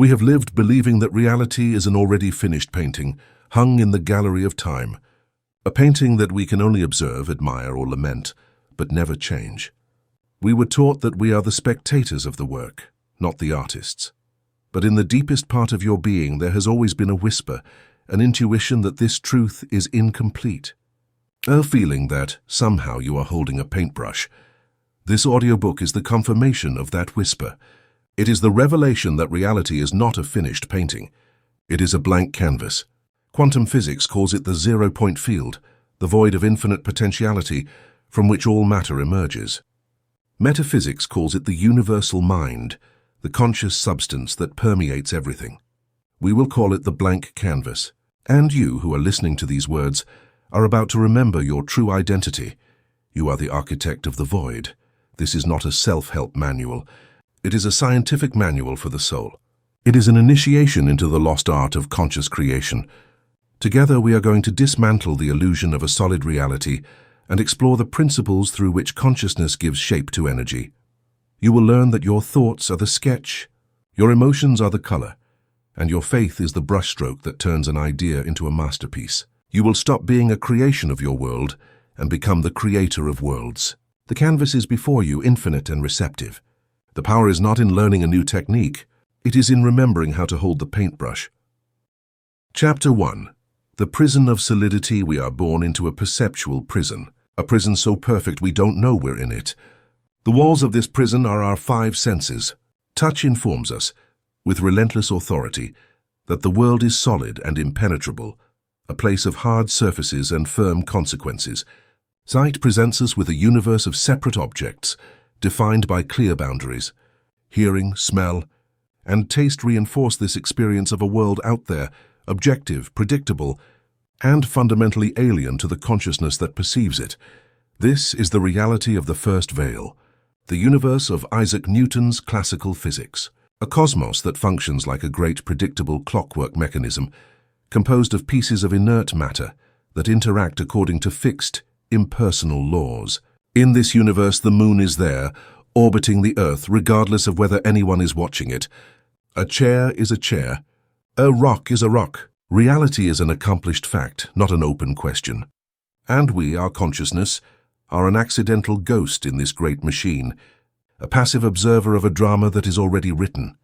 We have lived believing that reality is an already finished painting, hung in the gallery of time. A painting that we can only observe, admire, or lament, but never change. We were taught that we are the spectators of the work, not the artists. But in the deepest part of your being there has always been a whisper, an intuition that this truth is incomplete. A feeling that somehow you are holding a paintbrush. This audiobook is the confirmation of that whisper. It is the revelation that reality is not a finished painting. It is a blank canvas. Quantum physics calls it the zero-point field, the void of infinite potentiality from which all matter emerges. Metaphysics calls it the universal mind, the conscious substance that permeates everything. We will call it the blank canvas. And you, who are listening to these words, are about to remember your true identity. You are the architect of the void. This is not a self-help manual. It is a scientific manual for the soul. It is an initiation into the lost art of conscious creation. Together we are going to dismantle the illusion of a solid reality and explore the principles through which consciousness gives shape to energy. You will learn that your thoughts are the sketch, your emotions are the color, and your faith is the brushstroke that turns an idea into a masterpiece. You will stop being a creation of your world and become the creator of worlds. The canvas is before you, infinite and receptive. The power is not in learning a new technique, it is in remembering how to hold the paintbrush. Chapter 1. The prison of solidity. We are born into a perceptual prison, a prison so perfect we don't know we're in it. The walls of this prison are our five senses. Touch informs us, with relentless authority, that the world is solid and impenetrable, a place of hard surfaces and firm consequences. Sight presents us with a universe of separate objects, defined by clear boundaries. Hearing, smell, and taste reinforce this experience of a world out there, objective, predictable, and fundamentally alien to the consciousness that perceives it. This is the reality of the first veil, the universe of Isaac Newton's classical physics, a cosmos that functions like a great predictable clockwork mechanism, composed of pieces of inert matter that interact according to fixed, impersonal laws. In this universe, the moon is there, orbiting the Earth regardless of whether anyone is watching it. A chair is a chair. A rock is a rock. Reality is an accomplished fact, not an open question. And we, our consciousness, are an accidental ghost in this great machine, a passive observer of a drama that is already written.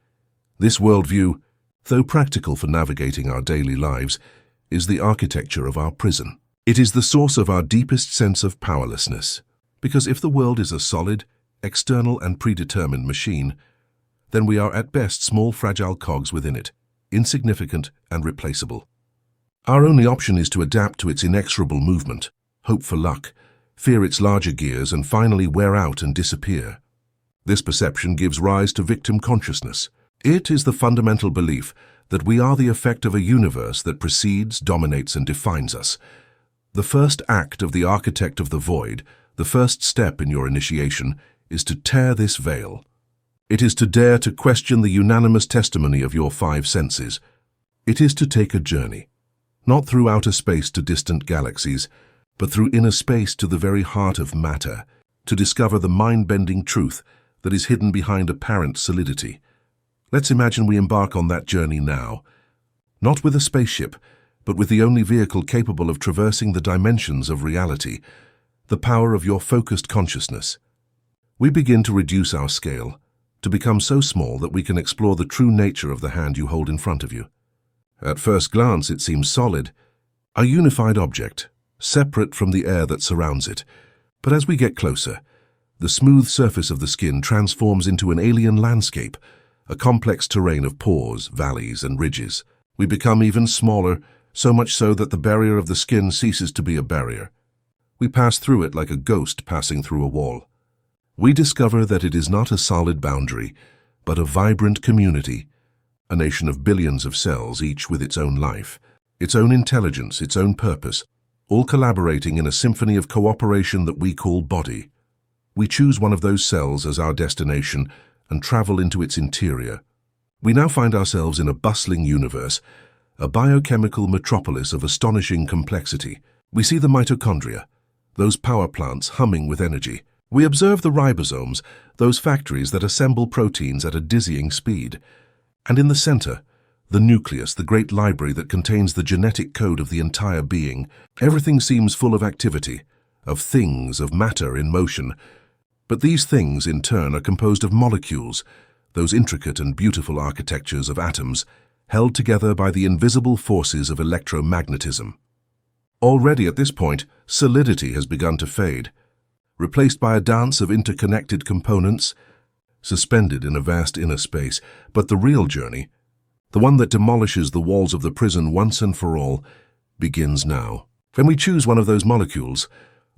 This worldview, though practical for navigating our daily lives, is the architecture of our prison. It is the source of our deepest sense of powerlessness, because if the world is a solid, external and predetermined machine, then we are at best small fragile cogs within it, insignificant and replaceable. Our only option is to adapt to its inexorable movement, hope for luck, fear its larger gears, and finally wear out and disappear. This perception gives rise to victim consciousness. It is the fundamental belief that we are the effect of a universe that precedes, dominates, and defines us. The first act of the architect of the void, the first step in your initiation, is to tear this veil. It is to dare to question the unanimous testimony of your five senses. It is to take a journey, not through outer space to distant galaxies, but through inner space to the very heart of matter, to discover the mind-bending truth that is hidden behind apparent solidity. Let's imagine we embark on that journey now, not with a spaceship, but with the only vehicle capable of traversing the dimensions of reality, the power of your focused consciousness. We begin to reduce our scale, to become so small that we can explore the true nature of the hand you hold in front of you. At first glance, it seems solid, a unified object, separate from the air that surrounds it. But as we get closer, the smooth surface of the skin transforms into an alien landscape, a complex terrain of pores, valleys, and ridges. We become even smaller, so much so that the barrier of the skin ceases to be a barrier. We pass through it like a ghost passing through a wall. We discover that it is not a solid boundary, but a vibrant community, a nation of billions of cells, each with its own life, its own intelligence, its own purpose, all collaborating in a symphony of cooperation that we call body. We choose one of those cells as our destination and travel into its interior. We now find ourselves in a bustling universe, a biochemical metropolis of astonishing complexity. We see the mitochondria, those power plants humming with energy. We observe the ribosomes, those factories that assemble proteins at a dizzying speed. And in the center, the nucleus, the great library that contains the genetic code of the entire being. Everything seems full of activity, of things, of matter in motion. But these things, in turn, are composed of molecules, those intricate and beautiful architectures of atoms, held together by the invisible forces of electromagnetism. Already at this point, solidity has begun to fade, replaced by a dance of interconnected components, suspended in a vast inner space. But the real journey, the one that demolishes the walls of the prison once and for all, begins now. When we choose one of those molecules,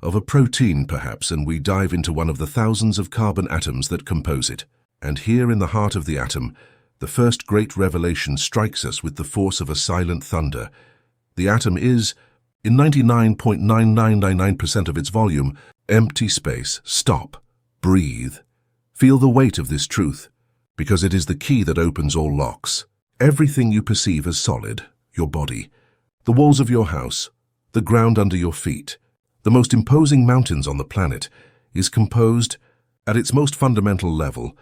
of a protein perhaps, and we dive into one of the thousands of carbon atoms that compose it. And here in the heart of the atom, the first great revelation strikes us with the force of a silent thunder. The atom is, in 99.9999% of its volume, empty space. Stop. Breathe. Feel the weight of this truth, because it is the key that opens all locks. Everything you perceive as solid, your body, the walls of your house, the ground under your feet, the most imposing mountains on the planet, is composed, at its most fundamental level,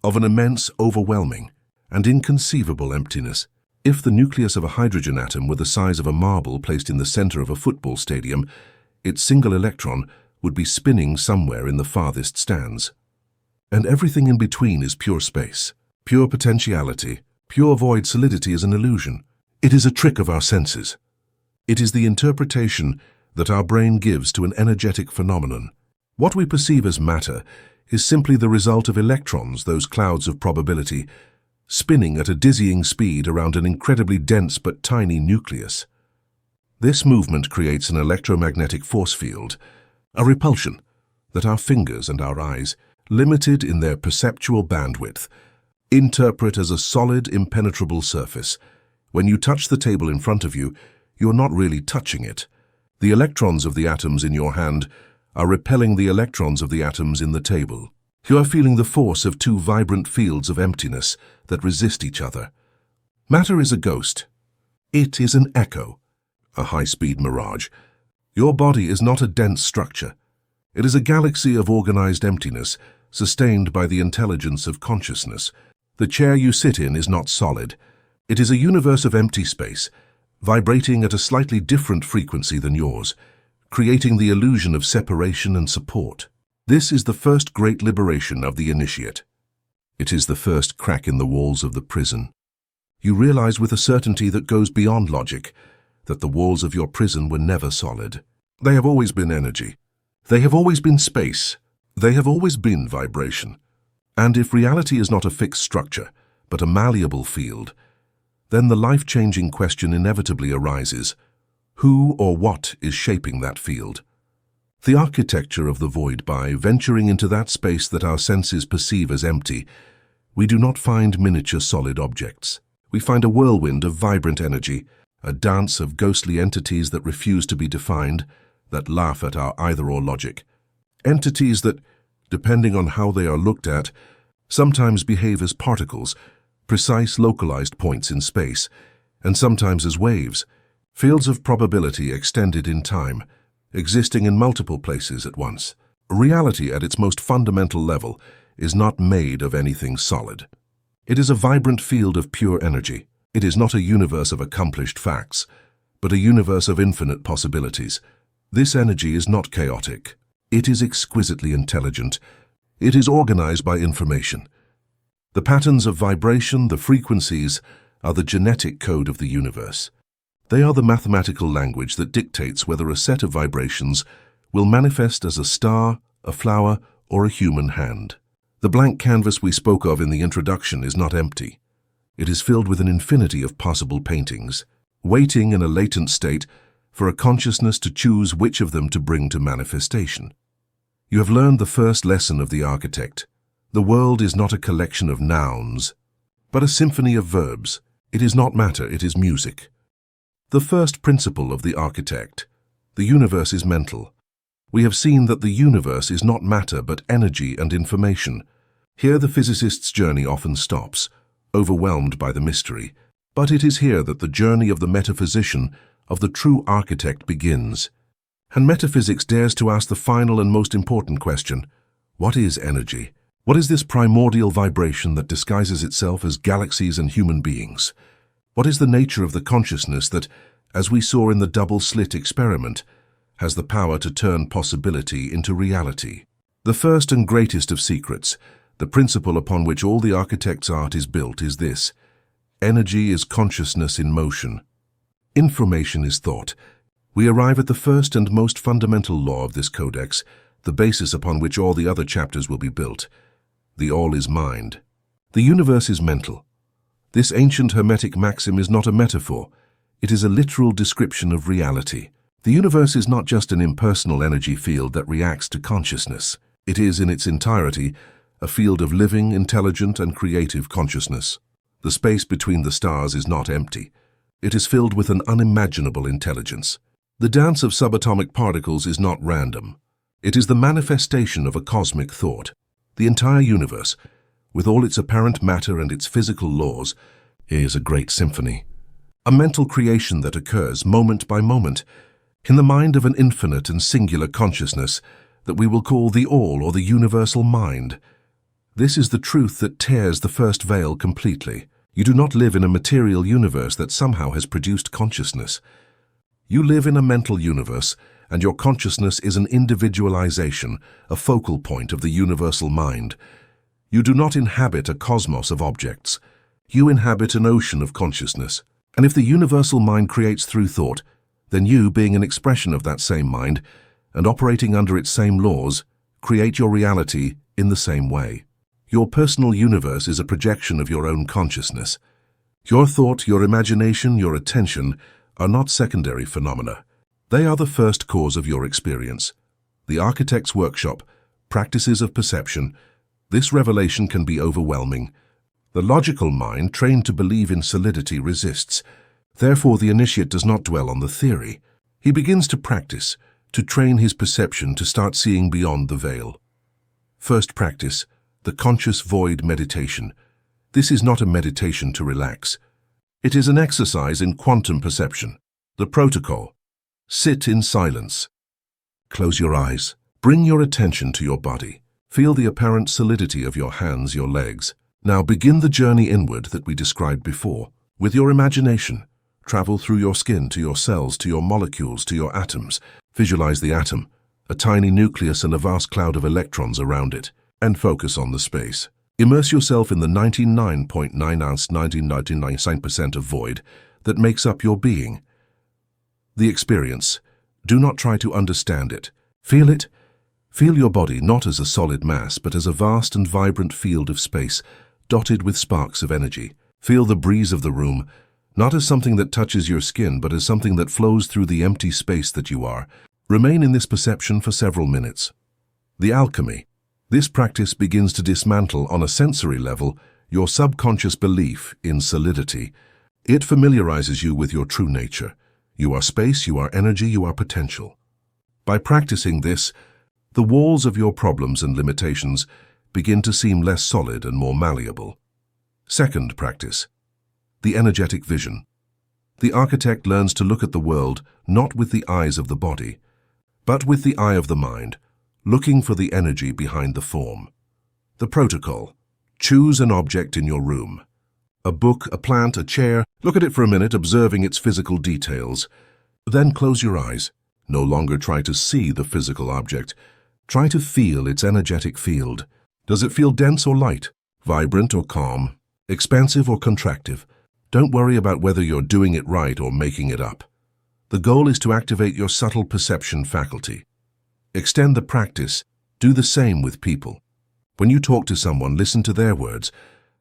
of an immense, overwhelming, and inconceivable emptiness. If the nucleus of a hydrogen atom were the size of a marble placed in the center of a football stadium, its single electron would be spinning somewhere in the farthest stands. And everything in between is pure space, pure potentiality. Pure void. Solidity is an illusion. It is a trick of our senses. It is the interpretation that our brain gives to an energetic phenomenon. What we perceive as matter is simply the result of electrons, those clouds of probability, spinning at a dizzying speed around an incredibly dense but tiny nucleus. This movement creates an electromagnetic force field, a repulsion that our fingers and our eyes, limited in their perceptual bandwidth, interpret as a solid, impenetrable surface. When you touch the table in front of you, you're not really touching it. The electrons of the atoms in your hand are repelling the electrons of the atoms in the table. You are feeling the force of two vibrant fields of emptiness that resist each other. Matter is a ghost. It is an echo, a high-speed mirage. Your body is not a dense structure. It is a galaxy of organized emptiness, sustained by the intelligence of consciousness. The chair you sit in is not solid. It is a universe of empty space, vibrating at a slightly different frequency than yours, creating the illusion of separation and support. This is the first great liberation of the initiate. It is the first crack in the walls of the prison. You realize with a certainty that goes beyond logic that the walls of your prison were never solid. They have always been energy. They have always been space. They have always been vibration. And if reality is not a fixed structure, but a malleable field, then the life-changing question inevitably arises: who or what is shaping that field? The architecture of the void. By venturing into that space that our senses perceive as empty, we do not find miniature solid objects. We find a whirlwind of vibrant energy, a dance of ghostly entities that refuse to be defined, that laugh at our either-or logic. Entities that, depending on how they are looked at, sometimes behave as particles, precise localized points in space, and sometimes as waves, fields of probability extended in time, existing in multiple places at once. Reality at its most fundamental level is not made of anything solid. It is a vibrant field of pure energy. It is not a universe of accomplished facts, but a universe of infinite possibilities. This energy is not chaotic. It is exquisitely intelligent. It is organized by information. The patterns of vibration, the frequencies, are the genetic code of the universe. They are the mathematical language that dictates whether a set of vibrations will manifest as a star, a flower, or a human hand. The blank canvas we spoke of in the introduction is not empty. It is filled with an infinity of possible paintings, waiting in a latent state for a consciousness to choose which of them to bring to manifestation. You have learned the first lesson of the architect. The world is not a collection of nouns, but a symphony of verbs. It is not matter, it is music. The first principle of the architect: the universe is mental. We have seen that the universe is not matter but energy and information. Here the physicist's journey often stops, overwhelmed by the mystery. But it is here that the journey of the metaphysician, of the true architect, begins. And metaphysics dares to ask the final and most important question: what is energy? What is this primordial vibration that disguises itself as galaxies and human beings? What is the nature of the consciousness that, as we saw in the double-slit experiment, has the power to turn possibility into reality? The first and greatest of secrets, the principle upon which all the architect's art is built, is this: energy is consciousness in motion. Information is thought. We arrive at the first and most fundamental law of this codex, the basis upon which all the other chapters will be built. The all is mind. The universe is mental. This ancient Hermetic maxim is not a metaphor. It is a literal description of reality. The universe is not just an impersonal energy field that reacts to consciousness. It is, in its entirety, a field of living, intelligent, and creative consciousness. The space between the stars is not empty. It is filled with an unimaginable intelligence. The dance of subatomic particles is not random. It is the manifestation of a cosmic thought. The entire universe, with all its apparent matter and its physical laws, is a great symphony. A mental creation that occurs moment by moment in the mind of an infinite and singular consciousness that we will call the all or the universal mind. This is the truth that tears the first veil completely. You do not live in a material universe that somehow has produced consciousness. You live in a mental universe, and your consciousness is an individualization, a focal point of the universal mind. You do not inhabit a cosmos of objects. You inhabit an ocean of consciousness. And if the universal mind creates through thought, then you, being an expression of that same mind, and operating under its same laws, create your reality in the same way. Your personal universe is a projection of your own consciousness. Your thought, your imagination, your attention are not secondary phenomena. They are the first cause of your experience. The architect's workshop, practices of perception, this revelation can be overwhelming. The logical mind, trained to believe in solidity, resists. Therefore, the initiate does not dwell on the theory. He begins to practice, to train his perception to start seeing beyond the veil. First practice, the conscious void meditation. This is not a meditation to relax. It is an exercise in quantum perception. The protocol: sit in silence. Close your eyes. Bring your attention to your body. Feel the apparent solidity of your hands, your legs. Now begin the journey inward that we described before. With your imagination, travel through your skin to your cells, to your molecules, to your atoms. Visualize the atom, a tiny nucleus and a vast cloud of electrons around it, and focus on the space. Immerse yourself in the 99.999% of void that makes up your being. The experience. Do not try to understand it. Feel it. Feel your body not as a solid mass, but as a vast and vibrant field of space, dotted with sparks of energy. Feel the breeze of the room, not as something that touches your skin, but as something that flows through the empty space that you are. Remain in this perception for several minutes. The alchemy. This practice begins to dismantle, on a sensory level, your subconscious belief in solidity. It familiarizes you with your true nature. You are space, you are energy, you are potential. By practicing this, the walls of your problems and limitations begin to seem less solid and more malleable. Second practice, the energetic vision. The architect learns to look at the world not with the eyes of the body, but with the eye of the mind, looking for the energy behind the form. The protocol: choose an object in your room. A book, a plant, a chair. Look at it for a minute, observing its physical details. Then close your eyes. No longer try to see the physical object. Try to feel its energetic field. Does it feel dense or light? Vibrant or calm? Expansive or contractive? Don't worry about whether you're doing it right or making it up. The goal is to activate your subtle perception faculty. Extend the practice. Do the same with people. When you talk to someone, listen to their words,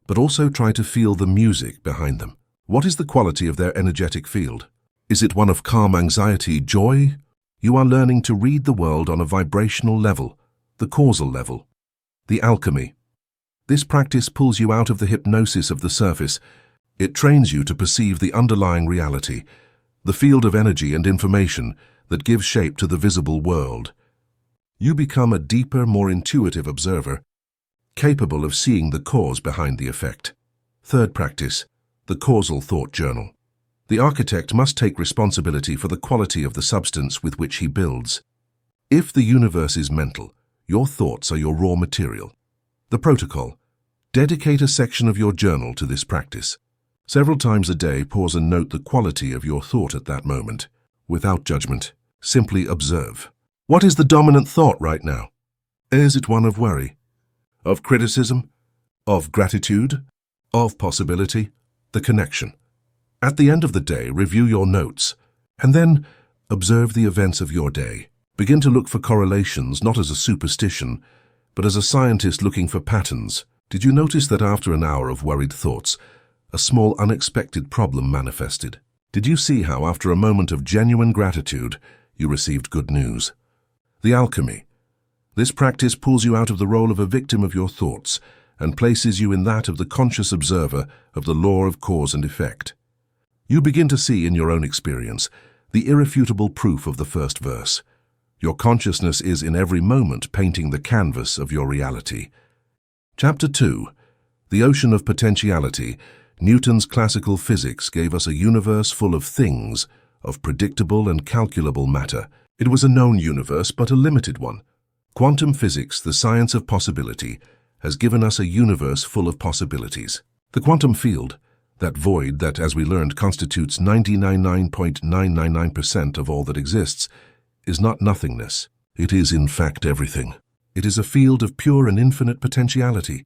but also try to feel the music behind them. What is the quality of their energetic field? Is it one of calm anxiety, joy? You are learning to read the world on a vibrational level, the causal level. The alchemy. This practice pulls you out of the hypnosis of the surface. It trains you to perceive the underlying reality, the field of energy and information that gives shape to the visible world. You become a deeper, more intuitive observer, capable of seeing the cause behind the effect. Third practice, the causal thought journal. The architect must take responsibility for the quality of the substance with which he builds. If the universe is mental, your thoughts are your raw material. The protocol. Dedicate a section of your journal to this practice. Several times a day, pause and note the quality of your thought at that moment. Without judgment, simply observe. What is the dominant thought right now? Is it one of worry, of criticism, of gratitude, of possibility? The connection. At the end of the day, review your notes, and then observe the events of your day. Begin to look for correlations, not as a superstition, but as a scientist looking for patterns. Did you notice that after an hour of worried thoughts, a small unexpected problem manifested? Did you see how after a moment of genuine gratitude, you received good news? The alchemy. This practice pulls you out of the role of a victim of your thoughts and places you in that of the conscious observer of the law of cause and effect. You begin to see in your own experience the irrefutable proof of the first verse. Your consciousness is in every moment painting the canvas of your reality. Chapter 2. The Ocean of Potentiality. Newton's classical physics gave us a universe full of things, of predictable and calculable matter. It was a known universe, but a limited one. Quantum physics, the science of possibility, has given us a universe full of possibilities. The quantum field, that void that, as we learned, constitutes 99.999% of all that exists, is not nothingness. It is, in fact, everything. It is a field of pure and infinite potentiality,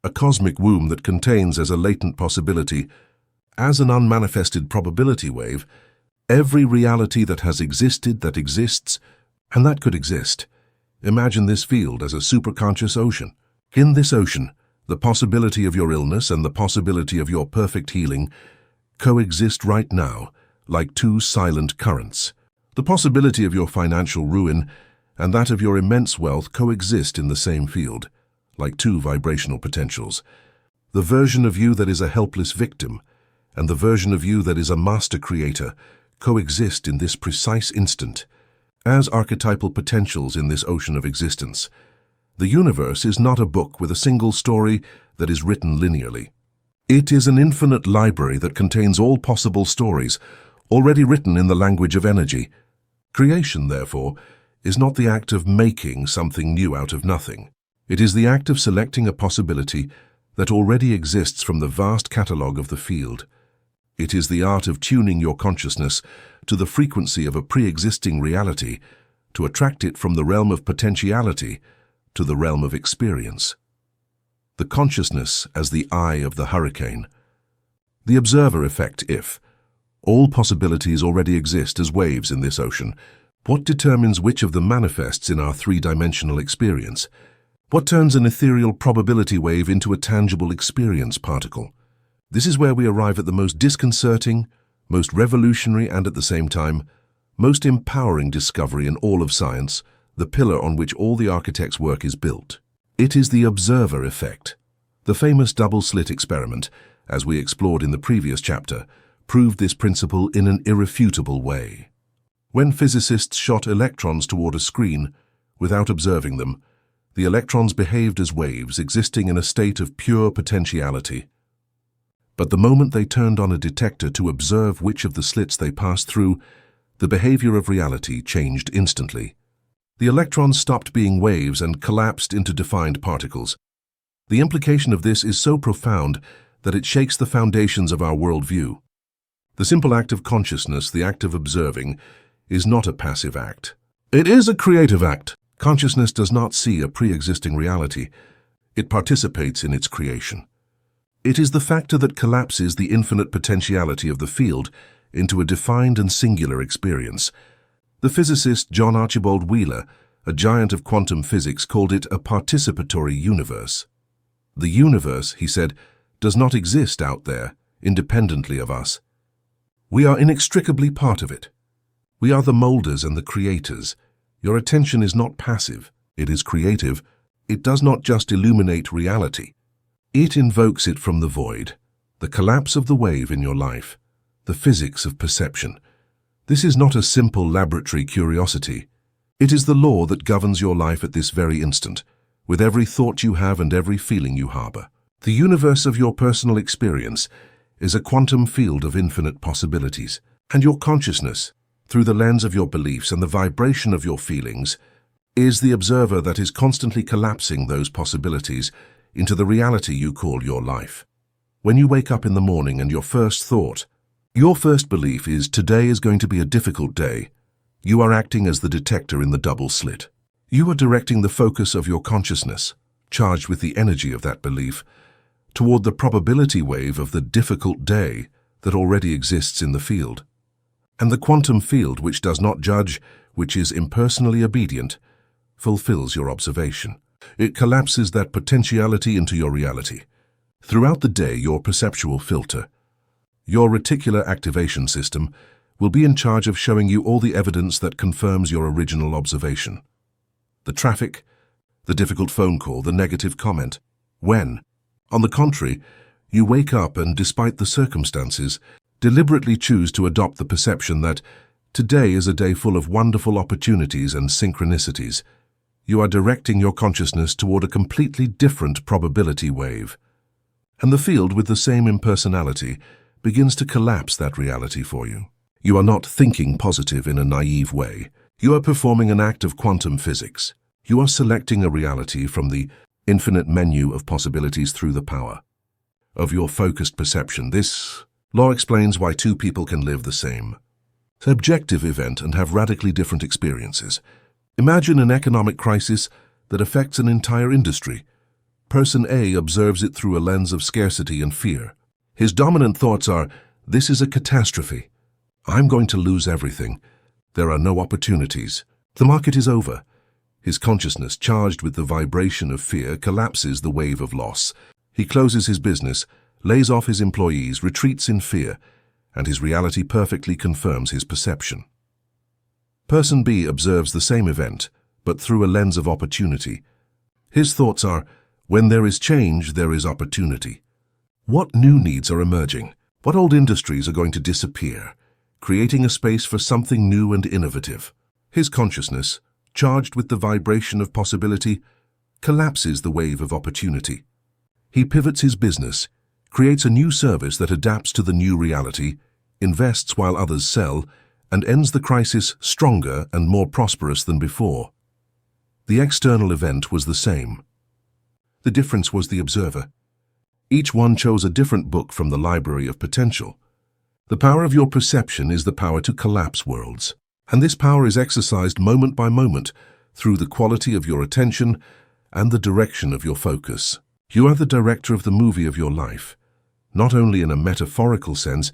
a cosmic womb that contains as a latent possibility, as an unmanifested probability wave, every reality that has existed, that exists, and that could exist. Imagine this field as a superconscious ocean. In this ocean, the possibility of your illness and the possibility of your perfect healing coexist right now, like two silent currents. The possibility of your financial ruin and that of your immense wealth coexist in the same field, like two vibrational potentials. The version of you that is a helpless victim and the version of you that is a master creator coexist in this precise instant, as archetypal potentials in this ocean of existence. The universe is not a book with a single story that is written linearly. It is an infinite library that contains all possible stories, already written in the language of energy. Creation, therefore, is not the act of making something new out of nothing. It is the act of selecting a possibility that already exists from the vast catalogue of the field. It is the art of tuning your consciousness to the frequency of a pre-existing reality to attract it from the realm of potentiality to the realm of experience. The consciousness as the eye of the hurricane. The observer effect. If all possibilities already exist as waves in this ocean, what determines which of them manifests in our three-dimensional experience? What turns an ethereal probability wave into a tangible experience particle? This is where we arrive at the most disconcerting, most revolutionary and at the same time, most empowering discovery in all of science, the pillar on which all the architect's work is built. It is the observer effect. The famous double-slit experiment, as we explored in the previous chapter, proved this principle in an irrefutable way. When physicists shot electrons toward a screen, without observing them, the electrons behaved as waves existing in a state of pure potentiality. But the moment they turned on a detector to observe which of the slits they passed through, the behavior of reality changed instantly. The electrons stopped being waves and collapsed into defined particles. The implication of this is so profound that it shakes the foundations of our worldview. The simple act of consciousness, the act of observing, is not a passive act. It is a creative act. Consciousness does not see a pre-existing reality. It participates in its creation. It is the factor that collapses the infinite potentiality of the field into a defined and singular experience. The physicist John Archibald Wheeler, a giant of quantum physics, called it a participatory universe. The universe, he said, does not exist out there, independently of us. We are inextricably part of it. We are the molders and the creators. Your attention is not passive, it is creative. It does not just illuminate reality. It invokes it from the void, the collapse of the wave in your life, the physics of perception. This is not a simple laboratory curiosity. It is the law that governs your life at this very instant, with every thought you have and every feeling you harbor. The universe of your personal experience is a quantum field of infinite possibilities, and your consciousness, through the lens of your beliefs and the vibration of your feelings, is the observer that is constantly collapsing those possibilities into the reality you call your life. When you wake up in the morning and your first belief is, today is going to be a difficult day, you are acting as the detector in the double slit. You are directing the focus of your consciousness, charged with the energy of that belief, toward the probability wave of the difficult day that already exists in the field. And the quantum field, which does not judge, which is impersonally obedient, fulfills your observation. It collapses that potentiality into your reality. Throughout the day, your perceptual filter, your reticular activation system, will be in charge of showing you all the evidence that confirms your original observation. The traffic, the difficult phone call, the negative comment. When, on the contrary, you wake up and, despite the circumstances, deliberately choose to adopt the perception that today is a day full of wonderful opportunities and synchronicities, you are directing your consciousness toward a completely different probability wave. And the field, with the same impersonality, begins to collapse that reality for you. You are not thinking positive in a naive way. You are performing an act of quantum physics. You are selecting a reality from the infinite menu of possibilities through the power of your focused perception. This law explains why two people can live the same subjective event and have radically different experiences. Imagine an economic crisis that affects an entire industry. Person A observes it through a lens of scarcity and fear. His dominant thoughts are, this is a catastrophe. I'm going to lose everything. There are no opportunities. The market is over. His consciousness, charged with the vibration of fear, collapses the wave of loss. He closes his business, lays off his employees, retreats in fear, and his reality perfectly confirms his perception. Person B observes the same event, but through a lens of opportunity. His thoughts are, when there is change, there is opportunity. What new needs are emerging? What old industries are going to disappear, creating a space for something new and innovative? His consciousness, charged with the vibration of possibility, collapses the wave of opportunity. He pivots his business, creates a new service that adapts to the new reality, invests while others sell, and ends the crisis stronger and more prosperous than before. The external event was the same. The difference was the observer. Each one chose a different book from the library of potential. The power of your perception is the power to collapse worlds, and this power is exercised moment by moment through the quality of your attention and the direction of your focus. You are the director of the movie of your life, not only in a metaphorical sense,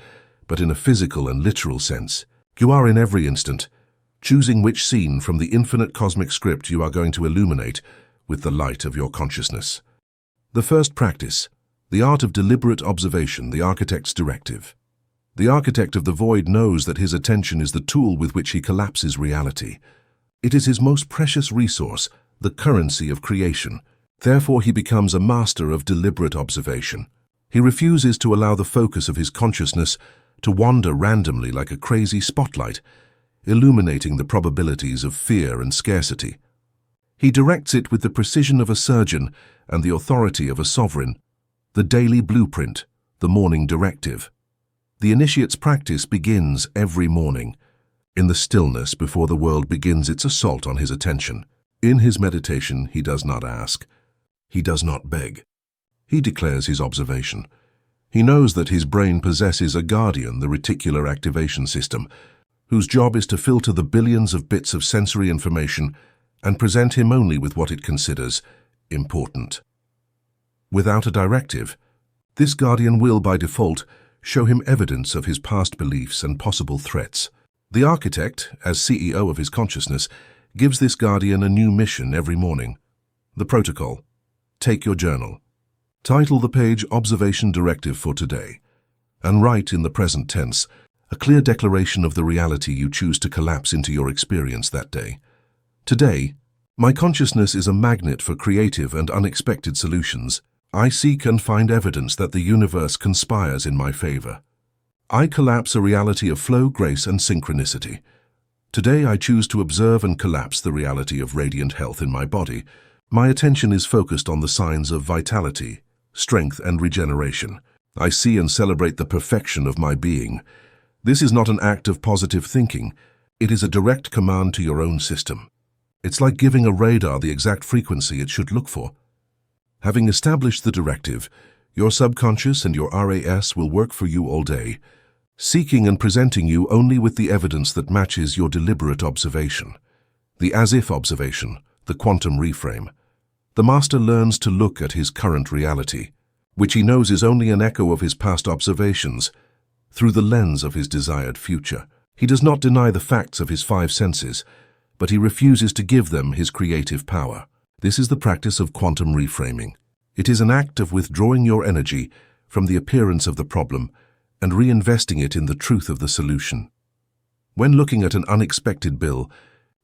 but in a physical and literal sense. You are in every instant, choosing which scene from the infinite cosmic script you are going to illuminate with the light of your consciousness. The first practice, the art of deliberate observation, the architect's directive. The architect of the void knows that his attention is the tool with which he collapses reality. It is his most precious resource, the currency of creation. Therefore, he becomes a master of deliberate observation. He refuses to allow the focus of his consciousness to wander randomly like a crazy spotlight, illuminating the probabilities of fear and scarcity. He directs it with the precision of a surgeon and the authority of a sovereign, the daily blueprint, the morning directive. The initiate's practice begins every morning, in the stillness before the world begins its assault on his attention. In his meditation, he does not ask. He does not beg. He declares his observation. He knows that his brain possesses a guardian, the reticular activation system, whose job is to filter the billions of bits of sensory information and present him only with what it considers important. Without a directive, this guardian will, by default, show him evidence of his past beliefs and possible threats. The architect, as CEO of his consciousness, gives this guardian a new mission every morning. The protocol: take your journal. Title the page Observation Directive for today, and write in the present tense a clear declaration of the reality you choose to collapse into your experience that day. Today, my consciousness is a magnet for creative and unexpected solutions. I seek and find evidence that the universe conspires in my favor. I collapse a reality of flow, grace, and synchronicity. Today I choose to observe and collapse the reality of radiant health in my body. My attention is focused on the signs of vitality, strength, and regeneration. I see and celebrate the perfection of my being. This is not an act of positive thinking. It is a direct command to your own system. It's like giving a radar the exact frequency it should look for. Having established the directive, your subconscious and your RAS will work for you all day, seeking and presenting you only with the evidence that matches your deliberate observation. The as-if observation, the quantum reframe. The master learns to look at his current reality, which he knows is only an echo of his past observations, through the lens of his desired future. He does not deny the facts of his five senses, but he refuses to give them his creative power. This is the practice of quantum reframing. It is an act of withdrawing your energy from the appearance of the problem and reinvesting it in the truth of the solution. When looking at an unexpected bill,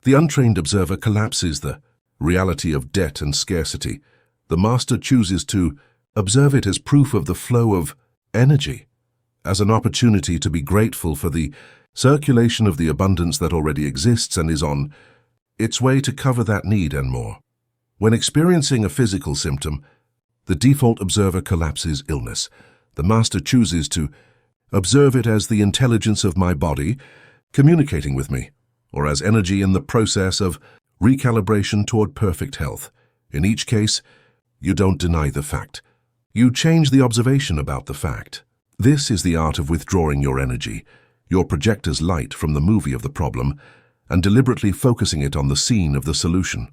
the untrained observer collapses the reality of debt and scarcity. The master chooses to observe it as proof of the flow of energy, as an opportunity to be grateful for the circulation of the abundance that already exists and is on its way to cover that need and more. When experiencing a physical symptom, the default observer collapses illness. The master chooses to observe it as the intelligence of my body communicating with me, or as energy in the process of recalibration toward perfect health. In each case, you don't deny the fact. You change the observation about the fact. This is the art of withdrawing your energy, your projector's light from the movie of the problem, and deliberately focusing it on the scene of the solution.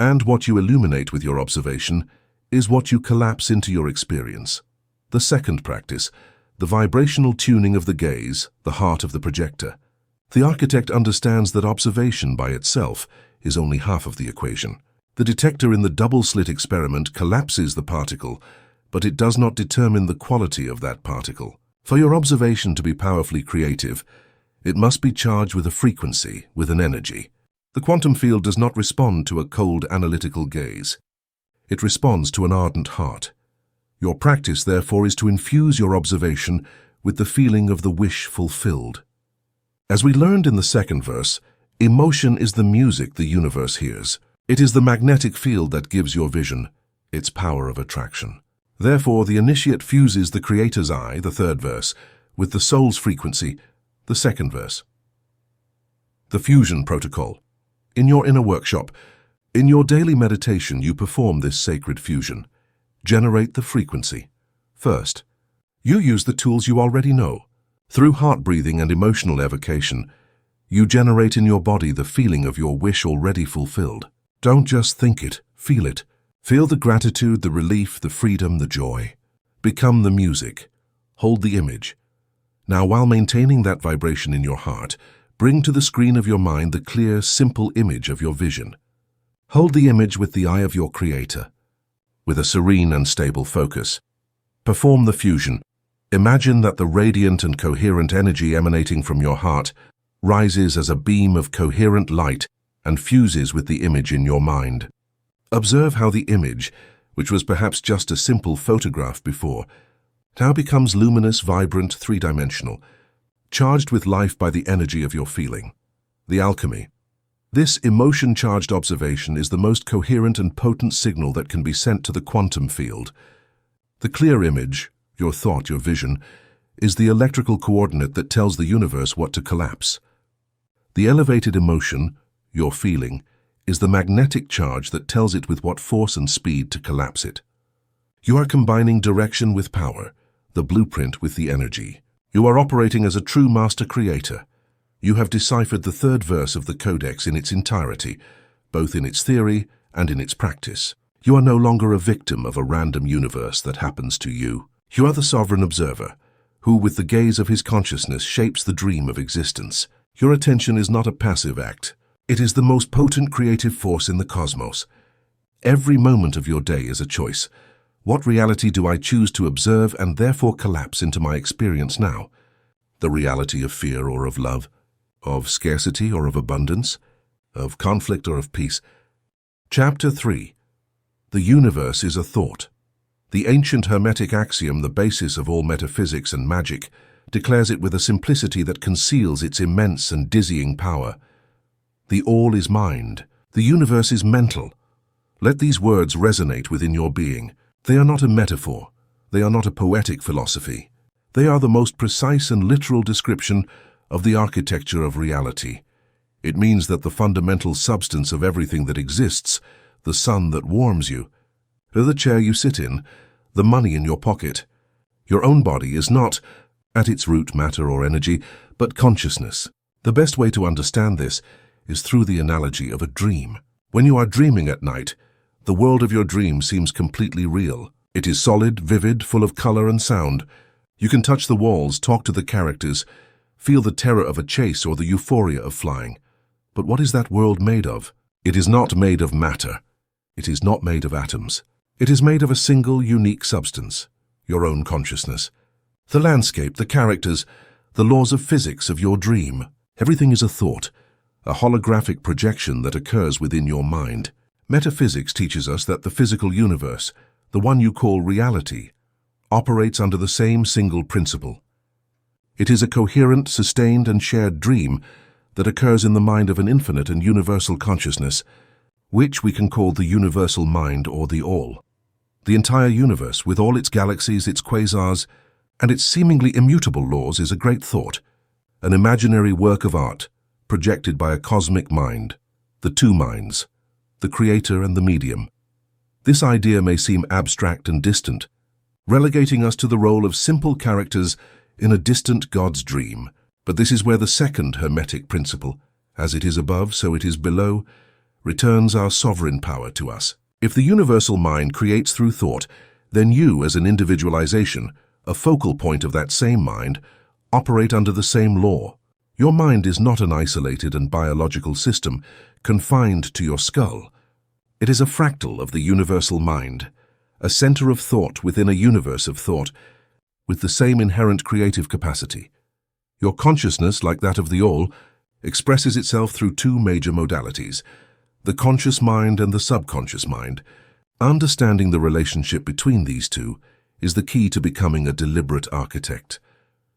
And what you illuminate with your observation is what you collapse into your experience. The second practice, the vibrational tuning of the gaze, the heart of the projector. The architect understands that observation by itself is only half of the equation. The detector in the double-slit experiment collapses the particle, but it does not determine the quality of that particle. For your observation to be powerfully creative, it must be charged with a frequency, with an energy. The quantum field does not respond to a cold analytical gaze. It responds to an ardent heart. Your practice, therefore, is to infuse your observation with the feeling of the wish fulfilled. As we learned in the second verse, emotion is the music the universe hears. It is the magnetic field that gives your vision its power of attraction. Therefore, the initiate fuses the Creator's eye, the third verse, with the soul's frequency, the second verse. The fusion protocol. In your inner workshop, in your daily meditation, you perform this sacred fusion. Generate the frequency. First, you use the tools you already know. Through heart breathing and emotional evocation, you generate in your body the feeling of your wish already fulfilled. Don't just think it, feel it. Feel the gratitude, the relief, the freedom, the joy. Become the music. Hold the image. Now, while maintaining that vibration in your heart, bring to the screen of your mind the clear, simple image of your vision. Hold the image with the eye of your Creator, with a serene and stable focus. Perform the fusion. Imagine that the radiant and coherent energy emanating from your heart rises as a beam of coherent light and fuses with the image in your mind. Observe how the image, which was perhaps just a simple photograph before, now becomes luminous, vibrant, three-dimensional, charged with life by the energy of your feeling. The alchemy. This emotion-charged observation is the most coherent and potent signal that can be sent to the quantum field. The clear image, your thought, your vision, is the electrical coordinate that tells the universe what to collapse. The elevated emotion, your feeling, is the magnetic charge that tells it with what force and speed to collapse it. You are combining direction with power, the blueprint with the energy. You are operating as a true master creator. You have deciphered the third verse of the Codex in its entirety, both in its theory and in its practice. You are no longer a victim of a random universe that happens to you. You are the sovereign observer, who with the gaze of his consciousness shapes the dream of existence. Your attention is not a passive act. It is the most potent creative force in the cosmos. Every moment of your day is a choice. What reality do I choose to observe and therefore collapse into my experience now? The reality of fear or of love, of scarcity or of abundance, of conflict or of peace. Chapter 3. The universe is a thought. The ancient Hermetic axiom, the basis of all metaphysics and magic, declares it with a simplicity that conceals its immense and dizzying power. The all is mind. The universe is mental. Let these words resonate within your being. They are not a metaphor. They are not a poetic philosophy. They are the most precise and literal description of the architecture of reality. It means that the fundamental substance of everything that exists, the sun that warms you, the chair you sit in, the money in your pocket. Your own body is not, at its root, matter or energy, but consciousness. The best way to understand this is through the analogy of a dream. When you are dreaming at night, the world of your dream seems completely real. It is solid, vivid, full of color and sound. You can touch the walls, talk to the characters, feel the terror of a chase or the euphoria of flying. But what is that world made of? It is not made of matter. It is not made of atoms. It is made of a single, unique substance, your own consciousness. The landscape, the characters, the laws of physics of your dream. Everything is a thought, a holographic projection that occurs within your mind. Metaphysics teaches us that the physical universe, the one you call reality, operates under the same single principle. It is a coherent, sustained, and shared dream that occurs in the mind of an infinite and universal consciousness, which we can call the universal mind or the all. The entire universe, with all its galaxies, its quasars, and its seemingly immutable laws, is a great thought, an imaginary work of art, projected by a cosmic mind, the two minds, the creator and the medium. This idea may seem abstract and distant, relegating us to the role of simple characters in a distant God's dream. But this is where the second Hermetic principle, as it is above, so it is below, returns our sovereign power to us. If the universal mind creates through thought, then you, as an individualization, a focal point of that same mind, operate under the same law. Your mind is not an isolated and biological system confined to your skull. It is a fractal of the universal mind, a center of thought within a universe of thought, with the same inherent creative capacity. Your consciousness, like that of the all, expresses itself through two major modalities, the conscious mind and the subconscious mind. Understanding the relationship between these two is the key to becoming a deliberate architect.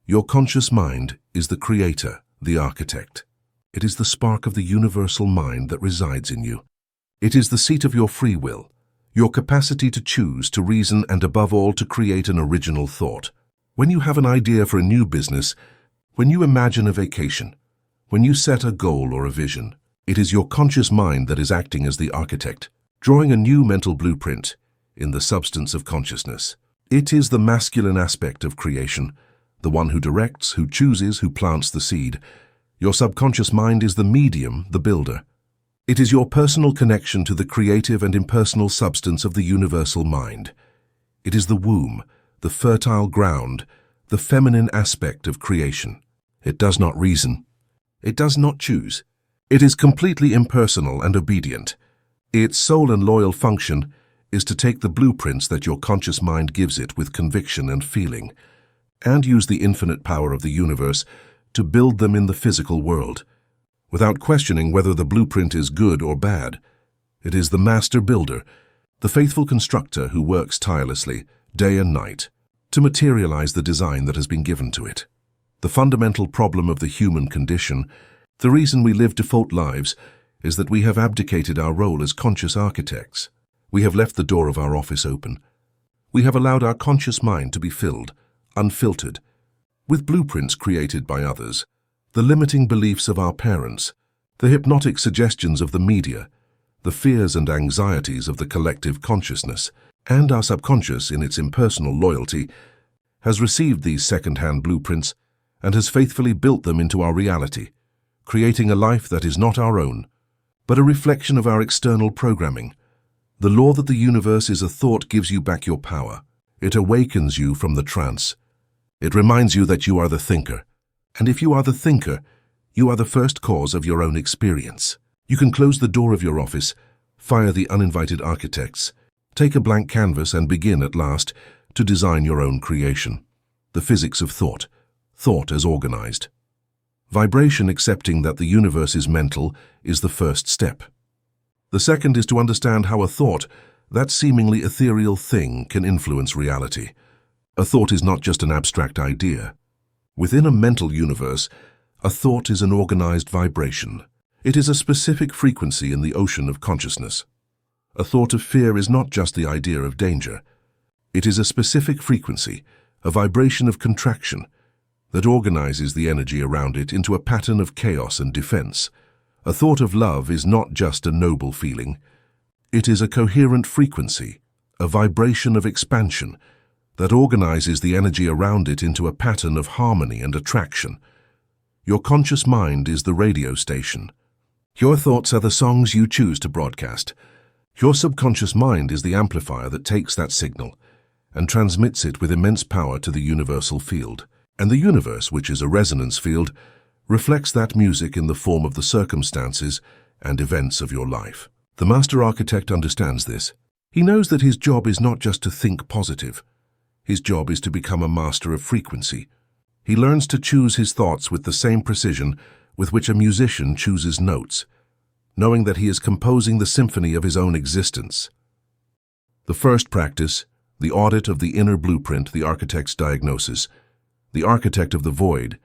Your conscious mind is the creator, the architect. It is the spark of the universal mind that resides in you. It is the seat of your free will, your capacity to choose, to reason, and above all, to create an original thought. When you have an idea for a new business, when you imagine a vacation, when you set a goal or a vision, it is your conscious mind that is acting as the architect, drawing a new mental blueprint in the substance of consciousness. It is the masculine aspect of creation, the one who directs, who chooses, who plants the seed. Your subconscious mind is the medium, the builder. It is your personal connection to the creative and impersonal substance of the universal mind. It is the womb, the fertile ground, the feminine aspect of creation. It does not reason. It does not choose. It is completely impersonal and obedient. Its sole and loyal function is to take the blueprints that your conscious mind gives it with conviction and feeling, and use the infinite power of the universe to build them in the physical world, without questioning whether the blueprint is good or bad. It is the master builder, the faithful constructor who works tirelessly, day and night, to materialize the design that has been given to it. The fundamental problem of the human condition, the reason we live default lives, is that we have abdicated our role as conscious architects. We have left the door of our office open. We have allowed our conscious mind to be filled, unfiltered, with blueprints created by others, the limiting beliefs of our parents, the hypnotic suggestions of the media, the fears and anxieties of the collective consciousness, and our subconscious, in its impersonal loyalty, has received these second-hand blueprints and has faithfully built them into our reality, creating a life that is not our own, but a reflection of our external programming. The law that the universe is a thought gives you back your power. It awakens you from the trance. It reminds you that you are the thinker. And if you are the thinker, you are the first cause of your own experience. You can close the door of your office, fire the uninvited architects, take a blank canvas and begin at last to design your own creation. The physics of thought, thought as organized. Vibration, accepting that the universe is mental, is the first step. The second is to understand how a thought, that seemingly ethereal thing, can influence reality. A thought is not just an abstract idea. Within a mental universe, a thought is an organized vibration. It is a specific frequency in the ocean of consciousness. A thought of fear is not just the idea of danger. It is a specific frequency, a vibration of contraction, that organizes the energy around it into a pattern of chaos and defense. A thought of love is not just a noble feeling. It is a coherent frequency, a vibration of expansion that organizes the energy around it into a pattern of harmony and attraction. Your conscious mind is the radio station. Your thoughts are the songs you choose to broadcast. Your subconscious mind is the amplifier that takes that signal and transmits it with immense power to the universal field. And the universe, which is a resonance field, reflects that music in the form of the circumstances and events of your life. The master architect understands this. He knows that his job is not just to think positive. His job is to become a master of frequency. He learns to choose his thoughts with the same precision with which a musician chooses notes, knowing that he is composing the symphony of his own existence. The first practice, the audit of the inner blueprint, the architect's diagnosis, the architect of the void,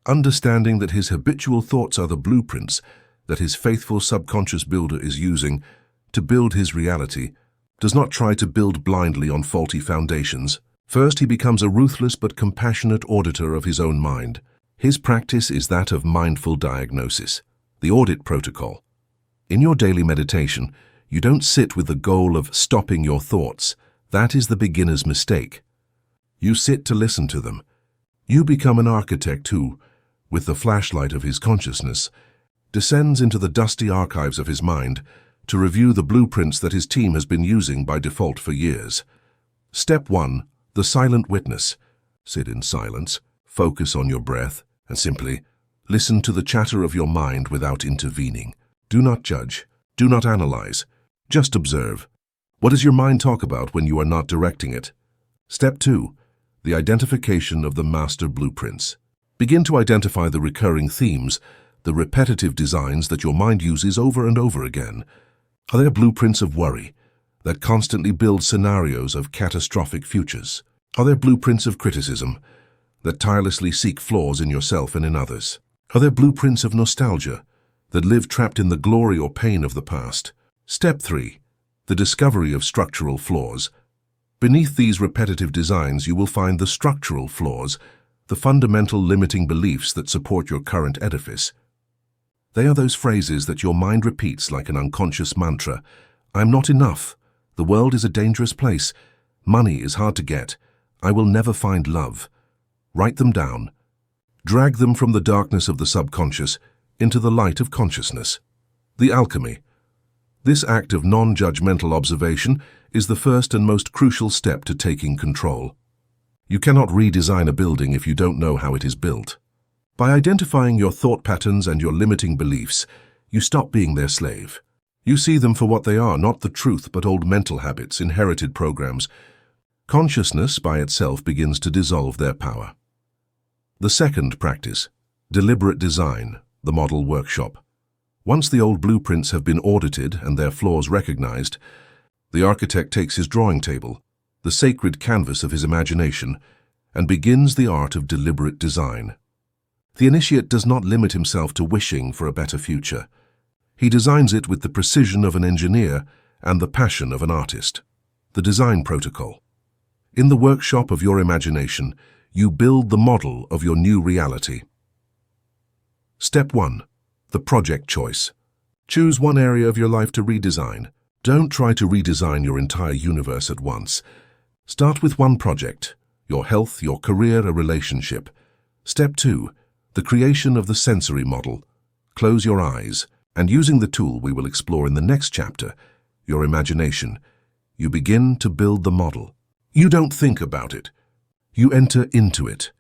understanding that his habitual thoughts are the blueprints that his faithful subconscious builder is using to build his reality, does not try to build blindly on faulty foundations. First, he becomes a ruthless but compassionate auditor of his own mind. His practice is that of mindful diagnosis, the audit protocol. In your daily meditation, you don't sit with the goal of stopping your thoughts. That is the beginner's mistake. You sit to listen to them. You become an architect who, with the flashlight of his consciousness, descends into the dusty archives of his mind to review the blueprints that his team has been using by default for years. Step 1. The silent witness. Sit in silence, focus on your breath, and simply listen to the chatter of your mind without intervening. Do not judge. Do not analyze. Just observe. What does your mind talk about when you are not directing it? Step 2. The identification of the master blueprints. Begin to identify the recurring themes, the repetitive designs that your mind uses over and over again. Are there blueprints of worry that constantly build scenarios of catastrophic futures? Are there blueprints of criticism that tirelessly seek flaws in yourself and in others? Are there blueprints of nostalgia that live trapped in the glory or pain of the past? Step 3. The discovery of structural flaws. Beneath these repetitive designs, you will find the structural flaws, the fundamental limiting beliefs that support your current edifice. They are those phrases that your mind repeats like an unconscious mantra. I'm not enough. The world is a dangerous place. Money is hard to get. I will never find love. Write them down. Drag them from the darkness of the subconscious into the light of consciousness. The alchemy. This act of non-judgmental observation is the first and most crucial step to taking control. You cannot redesign a building if you don't know how it is built. By identifying your thought patterns and your limiting beliefs, you stop being their slave. You see them for what they are, not the truth, but old mental habits, inherited programs. Consciousness by itself begins to dissolve their power. The second practice, deliberate design, the model workshop. Once the old blueprints have been audited and their flaws recognized, the architect takes his drawing table, the sacred canvas of his imagination, and begins the art of deliberate design. The initiate does not limit himself to wishing for a better future. He designs it with the precision of an engineer and the passion of an artist. The design protocol. In the workshop of your imagination, you build the model of your new reality. Step 1. The project choice. Choose one area of your life to redesign. Don't try to redesign your entire universe at once. Start with one project, your health, your career, a relationship. Step 2. The creation of the sensory model. Close your eyes, and using the tool we will explore in the next chapter, your imagination, you begin to build the model. You don't think about it. You enter into it.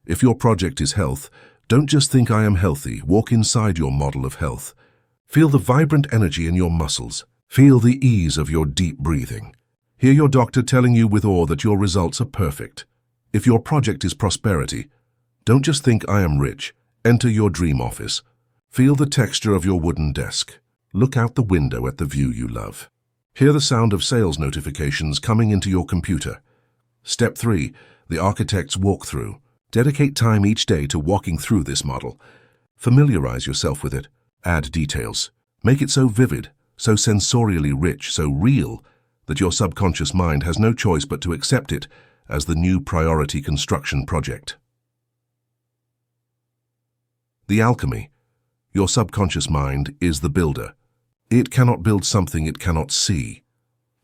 If your project is health, don't just think I am healthy. Walk inside your model of health. Feel the vibrant energy in your muscles. Feel the ease of your deep breathing. Hear your doctor telling you with awe that your results are perfect. If your project is prosperity, don't just think I am rich. Enter your dream office. Feel the texture of your wooden desk. Look out the window at the view you love. Hear the sound of sales notifications coming into your computer. Step 3. The architect's walkthrough. Dedicate time each day to walking through this model. Familiarize yourself with it. Add details. Make it so vivid, so sensorially rich, so real, that your subconscious mind has no choice but to accept it as the new priority construction project. The alchemy. Your subconscious mind is the builder. It cannot build something it cannot see.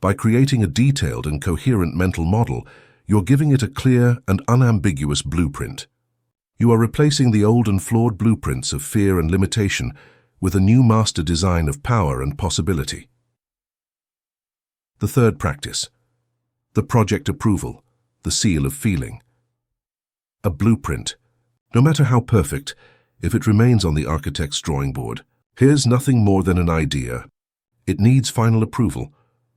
By creating a detailed and coherent mental model, you're giving it a clear and unambiguous blueprint. You are replacing the old and flawed blueprints of fear and limitation with a new master design of power and possibility. The third practice, the project approval, the seal of feeling. A blueprint, no matter how perfect, if it remains on the architect's drawing board, here's nothing more than an idea. It needs final approval,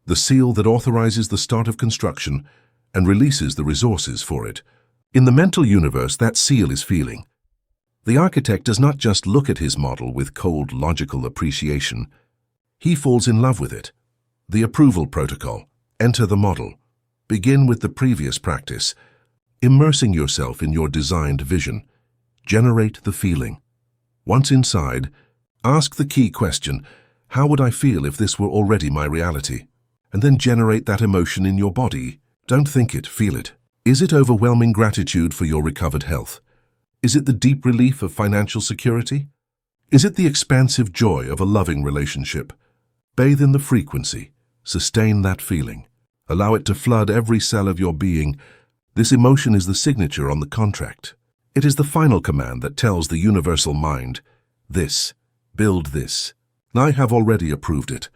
the seal that authorizes the start of construction and releases the resources for it. In the mental universe, that seal is feeling. The architect does not just look at his model with cold, logical appreciation. He falls in love with it. The approval protocol. Enter the model. Begin with the previous practice, immersing yourself in your designed vision. Generate the feeling. Once inside, ask the key question, how would I feel if this were already my reality? And then generate that emotion in your body. Don't think it, feel it. Is it overwhelming gratitude for your recovered health? Is it the deep relief of financial security? Is it the expansive joy of a loving relationship? Bathe in the frequency. Sustain that feeling. Allow it to flood every cell of your being. This emotion is the signature on the contract. It is the final command that tells the universal mind, this, build this. I have already approved it.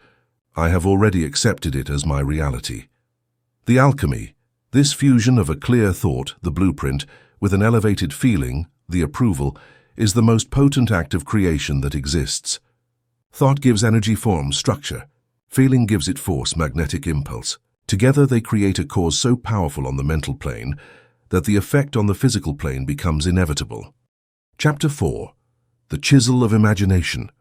I have already accepted it as my reality. The alchemy, this fusion of a clear thought, the blueprint, with an elevated feeling, the approval, is the most potent act of creation that exists. Thought gives energy form, structure. Feeling gives it force, magnetic impulse. Together they create a cause so powerful on the mental plane that the effect on the physical plane becomes inevitable. Chapter 4. The Chisel of Imagination.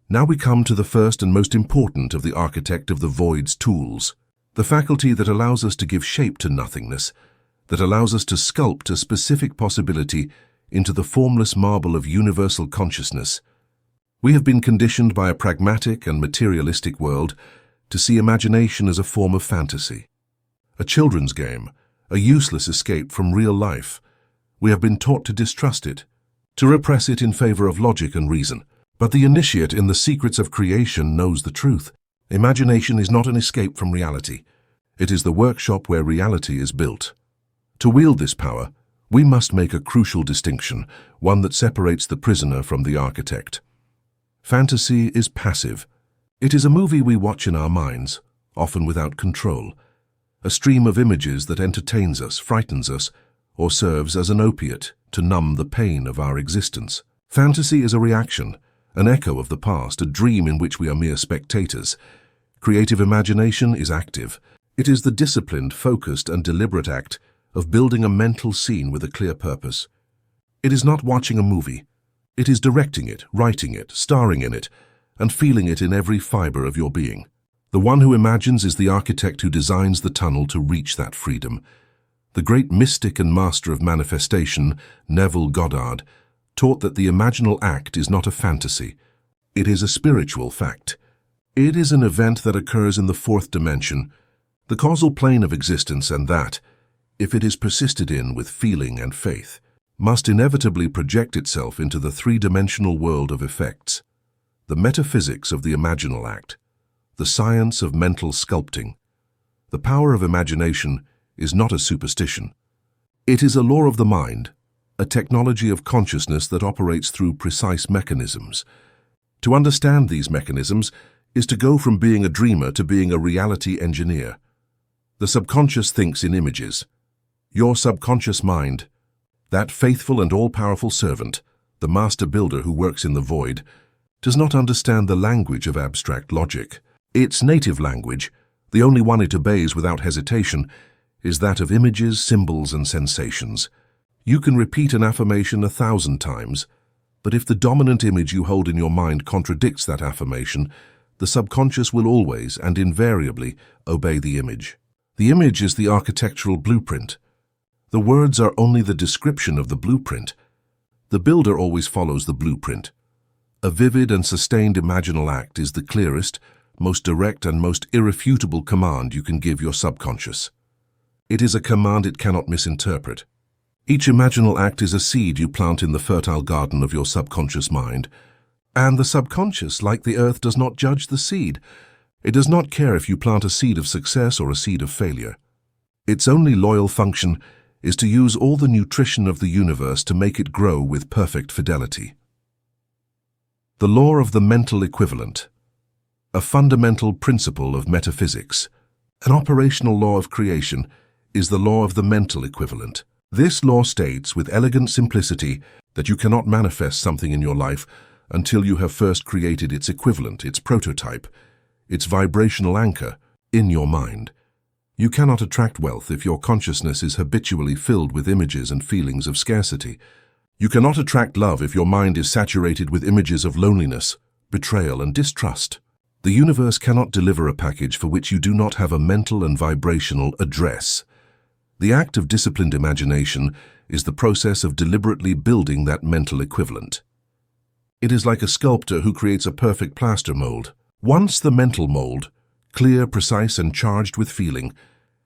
Now we come to the first and most important of the architect of the void's tools, the faculty that allows us to give shape to nothingness, that allows us to sculpt a specific possibility into the formless marble of universal consciousness. We have been conditioned by a pragmatic and materialistic world to see imagination as a form of fantasy, a children's game, a useless escape from real life. We have been taught to distrust it, to repress it in favor of logic and reason. But the initiate in the secrets of creation knows the truth. Imagination is not an escape from reality. It is the workshop where reality is built. To wield this power, we must make a crucial distinction, one that separates the prisoner from the architect. Fantasy is passive. It is a movie we watch in our minds, often without control. A stream of images that entertains us, frightens us, or serves as an opiate to numb the pain of our existence. Fantasy is a reaction, an echo of the past, a dream in which we are mere spectators. Creative imagination is active. It is the disciplined, focused, and deliberate act of building a mental scene with a clear purpose. It is not watching a movie. It is directing it, writing it, starring in it, and feeling it in every fiber of your being. The one who imagines is the architect who designs the tunnel to reach that freedom. The great mystic and master of manifestation, Neville Goddard, taught that the imaginal act is not a fantasy. It is a spiritual fact. It is an event that occurs in the fourth dimension, the causal plane of existence, and that, if it is persisted in with feeling and faith, must inevitably project itself into the three-dimensional world of effects. The metaphysics of the imaginal act, the science of mental sculpting. The power of imagination is not a superstition. It is a law of the mind, a technology of consciousness that operates through precise mechanisms. To understand these mechanisms is to go from being a dreamer to being a reality engineer. The subconscious thinks in images. Your subconscious mind, that faithful and all-powerful servant, the master builder who works in the void, does not understand the language of abstract logic. Its native language, the only one it obeys without hesitation, is that of images, symbols, and sensations. You can repeat an affirmation 1,000 times, but if the dominant image you hold in your mind contradicts that affirmation, the subconscious will always and invariably obey the image. The image is the architectural blueprint. The words are only the description of the blueprint. The builder always follows the blueprint. A vivid and sustained imaginal act is the clearest, most direct, and most irrefutable command you can give your subconscious. It is a command it cannot misinterpret. Each imaginal act is a seed you plant in the fertile garden of your subconscious mind. And the subconscious, like the earth, does not judge the seed. It does not care if you plant a seed of success or a seed of failure. Its only loyal function is to use all the nutrition of the universe to make it grow with perfect fidelity. The law of the mental equivalent, a fundamental principle of metaphysics, an operational law of creation, is the law of the mental equivalent. This law states with elegant simplicity that you cannot manifest something in your life until you have first created its equivalent, its prototype, its vibrational anchor, in your mind. You cannot attract wealth if your consciousness is habitually filled with images and feelings of scarcity. You cannot attract love if your mind is saturated with images of loneliness, betrayal, and distrust. The universe cannot deliver a package for which you do not have a mental and vibrational address. The act of disciplined imagination is the process of deliberately building that mental equivalent. It is like a sculptor who creates a perfect plaster mold. Once the mental mold, clear, precise, and charged with feeling,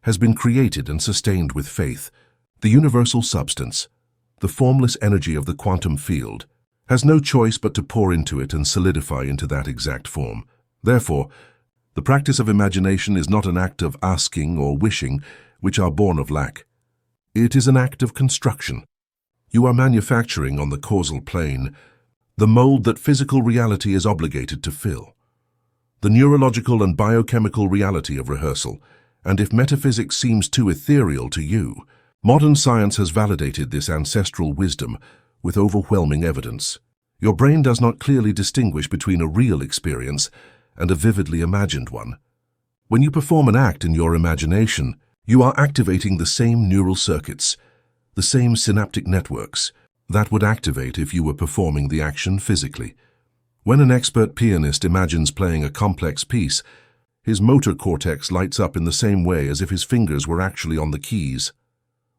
has been created and sustained with faith, the universal substance, the formless energy of the quantum field, has no choice but to pour into it and solidify into that exact form. Therefore, the practice of imagination is not an act of asking or wishing, which are born of lack. It is an act of construction. You are manufacturing on the causal plane the mold that physical reality is obligated to fill. The neurological and biochemical reality of rehearsal, and if metaphysics seems too ethereal to you, modern science has validated this ancestral wisdom with overwhelming evidence. Your brain does not clearly distinguish between a real experience and a vividly imagined one. When you perform an act in your imagination, you are activating the same neural circuits, the same synaptic networks, that would activate if you were performing the action physically. When an expert pianist imagines playing a complex piece, his motor cortex lights up in the same way as if his fingers were actually on the keys.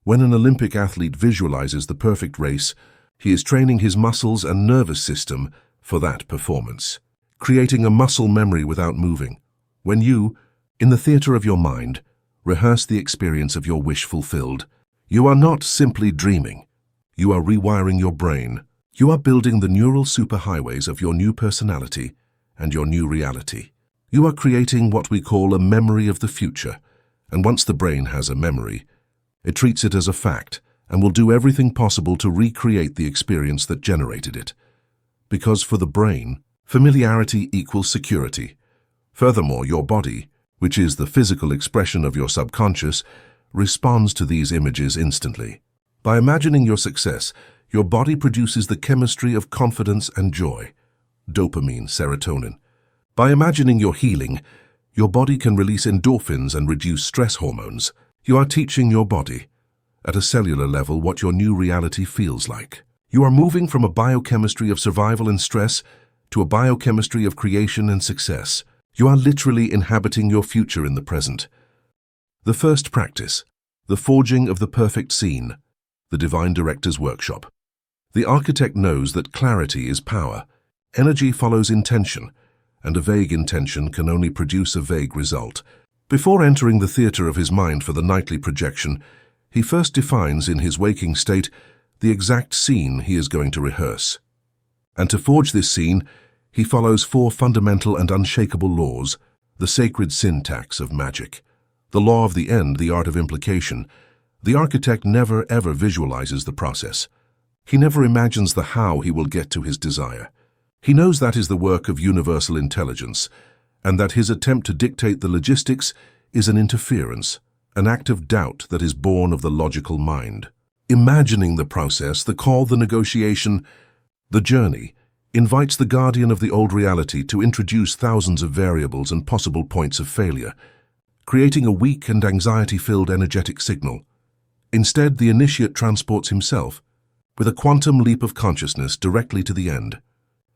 When an Olympic athlete visualizes the perfect race, he is training his muscles and nervous system for that performance, creating a muscle memory without moving. When you, in the theater of your mind, rehearse the experience of your wish fulfilled, you are not simply dreaming. You are rewiring your brain. You are building the neural superhighways of your new personality and your new reality. You are creating what we call a memory of the future, and once the brain has a memory, it treats it as a fact and will do everything possible to recreate the experience that generated it. Because for the brain, familiarity equals security. Furthermore, your body, which is the physical expression of your subconscious, responds to these images instantly. By imagining your success, your body produces the chemistry of confidence and joy, dopamine, serotonin. By imagining your healing, your body can release endorphins and reduce stress hormones. You are teaching your body, at a cellular level, what your new reality feels like. You are moving from a biochemistry of survival and stress to a biochemistry of creation and success. You are literally inhabiting your future in the present. The first practice, the forging of the perfect scene, the divine director's workshop. The architect knows that clarity is power. Energy follows intention, and a vague intention can only produce a vague result. Before entering the theater of his mind for the nightly projection, he first defines in his waking state the exact scene he is going to rehearse. And to forge this scene, he follows 4 fundamental and unshakable laws, the sacred syntax of magic. The law of the end, the art of implication. The architect never ever visualizes the process. He never imagines the how he will get to his desire. He knows that is the work of universal intelligence, and that his attempt to dictate the logistics is an interference, an act of doubt that is born of the logical mind. Imagining the process, the call, the negotiation, the journey, invites the guardian of the old reality to introduce thousands of variables and possible points of failure, creating a weak and anxiety-filled energetic signal. Instead, the initiate transports himself, with a quantum leap of consciousness, directly to the end.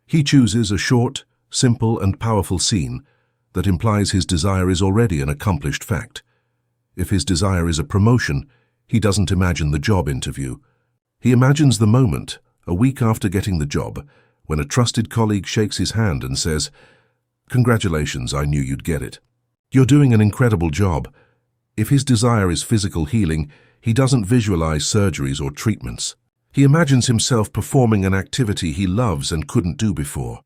He chooses a short, simple, and powerful scene that implies his desire is already an accomplished fact. If his desire is a promotion, he doesn't imagine the job interview. He imagines the moment, a week after getting the job, when a trusted colleague shakes his hand and says, "Congratulations, I knew you'd get it. You're doing an incredible job." If his desire is physical healing, he doesn't visualize surgeries or treatments. He imagines himself performing an activity he loves and couldn't do before.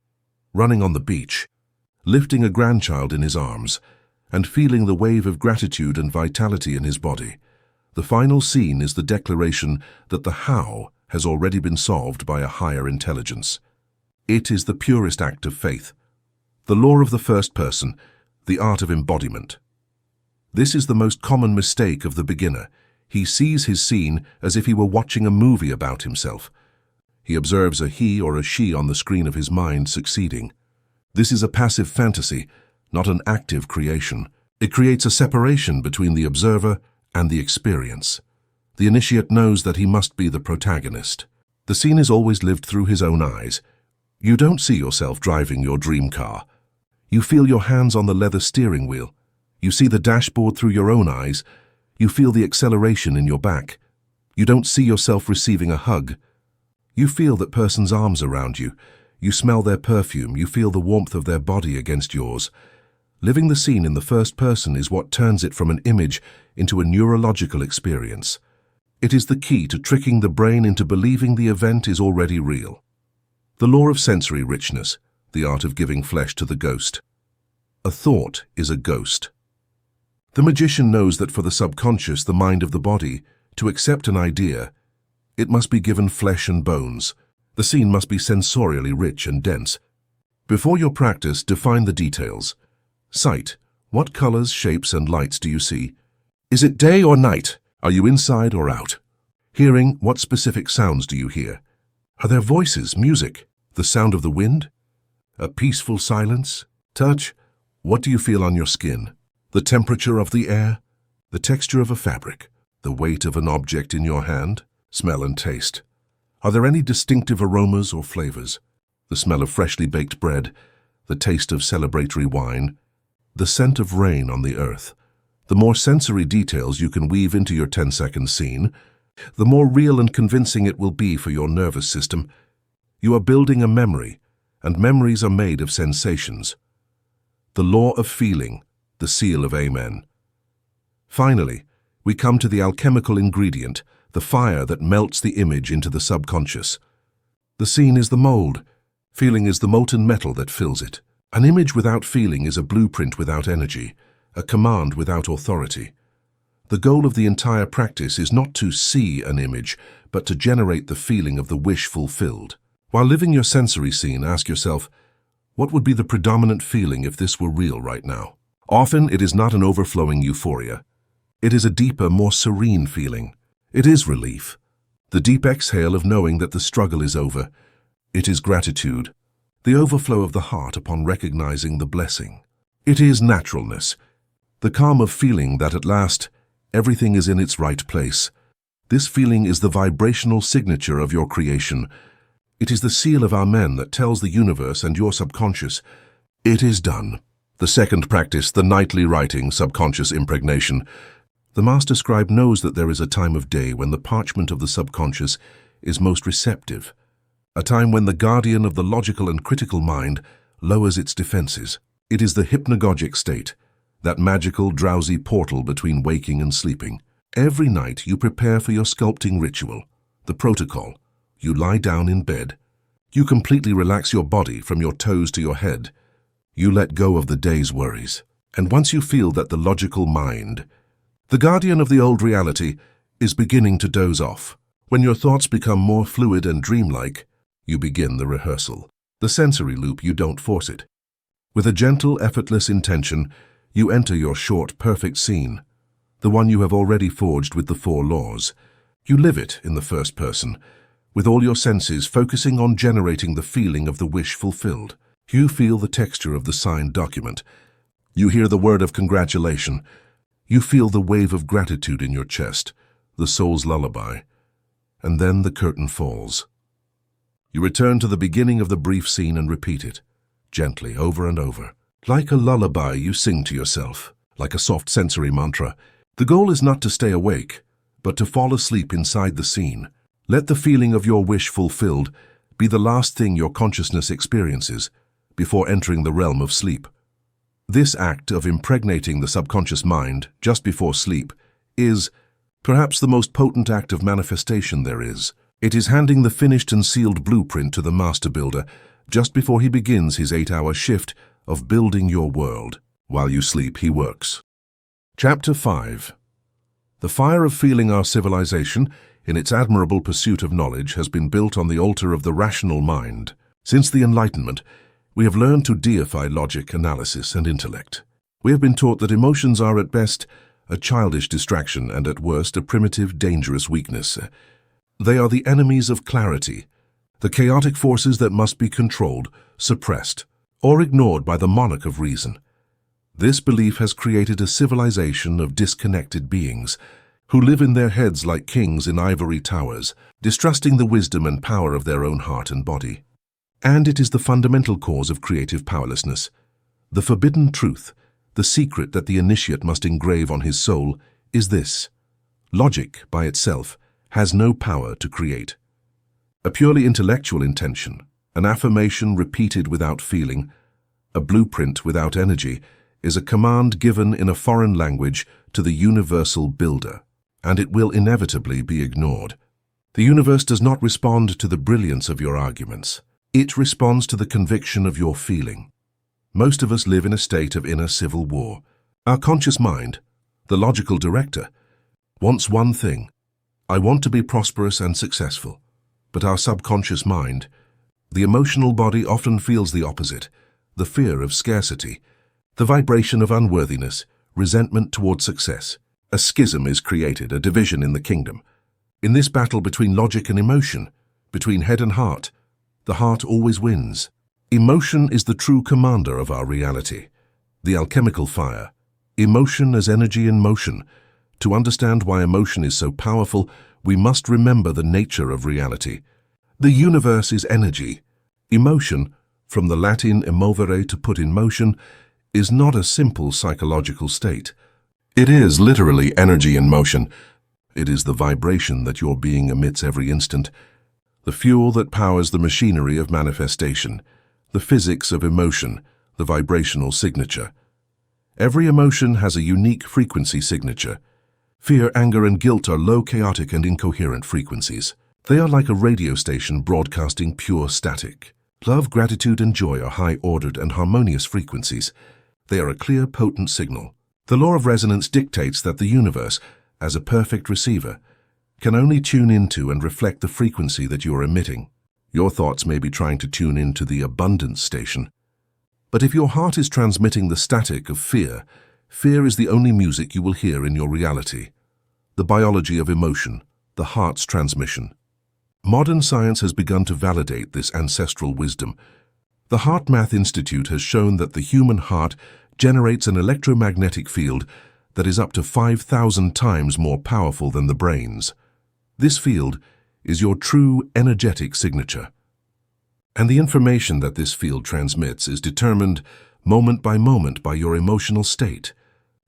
Running on the beach, lifting a grandchild in his arms, and feeling the wave of gratitude and vitality in his body. The final scene is the declaration that the how has already been solved by a higher intelligence. It is the purest act of faith. The law of the first person, the art of embodiment. This is the most common mistake of the beginner. He sees his scene as if he were watching a movie about himself. He observes a he or a she on the screen of his mind succeeding. This is a passive fantasy, not an active creation. It creates a separation between the observer and the experience. The initiate knows that he must be the protagonist. The scene is always lived through his own eyes. You don't see yourself driving your dream car. You feel your hands on the leather steering wheel. You see the dashboard through your own eyes. You feel the acceleration in your back. You don't see yourself receiving a hug. You feel that person's arms around you. You smell their perfume. You feel the warmth of their body against yours. Living the scene in the first person is what turns it from an image into a neurological experience. It is the key to tricking the brain into believing the event is already real. The law of sensory richness, the art of giving flesh to the ghost. A thought is a ghost. The magician knows that for the subconscious, the mind of the body, to accept an idea, it must be given flesh and bones. The scene must be sensorially rich and dense. Before your practice, define the details. Sight. What colors, shapes, and lights do you see? Is it day or night? Are you inside or out? Hearing. What specific sounds do you hear? Are there voices, music, the sound of the wind? A peaceful silence? Touch. What do you feel on your skin? The temperature of the air? The texture of a fabric? The weight of an object in your hand? Smell and taste. Are there any distinctive aromas or flavors? The smell of freshly baked bread, the taste of celebratory wine, the scent of rain on the earth. The more sensory details you can weave into your 10-second scene, the more real and convincing it will be for your nervous system. You are building a memory, and memories are made of sensations. The law of feeling, the seal of Amen. Finally, we come to the alchemical ingredient, the fire that melts the image into the subconscious. The scene is the mold. Feeling is the molten metal that fills it. An image without feeling is a blueprint without energy, a command without authority. The goal of the entire practice is not to see an image, but to generate the feeling of the wish fulfilled. While living your sensory scene, ask yourself, what would be the predominant feeling if this were real right now? Often it is not an overflowing euphoria. It is a deeper, more serene feeling. It is relief. The deep exhale of knowing that the struggle is over. It is gratitude. The overflow of the heart upon recognizing the blessing. It is naturalness. The calm of feeling that at last, everything is in its right place. This feeling is the vibrational signature of your creation. It is the seal of Amen that tells the universe and your subconscious, it is done. The second practice, the nightly writing, subconscious impregnation. The master scribe knows that there is a time of day when the parchment of the subconscious is most receptive, a time when the guardian of the logical and critical mind lowers its defenses. It is the hypnagogic state, that magical, drowsy portal between waking and sleeping. Every night you prepare for your sculpting ritual, the protocol. You lie down in bed. You completely relax your body from your toes to your head. You let go of the day's worries. And once you feel that the logical mind, the guardian of the old reality, is beginning to doze off, when your thoughts become more fluid and dreamlike, you begin the rehearsal. The sensory loop, you don't force it. With a gentle, effortless intention, you enter your short, perfect scene, the one you have already forged with the 4 laws. You live it in the first person, with all your senses focusing on generating the feeling of the wish fulfilled. You feel the texture of the signed document. You hear the word of congratulation. You feel the wave of gratitude in your chest, the soul's lullaby. And then the curtain falls. You return to the beginning of the brief scene and repeat it, gently, over and over. Like a lullaby you sing to yourself, like a soft sensory mantra. The goal is not to stay awake, but to fall asleep inside the scene. Let the feeling of your wish fulfilled be the last thing your consciousness experiences before entering the realm of sleep. This act of impregnating the subconscious mind just before sleep is perhaps the most potent act of manifestation there is. It is handing the finished and sealed blueprint to the master builder just before he begins his 8-hour shift of building your world. While you sleep, he works. Chapter 5. The fire of feeling. Our civilization, in its admirable pursuit of knowledge, has been built on the altar of the rational mind. Since the Enlightenment, we have learned to deify logic, analysis, and intellect. We have been taught that emotions are at best a childish distraction and at worst a primitive, dangerous weakness. They are the enemies of clarity, the chaotic forces that must be controlled, suppressed, or ignored by the monarch of reason. This belief has created a civilization of disconnected beings who live in their heads like kings in ivory towers, distrusting the wisdom and power of their own heart and body. And it is the fundamental cause of creative powerlessness. The forbidden truth, the secret that the initiate must engrave on his soul, is this: logic, by itself, has no power to create. A purely intellectual intention, an affirmation repeated without feeling, a blueprint without energy, is a command given in a foreign language to the universal builder, and it will inevitably be ignored. The universe does not respond to the brilliance of your arguments. It responds to the conviction of your feeling. Most of us live in a state of inner civil war. Our conscious mind, the logical director, wants one thing: I want to be prosperous and successful. But our subconscious mind, the emotional body, often feels the opposite: the fear of scarcity, the vibration of unworthiness, resentment toward success. A schism is created, a division in the kingdom. In this battle between logic and emotion, between head and heart, the heart always wins. Emotion is the true commander of our reality, the alchemical fire. Emotion as energy in motion. To understand why emotion is so powerful, we must remember the nature of reality. The universe is energy. Emotion, from the Latin emovere, to put in motion, is not a simple psychological state. It is literally energy in motion. It is the vibration that your being emits every instant, the fuel that powers the machinery of manifestation, the physics of emotion, the vibrational signature. Every emotion has a unique frequency signature. Fear, anger, and guilt are low, chaotic, and incoherent frequencies. They are like a radio station broadcasting pure static. Love, gratitude, and joy are high-ordered and harmonious frequencies. They are a clear, potent signal. The law of resonance dictates that the universe, as a perfect receiver, can only tune into and reflect the frequency that you are emitting. Your thoughts may be trying to tune into the abundance station. But if your heart is transmitting the static of fear, fear is the only music you will hear in your reality. The biology of emotion, the heart's transmission. Modern science has begun to validate this ancestral wisdom. The Heart Math Institute has shown that the human heart generates an electromagnetic field that is up to 5,000 times more powerful than the brain's. This field is your true energetic signature. And the information that this field transmits is determined moment by your emotional state.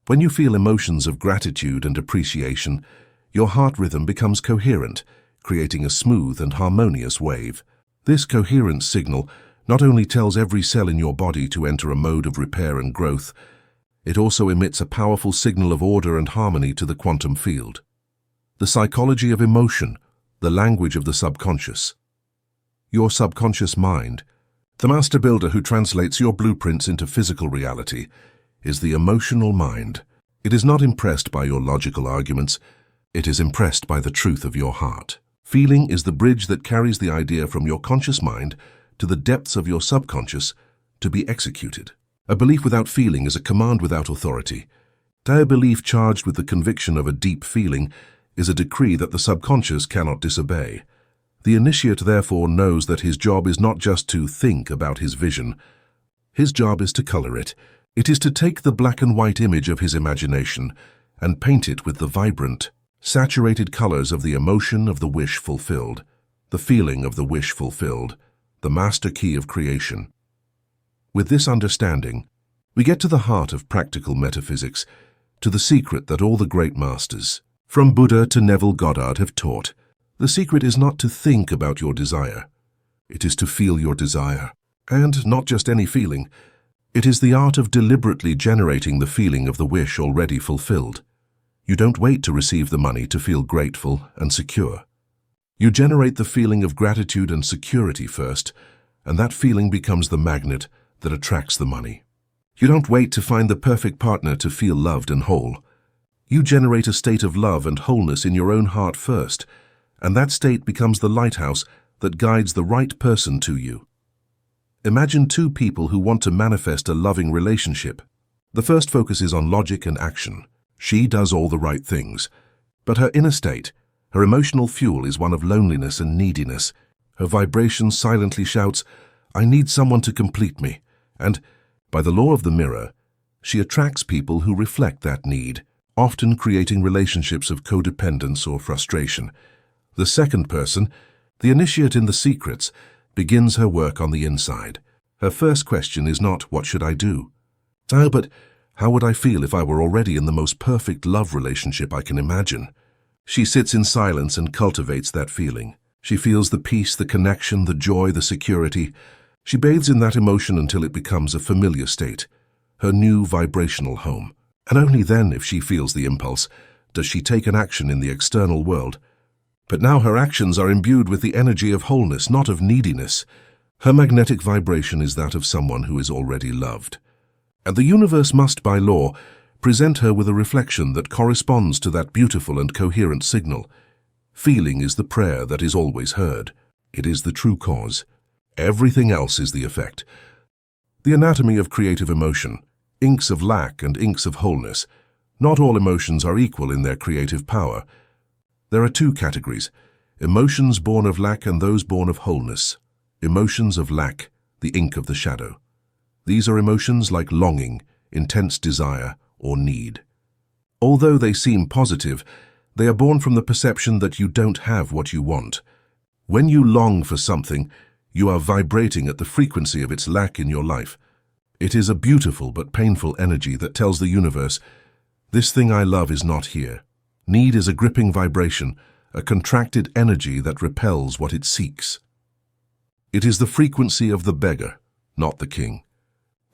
When you feel emotions of gratitude and appreciation, your heart rhythm becomes coherent, creating a smooth and harmonious wave. This coherent signal not only tells every cell in your body to enter a mode of repair and growth, it also emits a powerful signal of order and harmony to the quantum field. The psychology of emotion, the language of the subconscious. Your subconscious mind, the master builder who translates your blueprints into physical reality, is the emotional mind. It is not impressed by your logical arguments. It is impressed by the truth of your heart. Feeling is the bridge that carries the idea from your conscious mind to the depths of your subconscious to be executed. A belief without feeling is a command without authority. A belief charged with the conviction of a deep feeling is a decree that the subconscious cannot disobey. The initiate therefore knows that his job is not just to think about his vision. His job is to color it. It is to take the black and white image of his imagination and paint it with the vibrant, saturated colors of the emotion of the wish fulfilled, the feeling of the wish fulfilled, the master key of creation. With this understanding, we get to the heart of practical metaphysics, to the secret that all the great masters, from Buddha to Neville, Goddard, have taught. The secret is not to think about your desire. It is to feel your desire. And not just any feeling. It is the art of deliberately generating the feeling of the wish already fulfilled. You don't wait to receive the money to feel grateful and secure. You generate the feeling of gratitude and security first, and that feeling becomes the magnet, that attracts the money. You don't wait to find the perfect partner to feel loved and whole. You generate a state of love and wholeness in your own heart first, and that state becomes the lighthouse that guides the right person to you. Imagine two people who want to manifest a loving relationship. The first focuses on logic and action. She does all the right things, but her inner state, her emotional fuel, is one of loneliness and neediness. Her vibration silently shouts, "I need someone to complete me," and, by the law of the mirror, she attracts people who reflect that need, often creating relationships of codependence or frustration. The second person, the initiate in the secrets, begins her work on the inside. Her first question is not, "What should I do?" But how would I feel if I were already in the most perfect love relationship I can imagine? She sits in silence and cultivates that feeling. She feels the peace, the connection, the joy, the security. She bathes in that emotion until it becomes a familiar state, her new vibrational home. And only then, if she feels the impulse, does she take an action in the external world. But now her actions are imbued with the energy of wholeness, not of neediness. Her magnetic vibration is that of someone who is already loved. And the universe must, by law, present her with a reflection that corresponds to that beautiful and coherent signal. Feeling is the prayer that is always heard. It is the true cause. Everything else is the effect. The anatomy of creative emotion, inks of lack and inks of wholeness. Not all emotions are equal in their creative power. There are two categories, emotions born of lack and those born of wholeness. Emotions of lack, the ink of the shadow. These are emotions like longing, intense desire, or need. Although they seem positive, they are born from the perception that you don't have what you want. When you long for something, you are vibrating at the frequency of its lack in your life. It is a beautiful but painful energy that tells the universe, "This thing I love is not here." Need is a gripping vibration, a contracted energy that repels what it seeks. It is the frequency of the beggar, not the king.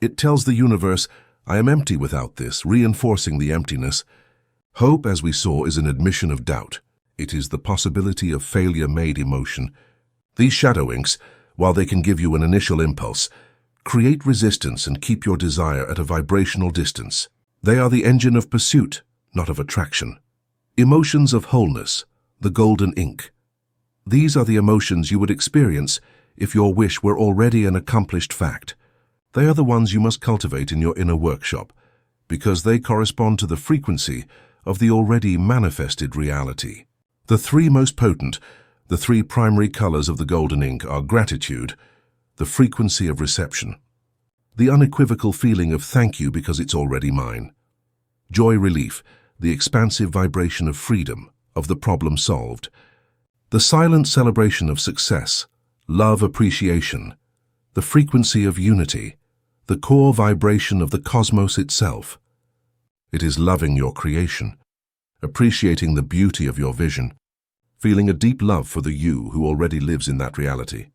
It tells the universe, "I am empty without this," reinforcing the emptiness. Hope, as we saw, is an admission of doubt. It is the possibility of failure-made emotion. These shadow inks, while they can give you an initial impulse, create resistance and keep your desire at a vibrational distance. They are the engine of pursuit, not of attraction. Emotions of wholeness, the golden ink. These are the emotions you would experience if your wish were already an accomplished fact. They are the ones you must cultivate in your inner workshop, because they correspond to the frequency of the already manifested reality. The three most potent, the three primary colors of the golden ink are gratitude, the frequency of reception, the unequivocal feeling of thank you because it's already mine, joy relief, the expansive vibration of freedom, of the problem solved, the silent celebration of success, love appreciation, the frequency of unity, the core vibration of the cosmos itself. It is loving your creation, appreciating the beauty of your vision, feeling a deep love for the you who already lives in that reality.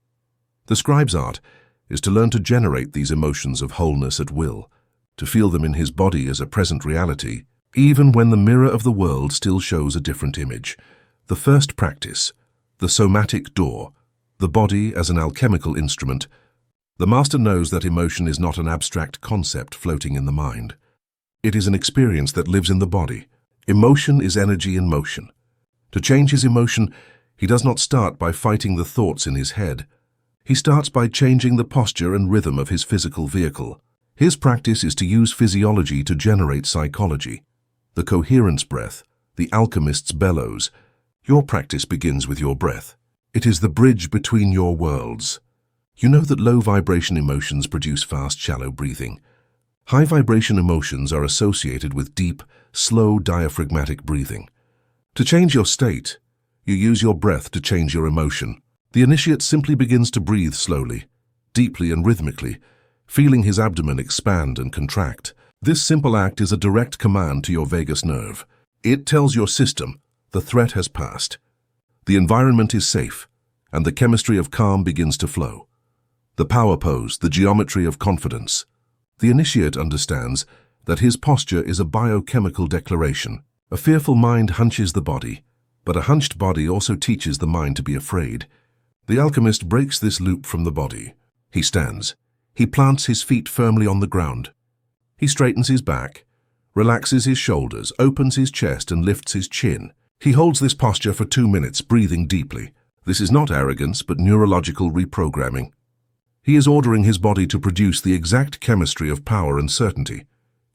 The scribe's art is to learn to generate these emotions of wholeness at will, to feel them in his body as a present reality, even when the mirror of the world still shows a different image. The first practice, the somatic door, the body as an alchemical instrument. The master knows that emotion is not an abstract concept floating in the mind. It is an experience that lives in the body. Emotion is energy in motion. To change his emotion, he does not start by fighting the thoughts in his head. He starts by changing the posture and rhythm of his physical vehicle. His practice is to use physiology to generate psychology. The coherence breath, the alchemist's bellows. Your practice begins with your breath. It is the bridge between your worlds. You know that low vibration emotions produce fast, shallow breathing. High vibration emotions are associated with deep, slow diaphragmatic breathing. To change your state, you use your breath to change your emotion. The initiate simply begins to breathe slowly, deeply and rhythmically, feeling his abdomen expand and contract. This simple act is a direct command to your vagus nerve. It tells your system the threat has passed. The environment is safe, and the chemistry of calm begins to flow. The power pose, the geometry of confidence. The initiate understands that his posture is a biochemical declaration. A fearful mind hunches the body, but a hunched body also teaches the mind to be afraid. The alchemist breaks this loop from the body. He stands. He plants his feet firmly on the ground. He straightens his back, relaxes his shoulders, opens his chest, and lifts his chin. He holds this posture for 2 minutes, breathing deeply. This is not arrogance, but neurological reprogramming. He is ordering his body to produce the exact chemistry of power and certainty,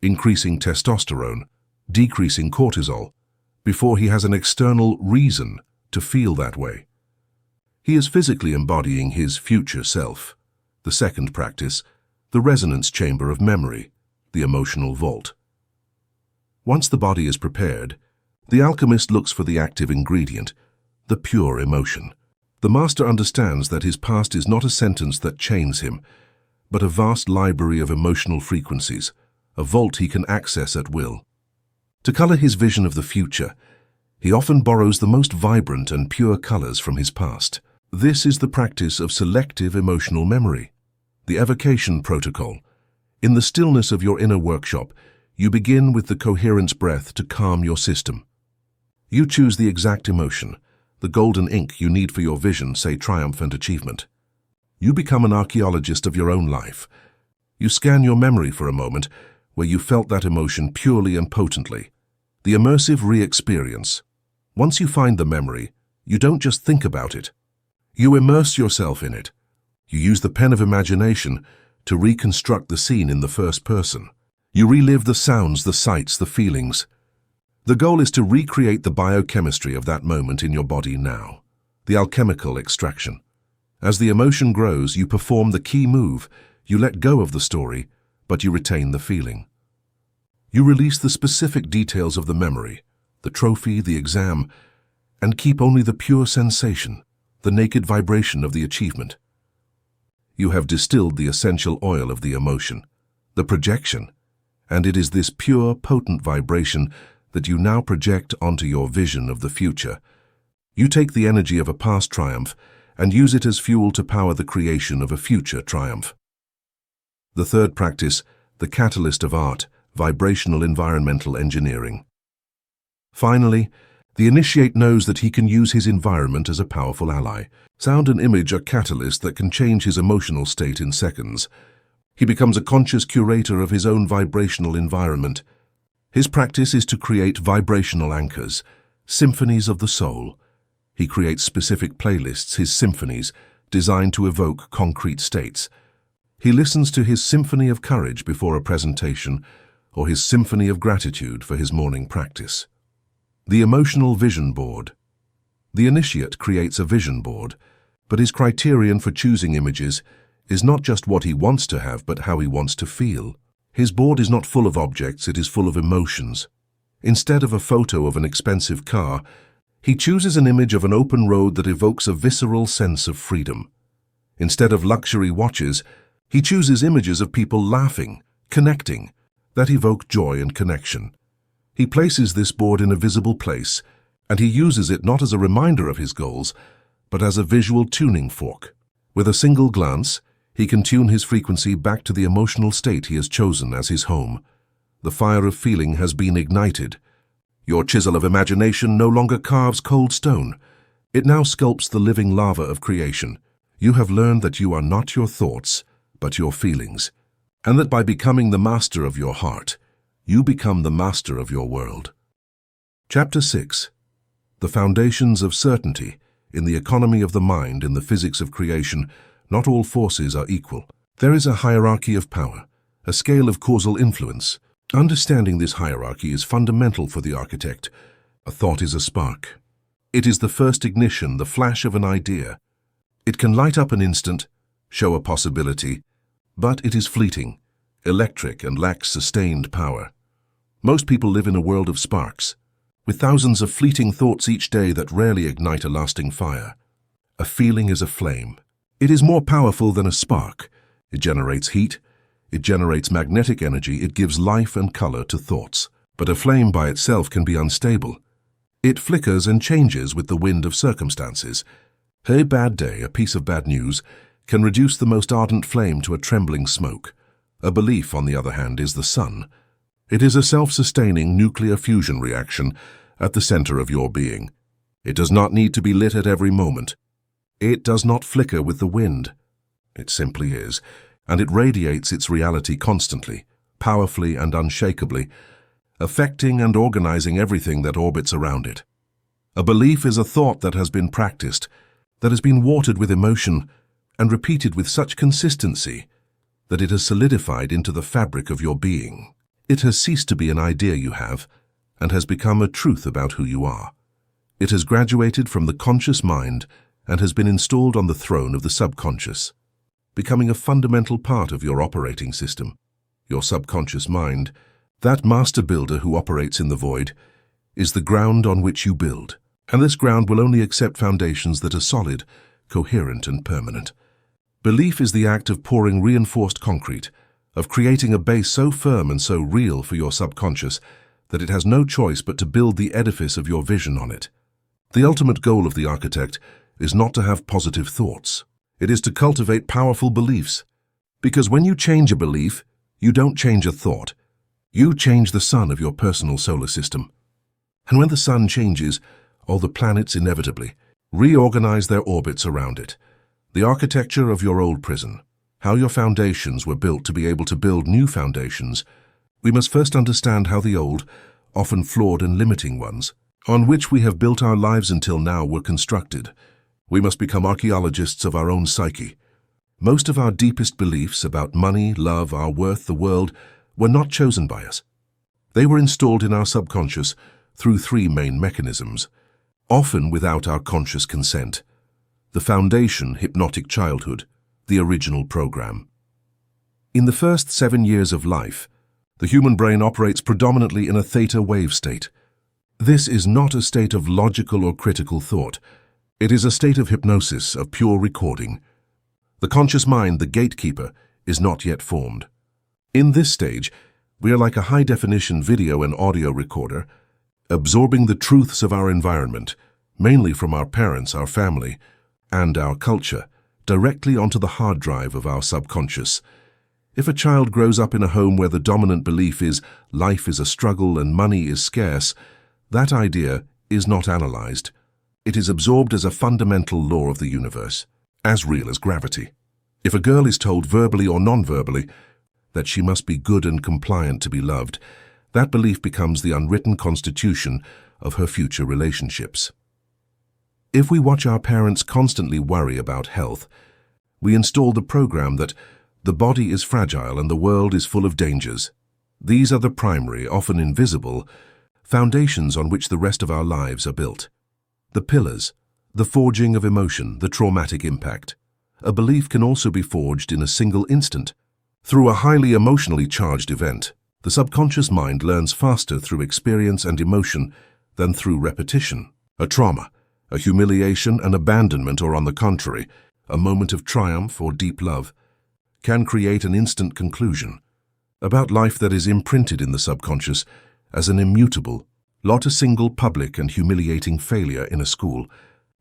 increasing testosterone, decreasing cortisol, before he has an external reason to feel that way. He is physically embodying his future self. The second practice, the resonance chamber of memory, the emotional vault. Once the body is prepared, the alchemist looks for the active ingredient, the pure emotion. The master understands that his past is not a sentence that chains him, but a vast library of emotional frequencies, a vault he can access at will. To color his vision of the future, he often borrows the most vibrant and pure colors from his past. This is the practice of selective emotional memory, the evocation protocol. In the stillness of your inner workshop, you begin with the coherence breath to calm your system. You choose the exact emotion, the golden ink you need for your vision, say triumph and achievement. You become an archaeologist of your own life. You scan your memory for a moment where you felt that emotion purely and potently. The immersive re-experience. Once you find the memory, you don't just think about it. You immerse yourself in it. You use the pen of imagination to reconstruct the scene in the first person. You relive the sounds, the sights, the feelings. The goal is to recreate the biochemistry of that moment in your body now, the alchemical extraction. As the emotion grows, you perform the key move. You let go of the story, but you retain the feeling. You release the specific details of the memory, the trophy, the exam, and keep only the pure sensation, the naked vibration of the achievement. You have distilled the essential oil of the emotion, the projection, and it is this pure, potent vibration that you now project onto your vision of the future. You take the energy of a past triumph and use it as fuel to power the creation of a future triumph. The third practice, the catalyst of art, vibrational environmental engineering. Finally, the initiate knows that he can use his environment as a powerful ally. Sound and image are catalysts that can change his emotional state in seconds. He becomes a conscious curator of his own vibrational environment. His practice is to create vibrational anchors, symphonies of the soul. He creates specific playlists, his symphonies, designed to evoke concrete states. He listens to his symphony of courage before a presentation, or his symphony of gratitude for his morning practice. The emotional vision board. The initiate creates a vision board, but his criterion for choosing images is not just what he wants to have, but how he wants to feel. His board is not full of objects, it is full of emotions. Instead of a photo of an expensive car, he chooses an image of an open road that evokes a visceral sense of freedom. Instead of luxury watches, he chooses images of people laughing, connecting, that evoke joy and connection. He places this board in a visible place, and he uses it not as a reminder of his goals, but as a visual tuning fork. With a single glance, he can tune his frequency back to the emotional state he has chosen as his home. The fire of feeling has been ignited. Your chisel of imagination no longer carves cold stone. It now sculpts the living lava of creation. You have learned that you are not your thoughts, but your feelings, and that by becoming the master of your heart, you become the master of your world. Chapter 6. The Foundations of Certainty. In the economy of the mind, in the physics of creation, not all forces are equal. There is a hierarchy of power, a scale of causal influence. Understanding this hierarchy is fundamental for the architect. A thought is a spark. It is the first ignition, the flash of an idea. It can light up an instant, show a possibility, but it is fleeting, electric, and lacks sustained power. Most people live in a world of sparks, with thousands of fleeting thoughts each day that rarely ignite a lasting fire. A feeling is a flame. It is more powerful than a spark. It generates heat, it generates magnetic energy, it gives life and color to thoughts. But a flame by itself can be unstable. It flickers and changes with the wind of circumstances. A bad day, a piece of bad news, can reduce the most ardent flame to a trembling smoke. A belief, on the other hand, is the sun. It is a self-sustaining nuclear fusion reaction at the center of your being. It does not need to be lit at every moment. It does not flicker with the wind. It simply is, and it radiates its reality constantly, powerfully and unshakably, affecting and organizing everything that orbits around it. A belief is a thought that has been practiced, that has been watered with emotion, and repeated with such consistency that it has solidified into the fabric of your being. It has ceased to be an idea you have, and has become a truth about who you are. It has graduated from the conscious mind and has been installed on the throne of the subconscious, becoming a fundamental part of your operating system. Your subconscious mind, that master builder who operates in the void, is the ground on which you build, and this ground will only accept foundations that are solid, coherent, and permanent. Belief is the act of pouring reinforced concrete, of creating a base so firm and so real for your subconscious that it has no choice but to build the edifice of your vision on it. The ultimate goal of the architect is not to have positive thoughts. It is to cultivate powerful beliefs. Because when you change a belief, you don't change a thought. You change the sun of your personal solar system. And when the sun changes, all the planets inevitably reorganize their orbits around it. The architecture of your old prison, how your foundations were built to be able to build new foundations. We must first understand how the old, often flawed and limiting ones, on which we have built our lives until now, were constructed. We must become archaeologists of our own psyche. Most of our deepest beliefs about money, love, our worth, the world, were not chosen by us. They were installed in our subconscious through three main mechanisms, often without our conscious consent. The foundation, hypnotic childhood, the original program. In the first 7 years of life, the human brain operates predominantly in a theta wave state. This is not a state of logical or critical thought. It is a state of hypnosis, of pure recording. The conscious mind, the gatekeeper, is not yet formed. In this stage, we are like a high-definition video and audio recorder, absorbing the truths of our environment, mainly from our parents, our family, and our culture, directly onto the hard drive of our subconscious. If a child grows up in a home where the dominant belief is life is a struggle and money is scarce, that idea is not analyzed. It is absorbed as a fundamental law of the universe, as real as gravity. If a girl is told verbally or non-verbally that she must be good and compliant to be loved, that belief becomes the unwritten constitution of her future relationships. If we watch our parents constantly worry about health, we install the program that the body is fragile and the world is full of dangers. These are the primary, often invisible, foundations on which the rest of our lives are built. The pillars, the forging of emotion, the traumatic impact. A belief can also be forged in a single instant. Through a highly emotionally charged event, the subconscious mind learns faster through experience and emotion than through repetition. A trauma, a humiliation, an abandonment, or on the contrary, a moment of triumph or deep love, can create an instant conclusion about life that is imprinted in the subconscious as an immutable, not a single public and humiliating failure in a school.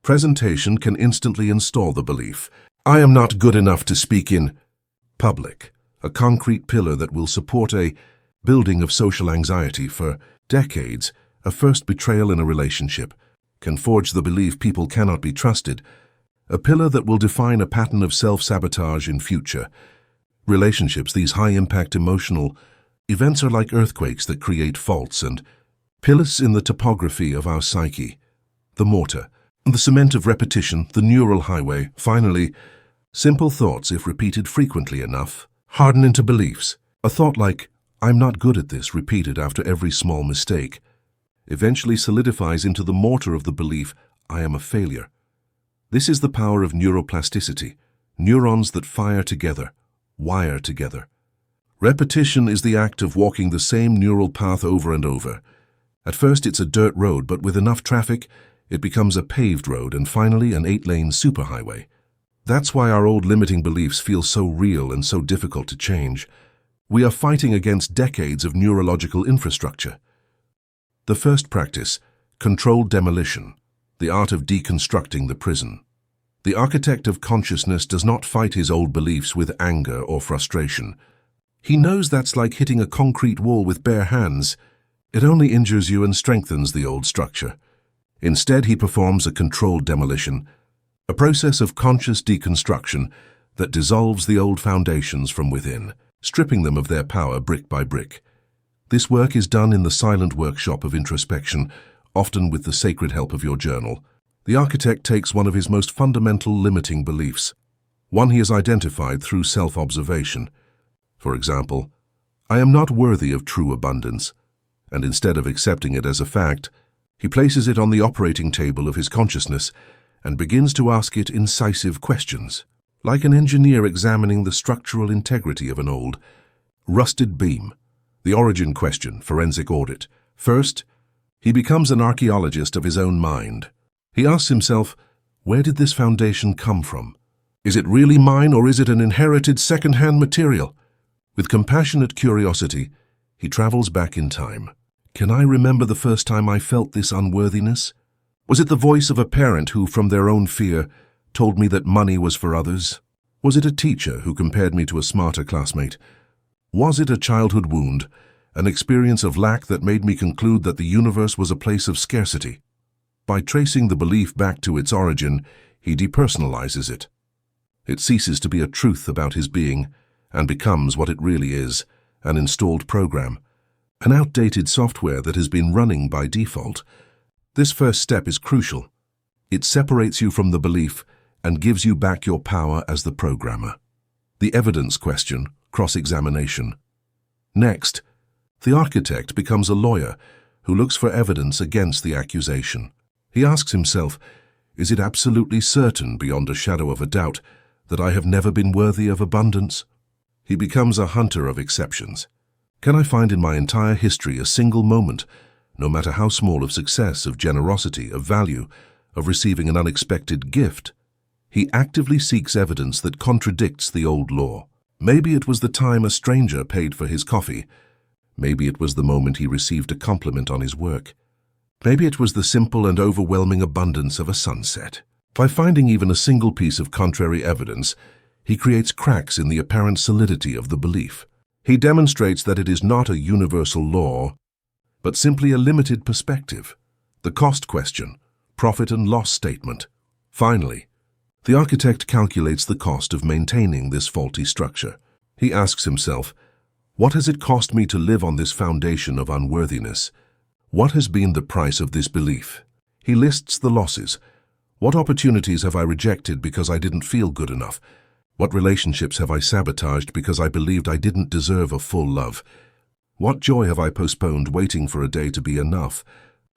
Presentation can instantly install the belief, I am not good enough to speak in public, a concrete pillar that will support a building of social anxiety for decades. A first betrayal in a relationship can forge the belief people cannot be trusted, a pillar that will define a pattern of self-sabotage in future relationships. These high-impact emotional events are like earthquakes that create faults and pillars in the topography of our psyche, the mortar, the cement of repetition, the neural highway. Finally, simple thoughts, if repeated frequently enough, harden into beliefs. A thought like, I'm not good at this, repeated after every small mistake, eventually solidifies into the mortar of the belief, I am a failure. This is the power of neuroplasticity, neurons that fire together, wire together. Repetition is the act of walking the same neural path over and over. At first it's a dirt road, but with enough traffic, it becomes a paved road and finally an 8-lane superhighway. That's why our old limiting beliefs feel so real and so difficult to change. We are fighting against decades of neurological infrastructure. The first practice, controlled demolition, the art of deconstructing the prison. The architect of consciousness does not fight his old beliefs with anger or frustration. He knows that's like hitting a concrete wall with bare hands. It only injures you and strengthens the old structure. Instead, he performs a controlled demolition, a process of conscious deconstruction that dissolves the old foundations from within, stripping them of their power brick by brick. This work is done in the silent workshop of introspection, often with the sacred help of your journal. The architect takes one of his most fundamental limiting beliefs, one he has identified through self-observation. For example, I am not worthy of true abundance, and instead of accepting it as a fact, he places it on the operating table of his consciousness and begins to ask it incisive questions, like an engineer examining the structural integrity of an old, rusted beam. The origin question, forensic audit. First, he becomes an archaeologist of his own mind. He asks himself, where did this foundation come from? Is it really mine, or is it an inherited second-hand material? With compassionate curiosity, he travels back in time. Can I remember the first time I felt this unworthiness? Was it the voice of a parent who, from their own fear, told me that money was for others? Was it a teacher who compared me to a smarter classmate? Was it a childhood wound, an experience of lack that made me conclude that the universe was a place of scarcity? By tracing the belief back to its origin, he depersonalizes it. It ceases to be a truth about his being and becomes what it really is, an installed program, an outdated software that has been running by default. This first step is crucial. It separates you from the belief and gives you back your power as the programmer. The evidence question, cross-examination. Next, the architect becomes a lawyer who looks for evidence against the accusation. He asks himself, is it absolutely certain beyond a shadow of a doubt that I have never been worthy of abundance? He becomes a hunter of exceptions. Can I find in my entire history a single moment, no matter how small, of success, of generosity, of value, of receiving an unexpected gift? He actively seeks evidence that contradicts the old law. Maybe it was the time a stranger paid for his coffee. Maybe it was the moment he received a compliment on his work. Maybe it was the simple and overwhelming abundance of a sunset. By finding even a single piece of contrary evidence, he creates cracks in the apparent solidity of the belief. He demonstrates that it is not a universal law, but simply a limited perspective. The cost question, profit and loss statement. Finally, the architect calculates the cost of maintaining this faulty structure. He asks himself, what has it cost me to live on this foundation of unworthiness? What has been the price of this belief? He lists the losses. What opportunities have I rejected because I didn't feel good enough? What relationships have I sabotaged because I believed I didn't deserve a full love? What joy have I postponed waiting for a day to be enough?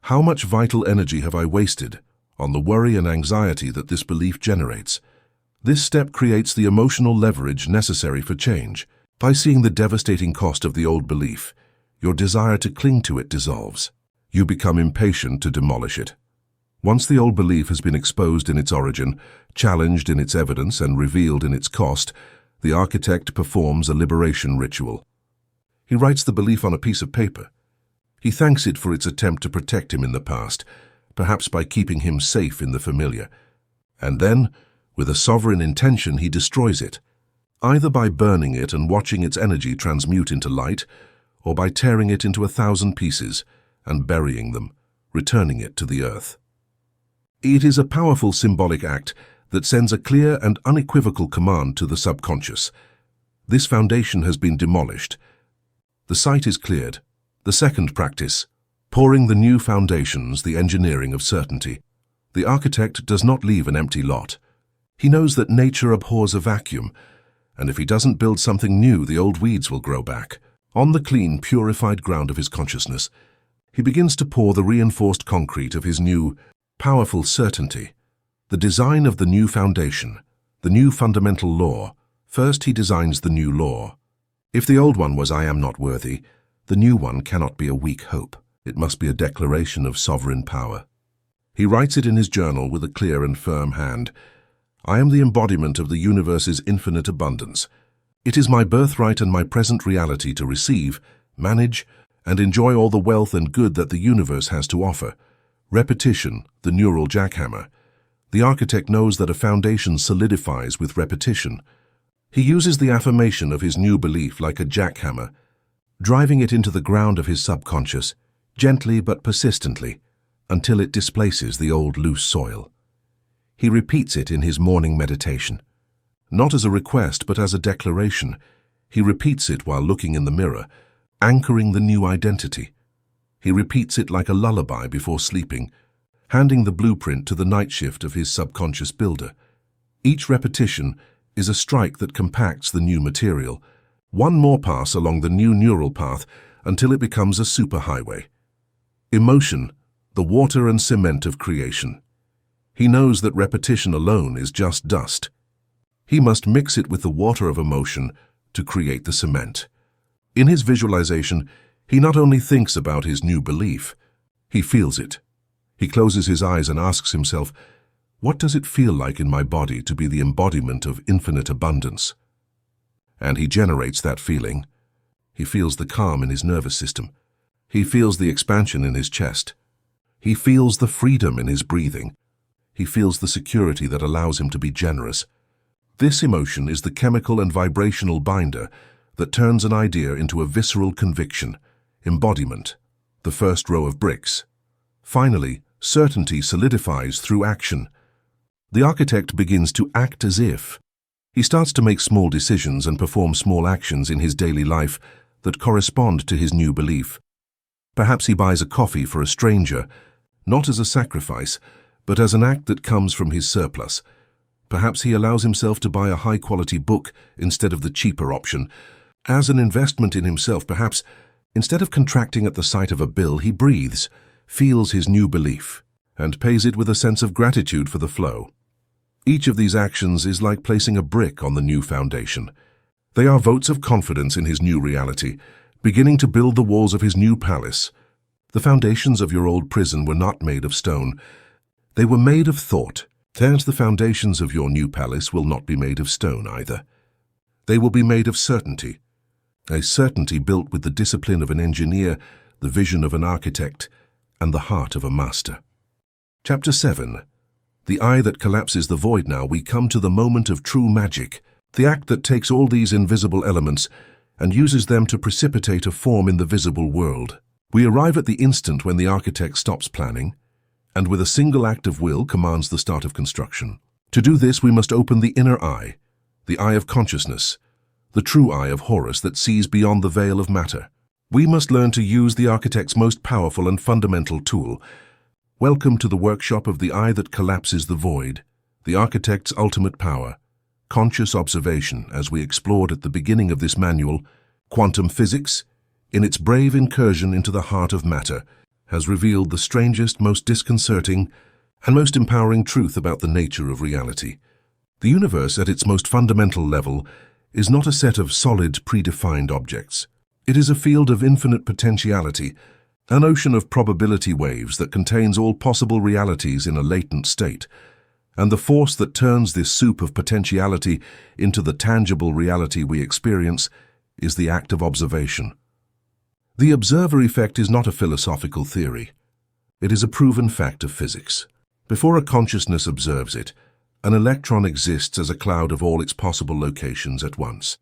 How much vital energy have I wasted on the worry and anxiety that this belief generates? This step creates the emotional leverage necessary for change. By seeing the devastating cost of the old belief, your desire to cling to it dissolves. You become impatient to demolish it. Once the old belief has been exposed in its origin, challenged in its evidence, and revealed in its cost, the architect performs a liberation ritual. He writes the belief on a piece of paper. He thanks it for its attempt to protect him in the past, perhaps by keeping him safe in the familiar. And then, with a sovereign intention, he destroys it, either by burning it and watching its energy transmute into light, or by tearing it into 1,000 pieces and burying them, returning it to the earth. It is a powerful symbolic act that sends a clear and unequivocal command to the subconscious. This foundation has been demolished. The site is cleared. The second practice, pouring the new foundations, the engineering of certainty. The architect does not leave an empty lot. He knows that nature abhors a vacuum, and if he doesn't build something new, the old weeds will grow back. On the clean, purified ground of his consciousness, he begins to pour the reinforced concrete of his new, powerful certainty, the design of the new foundation, the new fundamental law. First, he designs the new law. If the old one was, I am not worthy, the new one cannot be a weak hope. It must be a declaration of sovereign power. He writes it in his journal with a clear and firm hand. I am the embodiment of the universe's infinite abundance. It is my birthright and my present reality to receive, manage, and enjoy all the wealth and good that the universe has to offer. Repetition, the neural jackhammer. The architect knows that a foundation solidifies with repetition. He uses the affirmation of his new belief like a jackhammer, driving it into the ground of his subconscious, gently but persistently, until it displaces the old loose soil. He repeats it in his morning meditation. Not as a request, but as a declaration. He repeats it while looking in the mirror, anchoring the new identity. He repeats it like a lullaby before sleeping, handing the blueprint to the night shift of his subconscious builder. Each repetition is a strike that compacts the new material, one more pass along the new neural path until it becomes a superhighway. Emotion, the water and cement of creation. He knows that repetition alone is just dust. He must mix it with the water of emotion to create the cement. In his visualization, he not only thinks about his new belief, he feels it. He closes his eyes and asks himself, what does it feel like in my body to be the embodiment of infinite abundance? And he generates that feeling. He feels the calm in his nervous system. He feels the expansion in his chest. He feels the freedom in his breathing. He feels the security that allows him to be generous. This emotion is the chemical and vibrational binder that turns an idea into a visceral conviction, embodiment, the first row of bricks. Finally, certainty solidifies through action. The architect begins to act as if. He starts to make small decisions and perform small actions in his daily life that correspond to his new belief. Perhaps he buys a coffee for a stranger, not as a sacrifice, but as an act that comes from his surplus. Perhaps he allows himself to buy a high-quality book instead of the cheaper option. As an investment in himself, perhaps, instead of contracting at the sight of a bill, he breathes, feels his new belief, and pays it with a sense of gratitude for the flow. Each of these actions is like placing a brick on the new foundation. They are votes of confidence in his new reality, beginning to build the walls of his new palace. The foundations of your old prison were not made of stone. They were made of thought. And the foundations of your new palace will not be made of stone either. They will be made of certainty. A certainty built with the discipline of an engineer, the vision of an architect, and the heart of a master. Chapter 7. The eye that collapses the void. Now we come to the moment of true magic, the act that takes all these invisible elements and uses them to precipitate a form in the visible world. We arrive at the instant when the architect stops planning, and with a single act of will commands the start of construction. To do this, we must open the inner eye, the eye of consciousness, the true eye of Horus that sees beyond the veil of matter. We must learn to use the architect's most powerful and fundamental tool. Welcome to the workshop of the eye that collapses the void, the architect's ultimate power, conscious observation. As we explored at the beginning of this manual, quantum physics, in its brave incursion into the heart of matter, has revealed the strangest, most disconcerting, and most empowering truth about the nature of reality. The universe at its most fundamental level is not a set of solid, predefined objects. It is a field of infinite potentiality, an ocean of probability waves that contains all possible realities in a latent state, and the force that turns this soup of potentiality into the tangible reality we experience is the act of observation. The observer effect is not a philosophical theory. It is a proven fact of physics. Before a consciousness observes it, an electron exists as a cloud of all its possible locations at once.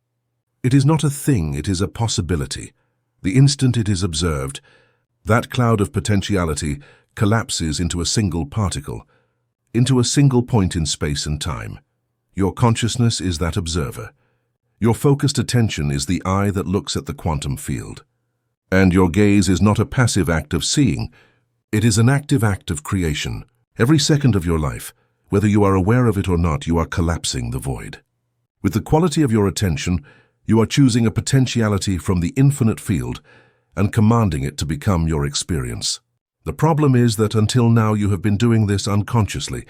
It is not a thing, it is a possibility. The instant it is observed, that cloud of potentiality collapses into a single particle, into a single point in space and time. Your consciousness is that observer. Your focused attention is the eye that looks at the quantum field. And your gaze is not a passive act of seeing, it is an active act of creation. Every second of your life, whether you are aware of it or not, you are collapsing the void. With the quality of your attention, you are choosing a potentiality from the infinite field and commanding it to become your experience. The problem is that until now you have been doing this unconsciously,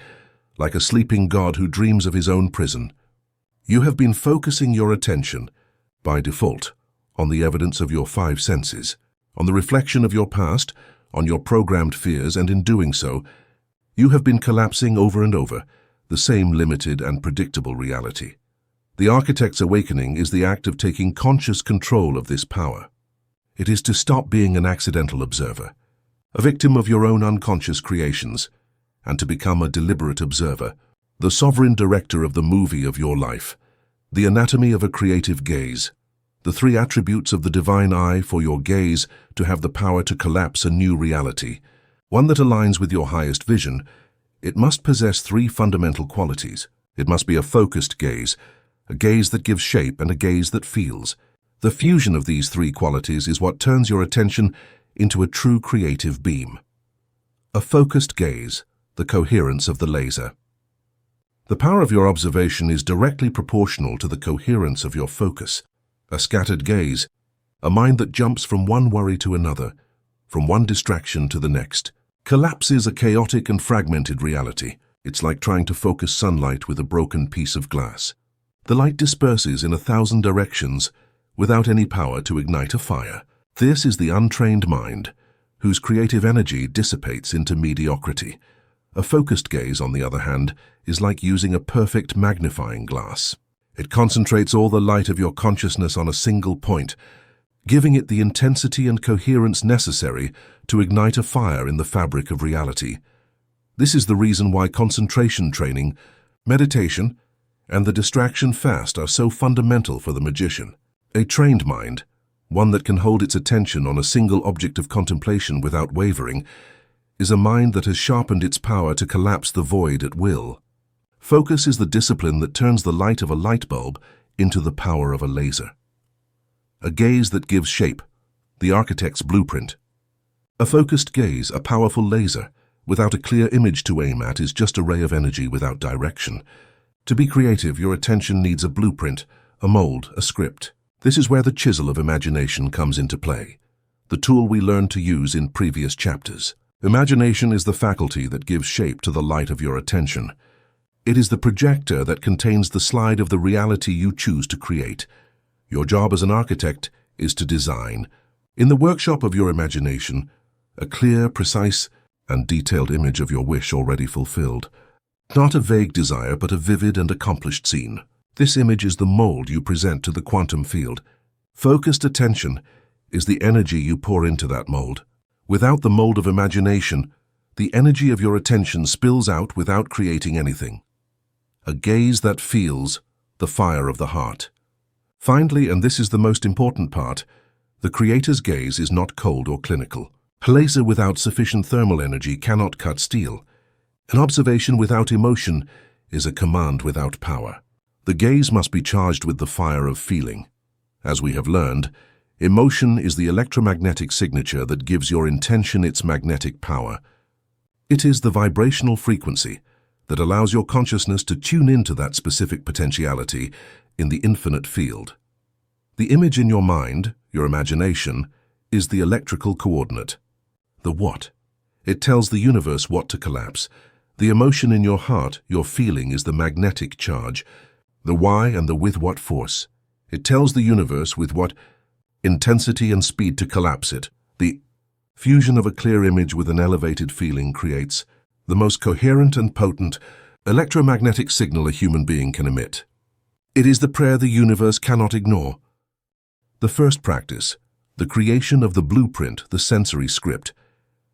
like a sleeping god who dreams of his own prison. You have been focusing your attention, by default, on the evidence of your five senses, on the reflection of your past, on your programmed fears, and in doing so, you have been collapsing over and over the same limited and predictable reality. The architect's awakening is the act of taking conscious control of this power. It is to stop being an accidental observer, a victim of your own unconscious creations, and to become a deliberate observer, the sovereign director of the movie of your life, the anatomy of a creative gaze, the three attributes of the divine eye for your gaze to have the power to collapse a new reality, one that aligns with your highest vision. It must possess three fundamental qualities. It must be a focused gaze, a gaze that gives shape, and a gaze that feels. The fusion of these three qualities is what turns your attention into a true creative beam. A focused gaze, the coherence of the laser. The power of your observation is directly proportional to the coherence of your focus. A scattered gaze, a mind that jumps from one worry to another, from one distraction to the next, collapses a chaotic and fragmented reality. It's like trying to focus sunlight with a broken piece of glass. The light disperses in 1,000 directions without any power to ignite a fire. This is the untrained mind, whose creative energy dissipates into mediocrity. A focused gaze, on the other hand, is like using a perfect magnifying glass. It concentrates all the light of your consciousness on a single point, giving it the intensity and coherence necessary to ignite a fire in the fabric of reality. This is the reason why concentration training, meditation, and the distraction fast are so fundamental for the magician. A trained mind, one that can hold its attention on a single object of contemplation without wavering, is a mind that has sharpened its power to collapse the void at will. Focus is the discipline that turns the light of a light bulb into the power of a laser. A gaze that gives shape, the architect's blueprint. A focused gaze, a powerful laser, without a clear image to aim at, is just a ray of energy without direction. To be creative, your attention needs a blueprint, a mold, a script. This is where the chisel of imagination comes into play, the tool we learned to use in previous chapters. Imagination is the faculty that gives shape to the light of your attention. It is the projector that contains the slide of the reality you choose to create. Your job as an architect is to design, in the workshop of your imagination, a clear, precise, and detailed image of your wish already fulfilled. Not a vague desire, but a vivid and accomplished scene. This image is the mold you present to the quantum field. Focused attention is the energy you pour into that mold. Without the mold of imagination, the energy of your attention spills out without creating anything. A gaze that feels, the fire of the heart. Finally, and this is the most important part, the creator's gaze is not cold or clinical. A laser without sufficient thermal energy cannot cut steel. An observation without emotion is a command without power. The gaze must be charged with the fire of feeling. As we have learned, emotion is the electromagnetic signature that gives your intention its magnetic power. It is the vibrational frequency that allows your consciousness to tune into that specific potentiality in the infinite field. The image in your mind, your imagination, is the electrical coordinate. The what? It tells the universe what to collapse. The emotion in your heart, your feeling, is the magnetic charge. The why and the with what force. It tells the universe with what intensity and speed to collapse it. The fusion of a clear image with an elevated feeling creates the most coherent and potent electromagnetic signal a human being can emit. It is the prayer the universe cannot ignore. The first practice, the creation of the blueprint, the sensory script.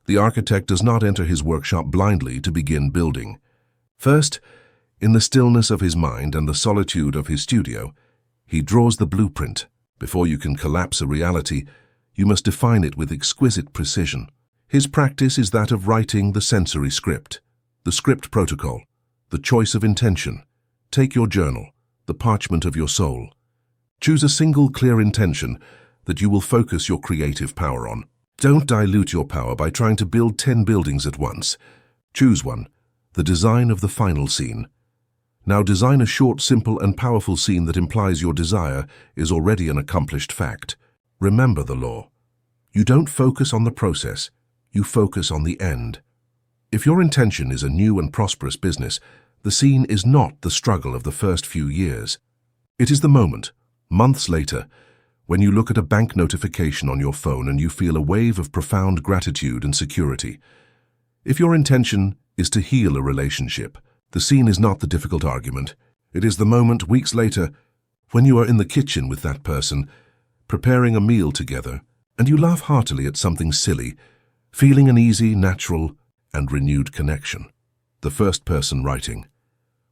The architect does not enter his workshop blindly to begin building. First, in the stillness of his mind and the solitude of his studio, he draws the blueprint. Before you can collapse a reality, you must define it with exquisite precision. His practice is that of writing the sensory script, the script protocol, the choice of intention. Take your journal, the parchment of your soul. Choose a single clear intention that you will focus your creative power on. Don't dilute your power by trying to build 10 buildings at once. Choose one, the design of the final scene. Now design a short, simple, and powerful scene that implies your desire is already an accomplished fact. Remember the law. You don't focus on the process, you focus on the end. If your intention is a new and prosperous business, the scene is not the struggle of the first few years. It is the moment, months later, when you look at a bank notification on your phone and you feel a wave of profound gratitude and security. If your intention is to heal a relationship, the scene is not the difficult argument. It is the moment weeks later when you are in the kitchen with that person, preparing a meal together, and you laugh heartily at something silly, feeling an easy, natural, and renewed connection. The first person writing.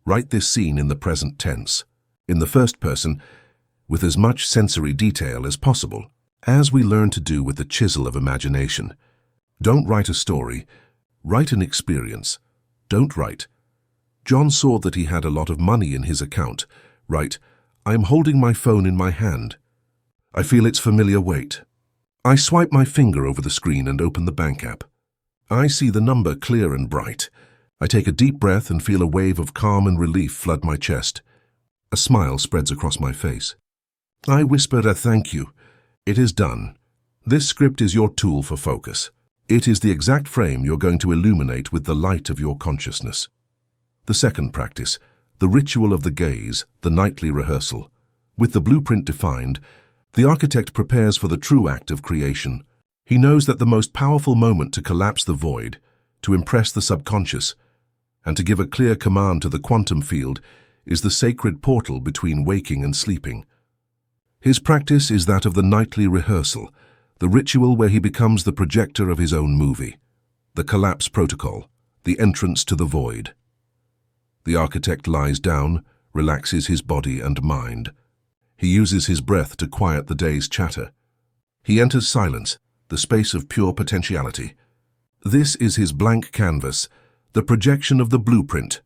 Write this scene in the present tense, in the first person, with as much sensory detail as possible, as we learn to do with the chisel of imagination. Don't write a story, write an experience. Don't write, John saw that he had a lot of money in his account. Write, I am holding my phone in my hand. I feel its familiar weight. I swipe my finger over the screen and open the bank app. I see the number clear and bright. I take a deep breath and feel a wave of calm and relief flood my chest. A smile spreads across my face. I whisper a thank you. It is done. This script is your tool for focus. It is the exact frame you're going to illuminate with the light of your consciousness. The second practice, the ritual of the gaze, the nightly rehearsal. With the blueprint defined, the architect prepares for the true act of creation. He knows that the most powerful moment to collapse the void, to impress the subconscious, and to give a clear command to the quantum field is the sacred portal between waking and sleeping. His practice is that of the nightly rehearsal, the ritual where he becomes the projector of his own movie, the collapse protocol, the entrance to the void. The architect lies down, relaxes his body and mind. He uses his breath to quiet the day's chatter. He enters silence, the space of pure potentiality. This is his blank canvas, the projection of the blueprint.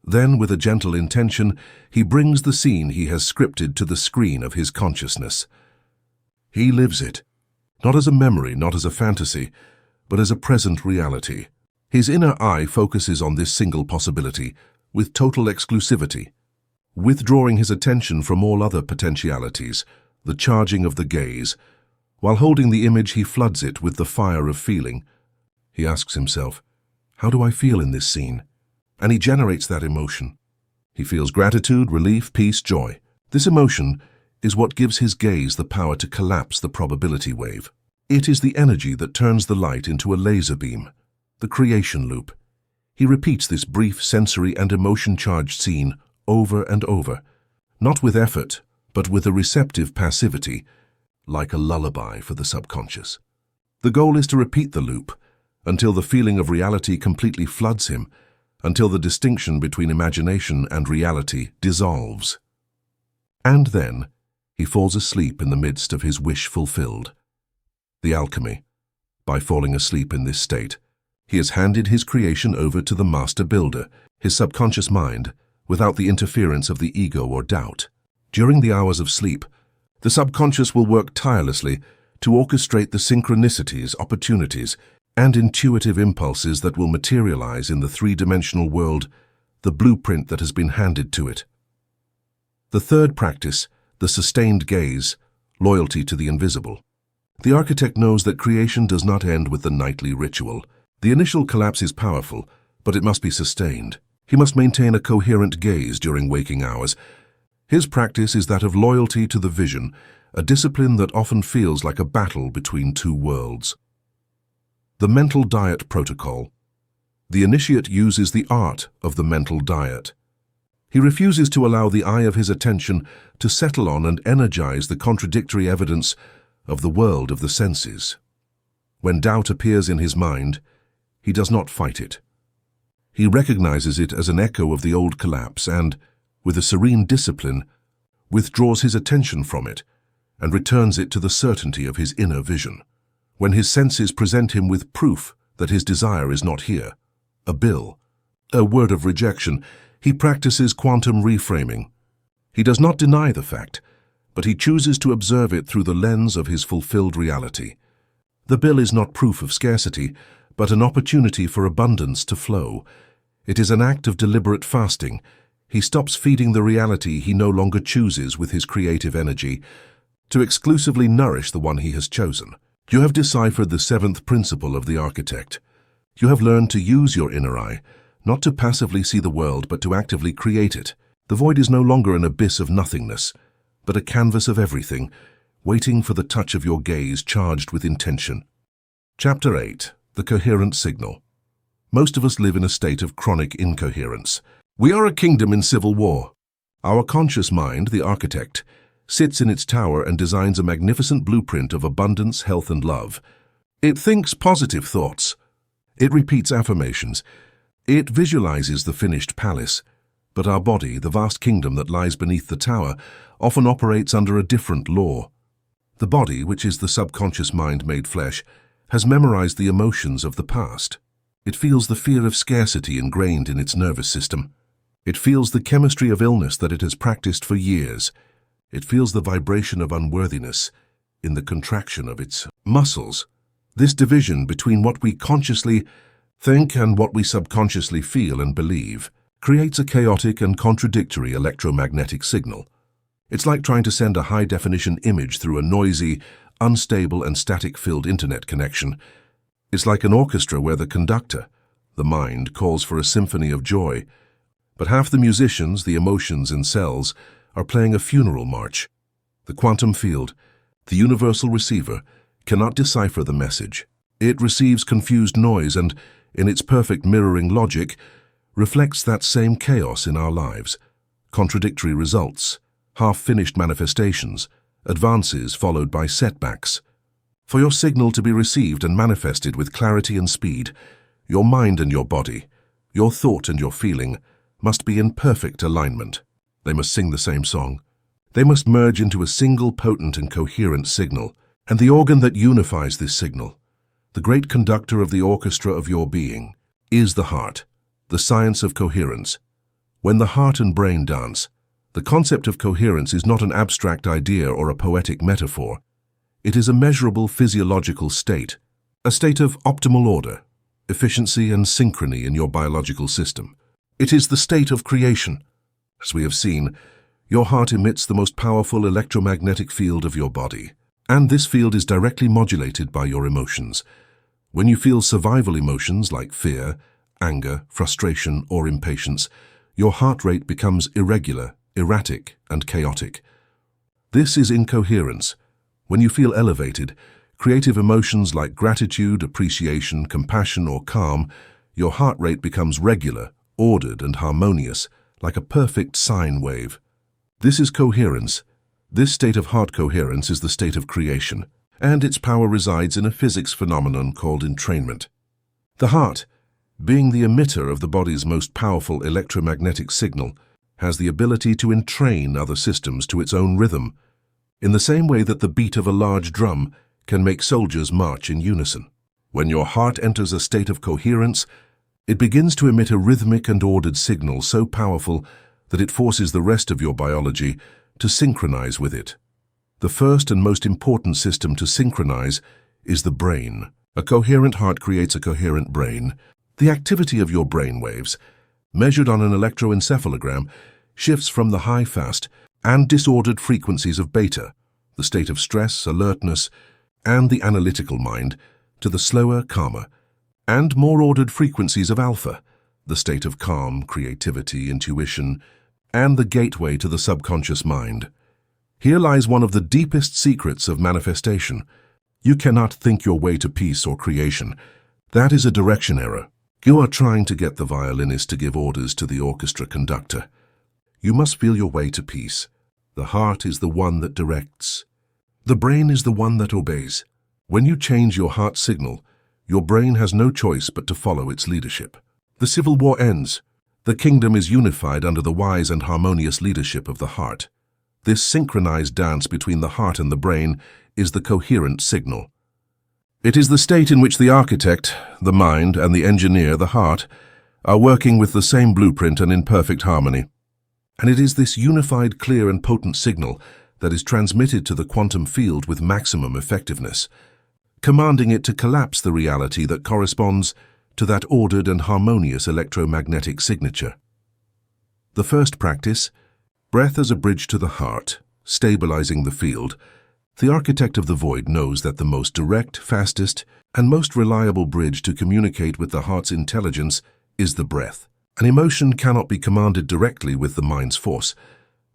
Then, with a gentle intention, he brings the scene he has scripted to the screen of his consciousness. He lives it, not as a memory, not as a fantasy, but as a present reality. His inner eye focuses on this single possibility, with total exclusivity, withdrawing his attention from all other potentialities, the charging of the gaze. While holding the image, he floods it with the fire of feeling. He asks himself, how do I feel in this scene? And he generates that emotion. He feels gratitude, relief, peace, joy. This emotion is what gives his gaze the power to collapse the probability wave. It is the energy that turns the light into a laser beam, the creation loop. He repeats this brief sensory and emotion-charged scene over and over, not with effort, but with a receptive passivity, like a lullaby for the subconscious. The goal is to repeat the loop until the feeling of reality completely floods him, until the distinction between imagination and reality dissolves. And then, he falls asleep in the midst of his wish fulfilled. The alchemy. By falling asleep in this state, he has handed his creation over to the master builder, his subconscious mind, without the interference of the ego or doubt. During the hours of sleep, the subconscious will work tirelessly to orchestrate the synchronicities, opportunities, and intuitive impulses that will materialize in the three-dimensional world, the blueprint that has been handed to it. The third practice, the sustained gaze, loyalty to the invisible. The architect knows that creation does not end with the nightly ritual. The initial collapse is powerful, but it must be sustained. He must maintain a coherent gaze during waking hours. His practice is that of loyalty to the vision, a discipline that often feels like a battle between two worlds. The mental diet protocol. The initiate uses the art of the mental diet. He refuses to allow the eye of his attention to settle on and energize the contradictory evidence of the world of the senses. When doubt appears in his mind, he does not fight it. He recognizes it as an echo of the old collapse and, with a serene discipline, withdraws his attention from it and returns it to the certainty of his inner vision. When his senses present him with proof that his desire is not here, a bill, a word of rejection, he practices quantum reframing. He does not deny the fact, but he chooses to observe it through the lens of his fulfilled reality. The bill is not proof of scarcity, but an opportunity for abundance to flow. It is an act of deliberate fasting. He stops feeding the reality he no longer chooses with his creative energy to exclusively nourish the one he has chosen. You have deciphered the seventh principle of the architect. You have learned to use your inner eye, not to passively see the world, but to actively create it. The void is no longer an abyss of nothingness, but a canvas of everything, waiting for the touch of your gaze charged with intention. Chapter 8. The Coherent Signal. Most of us live in a state of chronic incoherence. We are a kingdom in civil war. Our conscious mind, the architect, sits in its tower and designs a magnificent blueprint of abundance, health, and love. It thinks positive thoughts. It repeats affirmations. It visualizes the finished palace. But our body, the vast kingdom that lies beneath the tower, often operates under a different law. The body, which is the subconscious mind made flesh, has memorized the emotions of the past. It feels the fear of scarcity ingrained in its nervous system. It feels the chemistry of illness that it has practiced for years. It feels the vibration of unworthiness in the contraction of its muscles. This division between what we consciously think and what we subconsciously feel and believe creates a chaotic and contradictory electromagnetic signal. It's like trying to send a high-definition image through a noisy, unstable and static-filled internet connection. It's like an orchestra where the conductor, the mind, calls for a symphony of joy, but half the musicians, the emotions and cells, are playing a funeral march. The quantum field, the universal receiver, cannot decipher the message. It receives confused noise and, in its perfect mirroring logic, reflects that same chaos in our lives. Contradictory results, half-finished manifestations, advances followed by setbacks. For your signal to be received and manifested with clarity and speed, your mind and your body, your thought and your feeling, must be in perfect alignment. They must sing the same song. They must merge into a single potent and coherent signal, and the organ that unifies this signal, the great conductor of the orchestra of your being, is the heart, the science of coherence. When the heart and brain dance, the concept of coherence is not an abstract idea or a poetic metaphor. It is a measurable physiological state, a state of optimal order, efficiency and synchrony in your biological system. It is the state of creation. As we have seen, your heart emits the most powerful electromagnetic field of your body, and this field is directly modulated by your emotions. When you feel survival emotions like fear, anger, frustration, or impatience, your heart rate becomes irregular, erratic, and chaotic. This is incoherence. When you feel elevated, creative emotions like gratitude, appreciation, compassion, or calm, your heart rate becomes regular, ordered, and harmonious, like a perfect sine wave. This is coherence. This state of heart coherence is the state of creation, and its power resides in a physics phenomenon called entrainment. The heart, being the emitter of the body's most powerful electromagnetic signal, has the ability to entrain other systems to its own rhythm, in the same way that the beat of a large drum can make soldiers march in unison. When your heart enters a state of coherence, it begins to emit a rhythmic and ordered signal so powerful that it forces the rest of your biology to synchronize with it. The first and most important system to synchronize is the brain. A coherent heart creates a coherent brain. The activity of your brain waves, measured on an electroencephalogram, shifts from the high, fast, and disordered frequencies of beta, the state of stress, alertness, and the analytical mind, to the slower, calmer, and more ordered frequencies of alpha, the state of calm, creativity, intuition, and the gateway to the subconscious mind. Here lies one of the deepest secrets of manifestation. You cannot think your way to peace or creation. That is a direction error. You are trying to get the violinist to give orders to the orchestra conductor. You must feel your way to peace. The heart is the one that directs. The brain is the one that obeys. When you change your heart signal, your brain has no choice but to follow its leadership. The civil war ends. The kingdom is unified under the wise and harmonious leadership of the heart. This synchronized dance between the heart and the brain is the coherent signal. It is the state in which the architect, the mind, and the engineer, the heart, are working with the same blueprint and in perfect harmony. And it is this unified, clear, and potent signal that is transmitted to the quantum field with maximum effectiveness, commanding it to collapse the reality that corresponds to that ordered and harmonious electromagnetic signature. The first practice, breath as a bridge to the heart, stabilizing the field. The architect of the void knows that the most direct, fastest, and most reliable bridge to communicate with the heart's intelligence is the breath. An emotion cannot be commanded directly with the mind's force,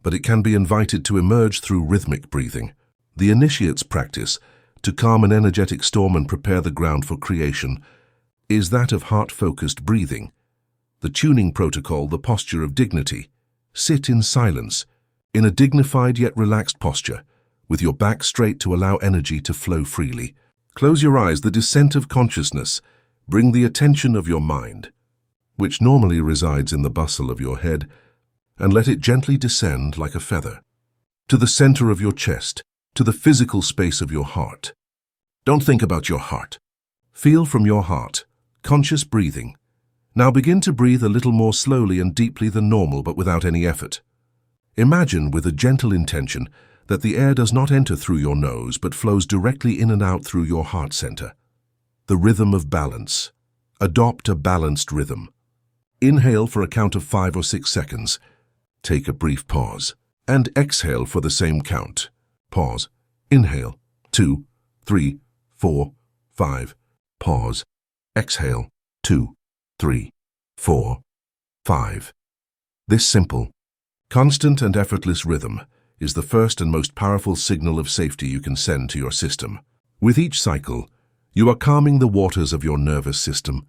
but it can be invited to emerge through rhythmic breathing. The initiate's practice, to calm an energetic storm and prepare the ground for creation, is that of heart-focused breathing. The tuning protocol, the posture of dignity. Sit in silence, in a dignified yet relaxed posture, with your back straight to allow energy to flow freely. Close your eyes, the descent of consciousness. Bring the attention of your mind, which normally resides in the bustle of your head, and let it gently descend like a feather, to the center of your chest, to the physical space of your heart. Don't think about your heart. Feel from your heart, conscious breathing, Now begin to breathe a little more slowly and deeply than normal, but without any effort. Imagine with a gentle intention that the air does not enter through your nose but flows directly in and out through your heart center. The rhythm of balance. Adopt a balanced rhythm. Inhale for a count of 5 or 6 seconds. Take a brief pause. And exhale for the same count. Pause. Inhale. 2, 3, 4, 5. Pause. Exhale. 2, 3, 4, 5. This simple, constant and effortless rhythm is the first and most powerful signal of safety you can send to your system. With each cycle, you are calming the waters of your nervous system,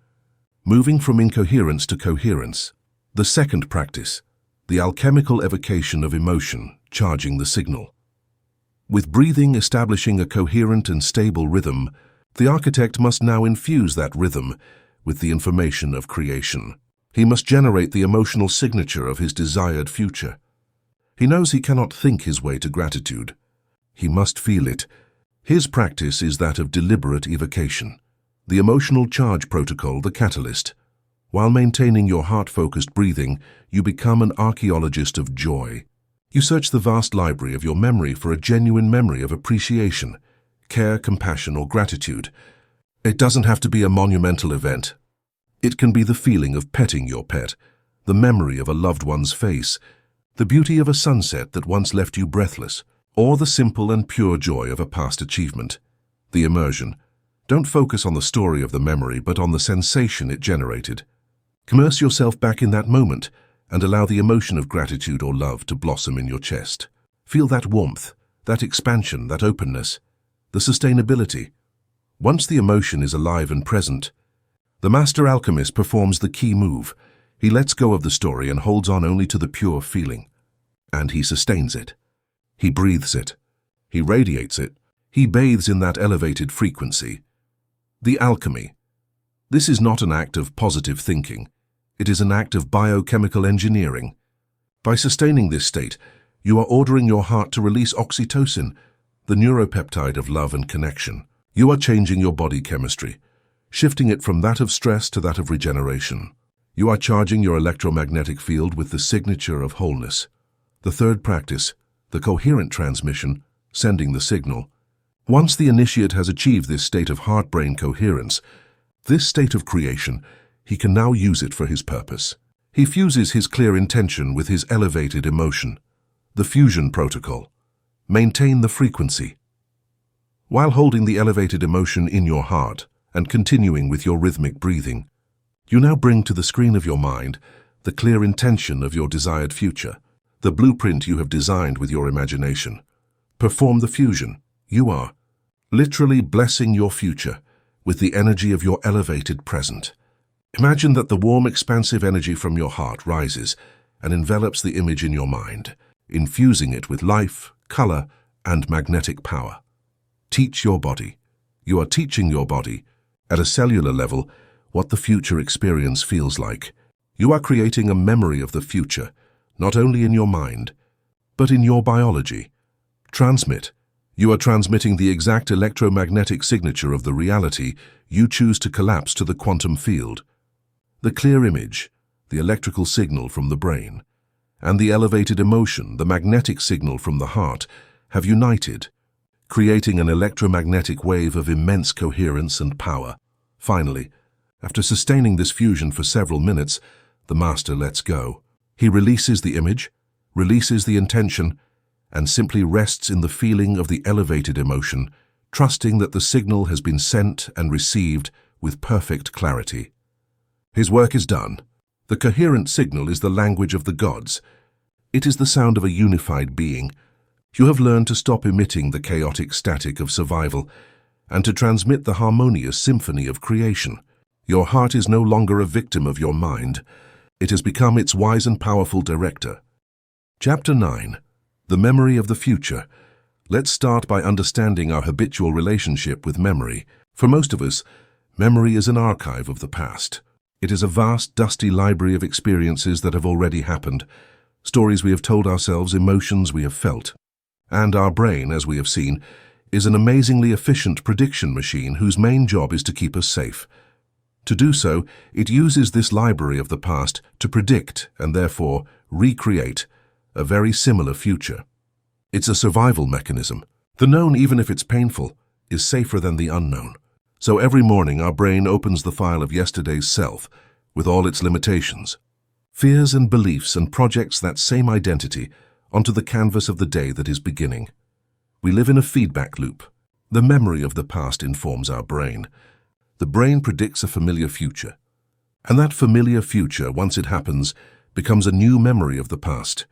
moving from incoherence to coherence. The second practice, the alchemical evocation of emotion, charging the signal. With breathing establishing a coherent and stable rhythm, the architect must now infuse that rhythm with the information of creation. He must generate the emotional signature of his desired future. He knows he cannot think his way to gratitude. He must feel it. His practice is that of deliberate evocation, the emotional charge protocol, the catalyst. While maintaining your heart-focused breathing, you become an archaeologist of joy. You search the vast library of your memory for a genuine memory of appreciation, care, compassion, or gratitude. It doesn't have to be a monumental event. It can be the feeling of petting your pet, the memory of a loved one's face, the beauty of a sunset that once left you breathless, or the simple and pure joy of a past achievement. The immersion. Don't focus on the story of the memory, but on the sensation it generated. Immerse yourself back in that moment and allow the emotion of gratitude or love to blossom in your chest. Feel that warmth, that expansion, that openness, the sustainability. Once the emotion is alive and present, the master alchemist performs the key move. He lets go of the story and holds on only to the pure feeling. And he sustains it. He breathes it. He radiates it. He bathes in that elevated frequency. The alchemy. This is not an act of positive thinking. It is an act of biochemical engineering. By sustaining this state, you are ordering your heart to release oxytocin, the neuropeptide of love and connection. You are changing your body chemistry, shifting it from that of stress to that of regeneration. You are charging your electromagnetic field with the signature of wholeness. The third practice, the coherent transmission, sending the signal. Once the initiate has achieved this state of heart-brain coherence, this state of creation, he can now use it for his purpose. He fuses his clear intention with his elevated emotion. The fusion protocol. Maintain the frequency. While holding the elevated emotion in your heart and continuing with your rhythmic breathing, you now bring to the screen of your mind the clear intention of your desired future, the blueprint you have designed with your imagination. Perform the fusion. You are literally blessing your future with the energy of your elevated present. Imagine that the warm, expansive energy from your heart rises and envelops the image in your mind, infusing it with life, color, and magnetic power. Teach your body. You are teaching your body, at a cellular level, what the future experience feels like. You are creating a memory of the future, not only in your mind, but in your biology. Transmit. You are transmitting the exact electromagnetic signature of the reality you choose to collapse to the quantum field. The clear image, the electrical signal from the brain, and the elevated emotion, the magnetic signal from the heart, have united, creating an electromagnetic wave of immense coherence and power. Finally, after sustaining this fusion for several minutes, the master lets go. He releases the image, releases the intention, and simply rests in the feeling of the elevated emotion, trusting that the signal has been sent and received with perfect clarity. His work is done. The coherent signal is the language of the gods. It is the sound of a unified being. You have learned to stop emitting the chaotic static of survival and to transmit the harmonious symphony of creation. Your heart is no longer a victim of your mind. It has become its wise and powerful director. Chapter 9. The Memory of the Future. Let's start by understanding our habitual relationship with memory. For most of us, memory is an archive of the past. It is a vast, dusty library of experiences that have already happened, stories we have told ourselves, emotions we have felt. And our brain, as we have seen, is an amazingly efficient prediction machine whose main job is to keep us safe. To do so, it uses this library of the past to predict and therefore recreate a very similar future. It's a survival mechanism. The known, even if it's painful, is safer than the unknown. So every morning our brain opens the file of yesterday's self with all its limitations, fears and beliefs, and projects that same identity onto the canvas of the day that is beginning. We live in a feedback loop. The memory of the past informs our brain. The brain predicts a familiar future, and that familiar future, once it happens, becomes a new memory of the past,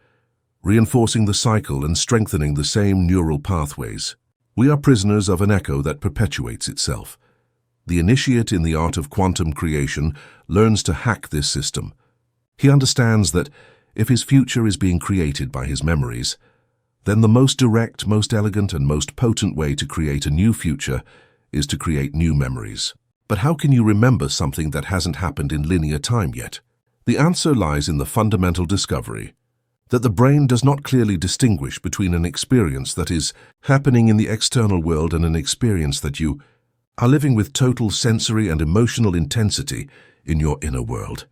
reinforcing the cycle and strengthening the same neural pathways. We are prisoners of an echo that perpetuates itself. The initiate in the art of quantum creation learns to hack this system. He understands that if his future is being created by his memories, then the most direct, most elegant, and most potent way to create a new future is to create new memories. But how can you remember something that hasn't happened in linear time yet? The answer lies in the fundamental discovery that the brain does not clearly distinguish between an experience that is happening in the external world and an experience that you are living with total sensory and emotional intensity in your inner world.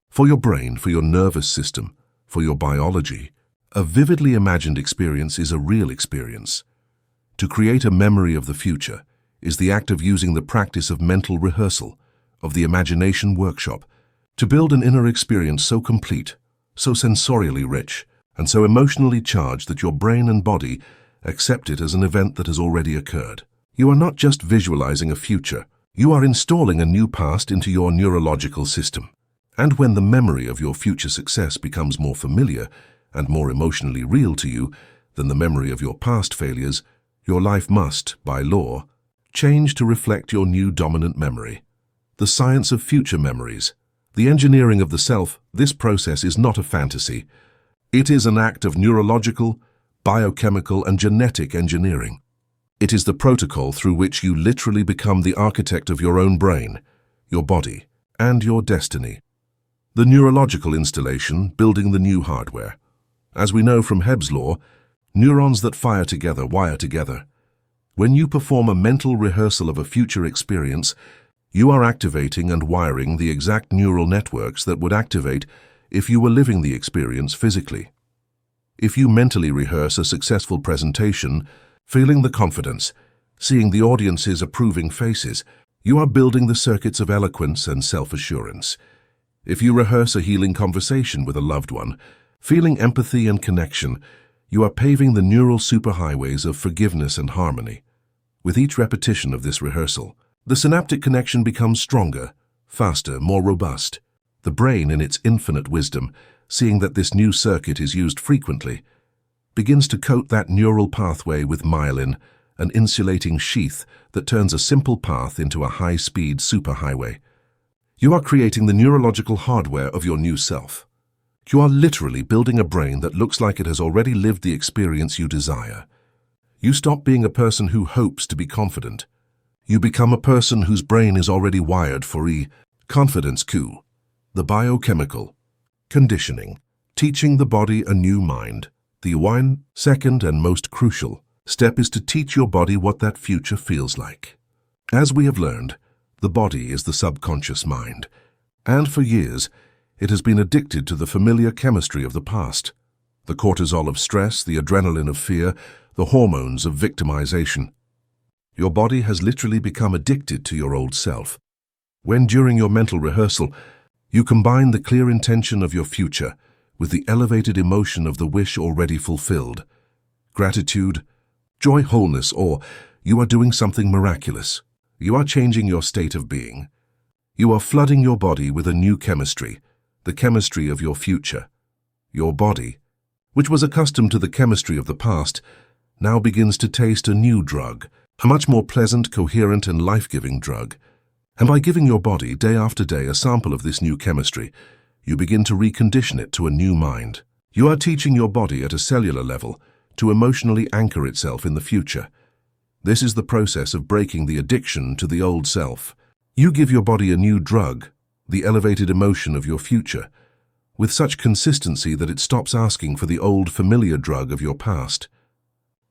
For your brain, for your nervous system, for your biology, a vividly imagined experience is a real experience. To create a memory of the future is the act of using the practice of mental rehearsal, of the imagination workshop, to build an inner experience so complete, so sensorially rich, and so emotionally charged that your brain and body accept it as an event that has already occurred. You are not just visualizing a future, you are installing a new past into your neurological system. And when the memory of your future success becomes more familiar and more emotionally real to you than the memory of your past failures, your life must, by law, change to reflect your new dominant memory. The science of future memories, the engineering of the self, this process is not a fantasy. It is an act of neurological, biochemical, and genetic engineering. It is the protocol through which you literally become the architect of your own brain, your body, and your destiny. The neurological installation, building the new hardware. As we know from Hebb's law, neurons that fire together wire together. When you perform a mental rehearsal of a future experience, you are activating and wiring the exact neural networks that would activate if you were living the experience physically. If you mentally rehearse a successful presentation, feeling the confidence, seeing the audience's approving faces, you are building the circuits of eloquence and self-assurance. If you rehearse a healing conversation with a loved one, feeling empathy and connection, you are paving the neural superhighways of forgiveness and harmony. With each repetition of this rehearsal, the synaptic connection becomes stronger, faster, more robust. The brain, in its infinite wisdom, seeing that this new circuit is used frequently, begins to coat that neural pathway with myelin, an insulating sheath that turns a simple path into a high-speed superhighway. You are creating the neurological hardware of your new self. You are literally building a brain that looks like it has already lived the experience you desire. You stop being a person who hopes to be confident. You become a person whose brain is already wired for confidence coup, the biochemical conditioning, teaching the body a new mind. The second and most crucial step is to teach your body what that future feels like. As we have learned, the body is the subconscious mind, and for years, it has been addicted to the familiar chemistry of the past. The cortisol of stress, the adrenaline of fear, the hormones of victimization. Your body has literally become addicted to your old self. When during your mental rehearsal, you combine the clear intention of your future with the elevated emotion of the wish already fulfilled, gratitude, joy, wholeness, or you are doing something miraculous. You are changing your state of being. You are flooding your body with a new chemistry, the chemistry of your future. Your body, which was accustomed to the chemistry of the past, now begins to taste a new drug, a much more pleasant, coherent, and life-giving drug. And by giving your body day after day a sample of this new chemistry, you begin to recondition it to a new mind. You are teaching your body at a cellular level to emotionally anchor itself in the future. This is the process of breaking the addiction to the old self. You give your body a new drug, the elevated emotion of your future, with such consistency that it stops asking for the old familiar drug of your past.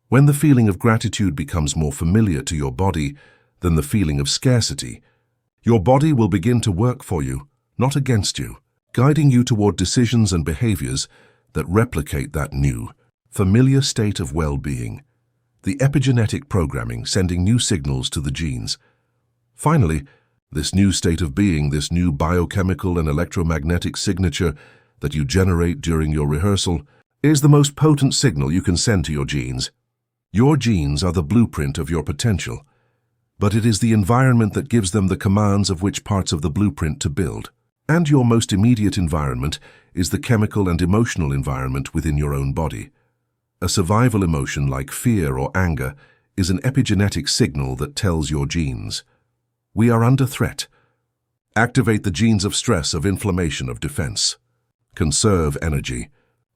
When the feeling of gratitude becomes more familiar to your body than the feeling of scarcity, Your body will begin to work for you, not against you, guiding you toward decisions and behaviors that replicate that new, familiar state of well-being. The epigenetic programming sending new signals to the genes. Finally, this new state of being, this new biochemical and electromagnetic signature that you generate during your rehearsal, is the most potent signal you can send to your genes. Your genes are the blueprint of your potential, but it is the environment that gives them the commands of which parts of the blueprint to build. And your most immediate environment is the chemical and emotional environment within your own body. A survival emotion like fear or anger is an epigenetic signal that tells your genes, "We are under threat." Activate the genes of stress, of inflammation, of defense. Conserve energy.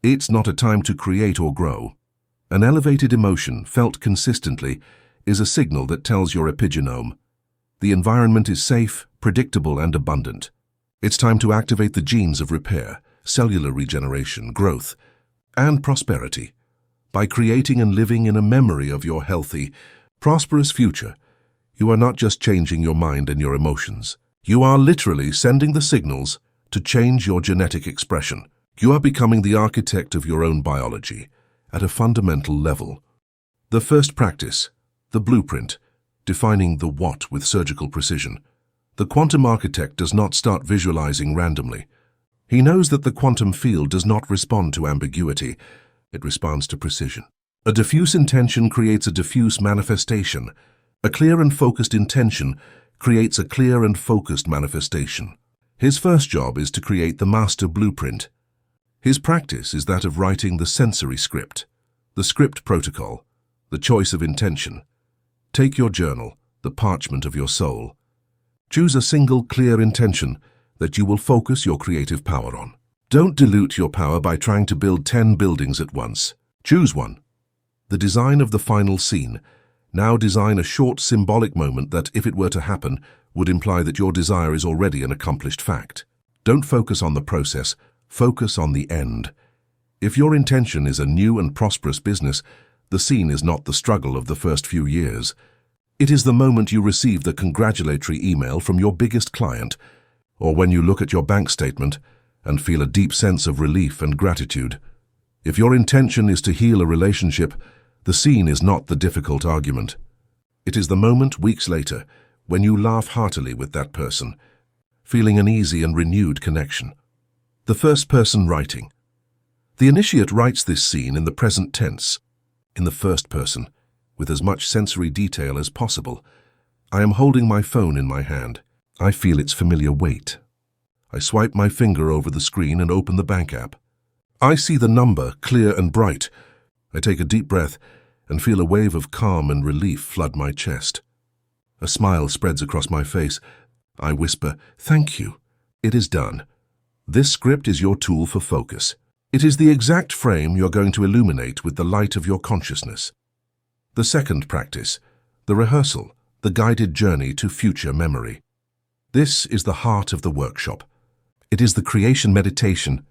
It's not a time to create or grow. An elevated emotion, felt consistently, is a signal that tells your epigenome. The environment is safe, predictable, and abundant. It's time to activate the genes of repair, cellular regeneration, growth, and prosperity. By creating and living in a memory of your healthy, prosperous future, you are not just changing your mind and your emotions. You are literally sending the signals to change your genetic expression. You are becoming the architect of your own biology at a fundamental level. The first practice, the blueprint, defining the what with surgical precision. The quantum architect does not start visualizing randomly. He knows that the quantum field does not respond to ambiguity. It responds to precision. A diffuse intention creates a diffuse manifestation. A clear and focused intention creates a clear and focused manifestation. His first job is to create the master blueprint. His practice is that of writing the sensory script, the script protocol, the choice of intention. Take your journal, the parchment of your soul. Choose a single clear intention that you will focus your creative power on. Don't dilute your power by trying to build 10 buildings at once. Choose one. The design of the final scene. Now design a short symbolic moment that, if it were to happen, would imply that your desire is already an accomplished fact. Don't focus on the process, focus on the end. If your intention is a new and prosperous business, the scene is not the struggle of the first few years. It is the moment you receive the congratulatory email from your biggest client, or when you look at your bank statement and feel a deep sense of relief and gratitude. If your intention is to heal a relationship, the scene is not the difficult argument. It is the moment weeks later when you laugh heartily with that person, feeling an easy and renewed connection. The first person writing. The initiate writes this scene in the present tense, in the first person, with as much sensory detail as possible. I am holding my phone in my hand. I feel its familiar weight. I swipe my finger over the screen and open the bank app. I see the number, clear and bright. I take a deep breath and feel a wave of calm and relief flood my chest. A smile spreads across my face. I whisper, "Thank you. It is done." This script is your tool for focus. It is the exact frame you're going to illuminate with the light of your consciousness. The second practice, the rehearsal, the guided journey to future memory. This is the heart of the workshop. It is the creation meditation.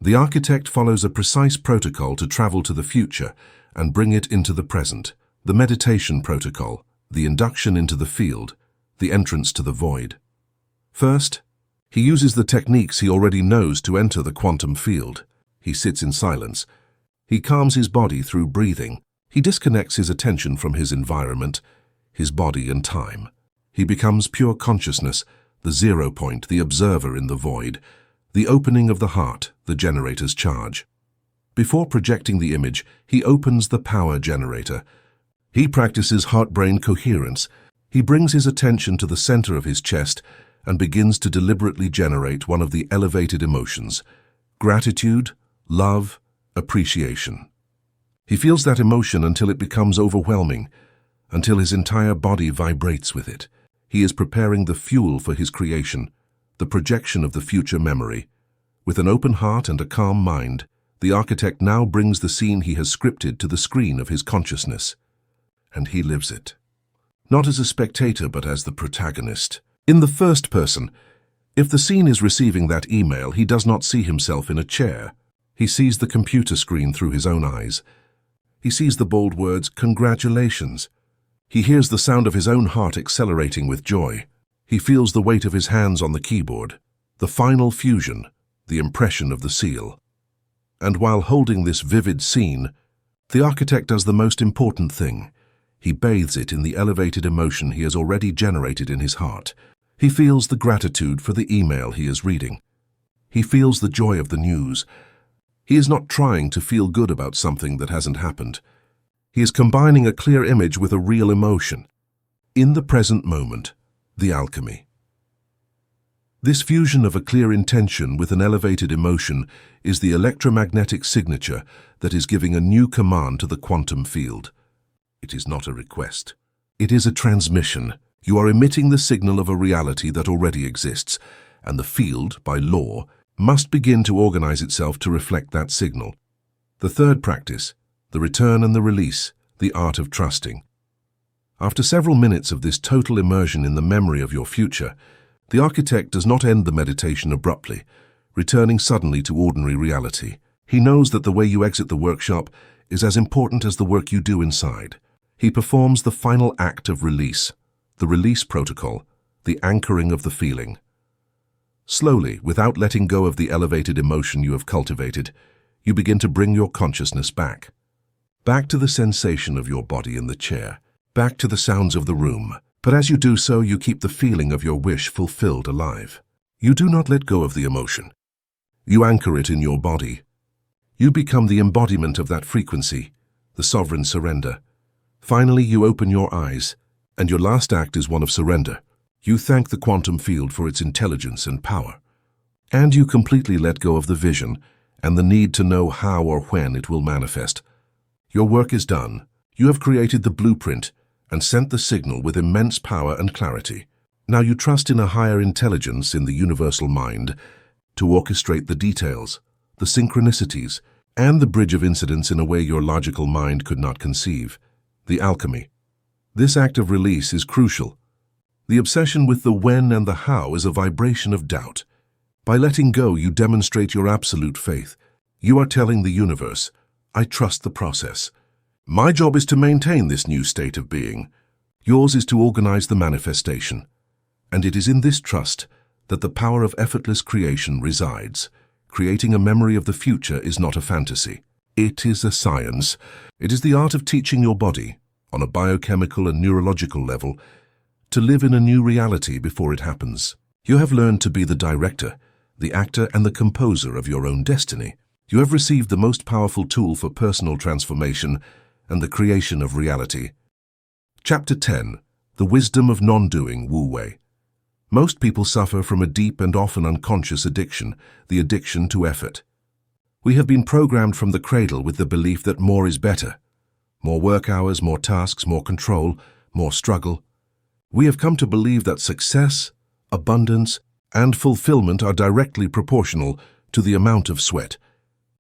The architect follows a precise protocol to travel to the future and bring it into the present. The meditation protocol, the induction into the field, the entrance to the void. First, he uses the techniques he already knows to enter the quantum field. He sits in silence. He calms his body through breathing. He disconnects his attention from his environment, his body and time. He becomes pure consciousness, the 0 point, the observer in the void, the opening of the heart, the generator's charge. Before projecting the image, he opens the power generator. He practices heart-brain coherence. He brings his attention to the center of his chest and begins to deliberately generate one of the elevated emotions: gratitude, love, appreciation. He feels that emotion until it becomes overwhelming, until his entire body vibrates with it. He is preparing the fuel for his creation, the projection of the future memory. With an open heart and a calm mind, the architect now brings the scene he has scripted to the screen of his consciousness. And he lives it. Not as a spectator, but as the protagonist. In the first person, if the scene is receiving that email, he does not see himself in a chair. He sees the computer screen through his own eyes. He sees the bold words, "Congratulations." He hears the sound of his own heart accelerating with joy. He feels the weight of his hands on the keyboard, the final fusion, the impression of the seal. And while holding this vivid scene, the architect does the most important thing. He bathes it in the elevated emotion he has already generated in his heart. He feels the gratitude for the email he is reading. He feels the joy of the news. He is not trying to feel good about something that hasn't happened. He is combining a clear image with a real emotion. In the present moment, the alchemy. This fusion of a clear intention with an elevated emotion is the electromagnetic signature that is giving a new command to the quantum field. It is not a request. It is a transmission. You are emitting the signal of a reality that already exists, and the field, by law, must begin to organize itself to reflect that signal. The third practice, the return and the release, the art of trusting. After several minutes of this total immersion in the memory of your future, the architect does not end the meditation abruptly, returning suddenly to ordinary reality. He knows that the way you exit the workshop is as important as the work you do inside. He performs the final act of release, the release protocol, the anchoring of the feeling. Slowly, without letting go of the elevated emotion you have cultivated, you begin to bring your consciousness back. Back to the sensation of your body in the chair, back to the sounds of the room. But as you do so, you keep the feeling of your wish fulfilled alive. You do not let go of the emotion. You anchor it in your body. You become the embodiment of that frequency, the sovereign surrender. Finally, you open your eyes, and your last act is one of surrender. You thank the quantum field for its intelligence and power. And you completely let go of the vision and the need to know how or when it will manifest. Your work is done. You have created the blueprint and sent the signal with immense power and clarity. Now you trust in a higher intelligence in the universal mind to orchestrate the details, the synchronicities, and the bridge of incidents in a way your logical mind could not conceive. The alchemy. This act of release is crucial. The obsession with the when and the how is a vibration of doubt. By letting go, you demonstrate your absolute faith. You are telling the universe, I trust the process. My job is to maintain this new state of being. Yours is to organize the manifestation. And it is in this trust that the power of effortless creation resides. Creating a memory of the future is not a fantasy. It is a science. It is the art of teaching your body, on a biochemical and neurological level, to live in a new reality before it happens. You have learned to be the director, the actor and the composer of your own destiny. You have received the most powerful tool for personal transformation and the creation of reality. Chapter 10. The Wisdom of Non-Doing, Wu Wei. Most people suffer from a deep and often unconscious addiction, the addiction to effort. We have been programmed from the cradle with the belief that more is better. More work hours, more tasks, more control, more struggle. We have come to believe that success, abundance, and fulfillment are directly proportional to the amount of sweat,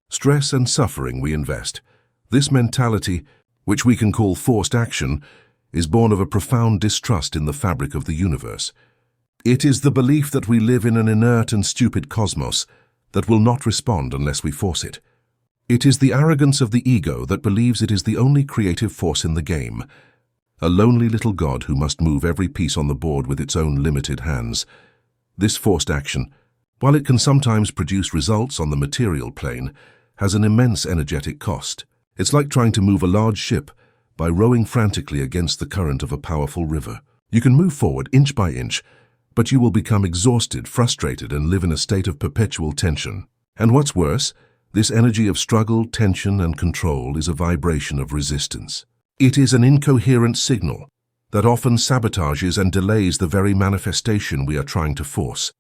stress, and suffering we invest. This mentality, which we can call forced action, is born of a profound distrust in the fabric of the universe. It is the belief that we live in an inert and stupid cosmos that will not respond unless we force it. It is the arrogance of the ego that believes it is the only creative force in the game, a lonely little god who must move every piece on the board with its own limited hands. This forced action, while it can sometimes produce results on the material plane, has an immense energetic cost. It's like trying to move a large ship by rowing frantically against the current of a powerful river. You can move forward inch by inch, but you will become exhausted, frustrated, and live in a state of perpetual tension. And what's worse, this energy of struggle, tension, and control is a vibration of resistance. It is an incoherent signal that often sabotages and delays the very manifestation we are trying to force.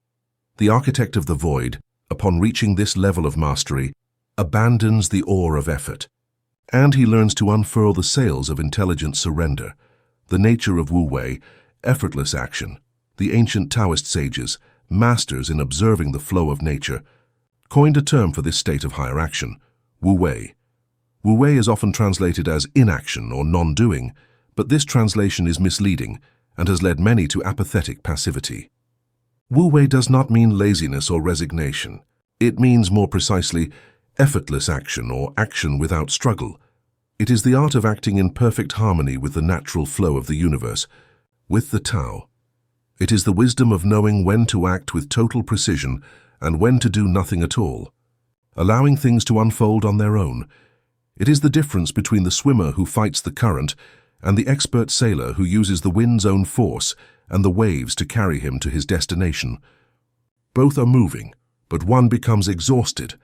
The architect of the void, upon reaching this level of mastery, abandons the oar of effort, and he learns to unfurl the sails of intelligent surrender. The nature of Wu Wei, effortless action. The ancient Taoist sages, masters in observing the flow of nature, coined a term for this state of higher action, Wu Wei. Wu Wei is often translated as inaction or non-doing, but this translation is misleading and has led many to apathetic passivity. Wu Wei does not mean laziness or resignation. It means, more precisely, effortless action or action without struggle. It is the art of acting in perfect harmony with the natural flow of the universe, with the Tao. It is the wisdom of knowing when to act with total precision and when to do nothing at all, allowing things to unfold on their own. It is the difference between the swimmer who fights the current and the expert sailor who uses the wind's own force and the waves to carry him to his destination. Both are moving, but one becomes exhausted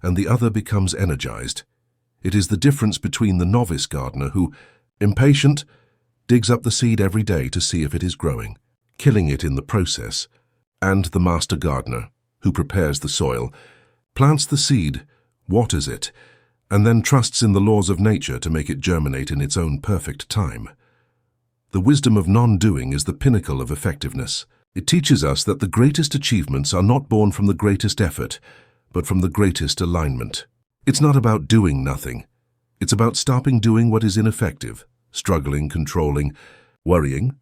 and the other becomes energized. It is the difference between the novice gardener who, impatient, digs up the seed every day to see if it is growing, killing it in the process, and the master gardener, who prepares the soil, plants the seed, waters it, and then trusts in the laws of nature to make it germinate in its own perfect time. The wisdom of non-doing is the pinnacle of effectiveness. It teaches us that the greatest achievements are not born from the greatest effort, but from the greatest alignment. It's not about doing nothing. It's about stopping doing what is ineffective, struggling, controlling, worrying,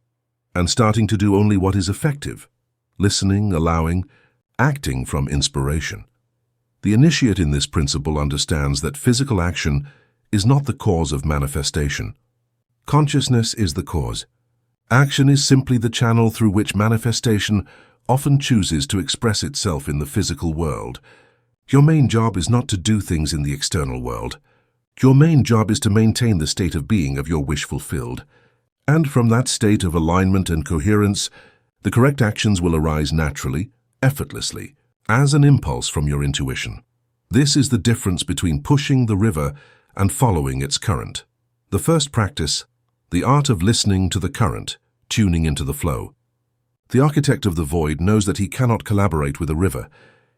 and starting to do only what is effective, listening, allowing, acting from inspiration. The initiate in this principle understands that physical action is not the cause of manifestation. Consciousness is the cause. Action is simply the channel through which manifestation often chooses to express itself in the physical world. Your main job is not to do things in the external world. Your main job is to maintain the state of being of your wish fulfilled. And from that state of alignment and coherence, the correct actions will arise naturally, effortlessly, as an impulse from your intuition. This is the difference between pushing the river and following its current. The first practice, the art of listening to the current, tuning into the flow. The architect of the void knows that he cannot collaborate with a river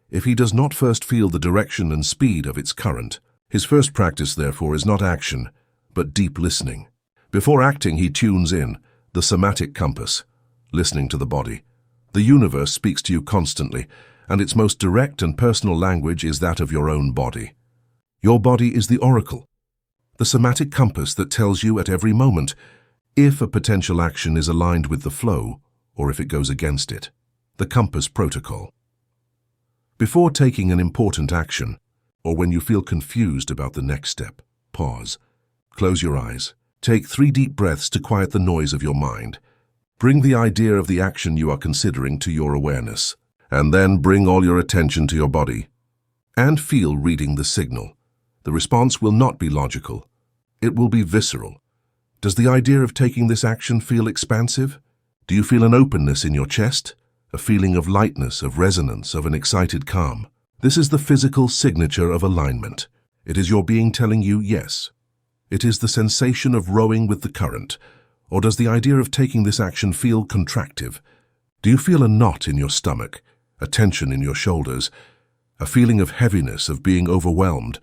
if he does not first feel the direction and speed of its current. His first practice, therefore, is not action, but deep listening. Before acting, he tunes in, the somatic compass, listening to the body. The universe speaks to you constantly, and its most direct and personal language is that of your own body. Your body is the oracle, the somatic compass that tells you at every moment if a potential action is aligned with the flow or if it goes against it. The compass protocol. Before taking an important action, or when you feel confused about the next step, pause. Close your eyes. Take 3 deep breaths to quiet the noise of your mind. Bring the idea of the action you are considering to your awareness, and then bring all your attention to your body. And feel reading the signal. The response will not be logical. It will be visceral. Does the idea of taking this action feel expansive? Do you feel an openness in your chest? A feeling of lightness, of resonance, of an excited calm? This is the physical signature of alignment. It is your being telling you yes. It is the sensation of rowing with the current. Or does the idea of taking this action feel contractive? Do you feel a knot in your stomach, a tension in your shoulders, a feeling of heaviness, of being overwhelmed,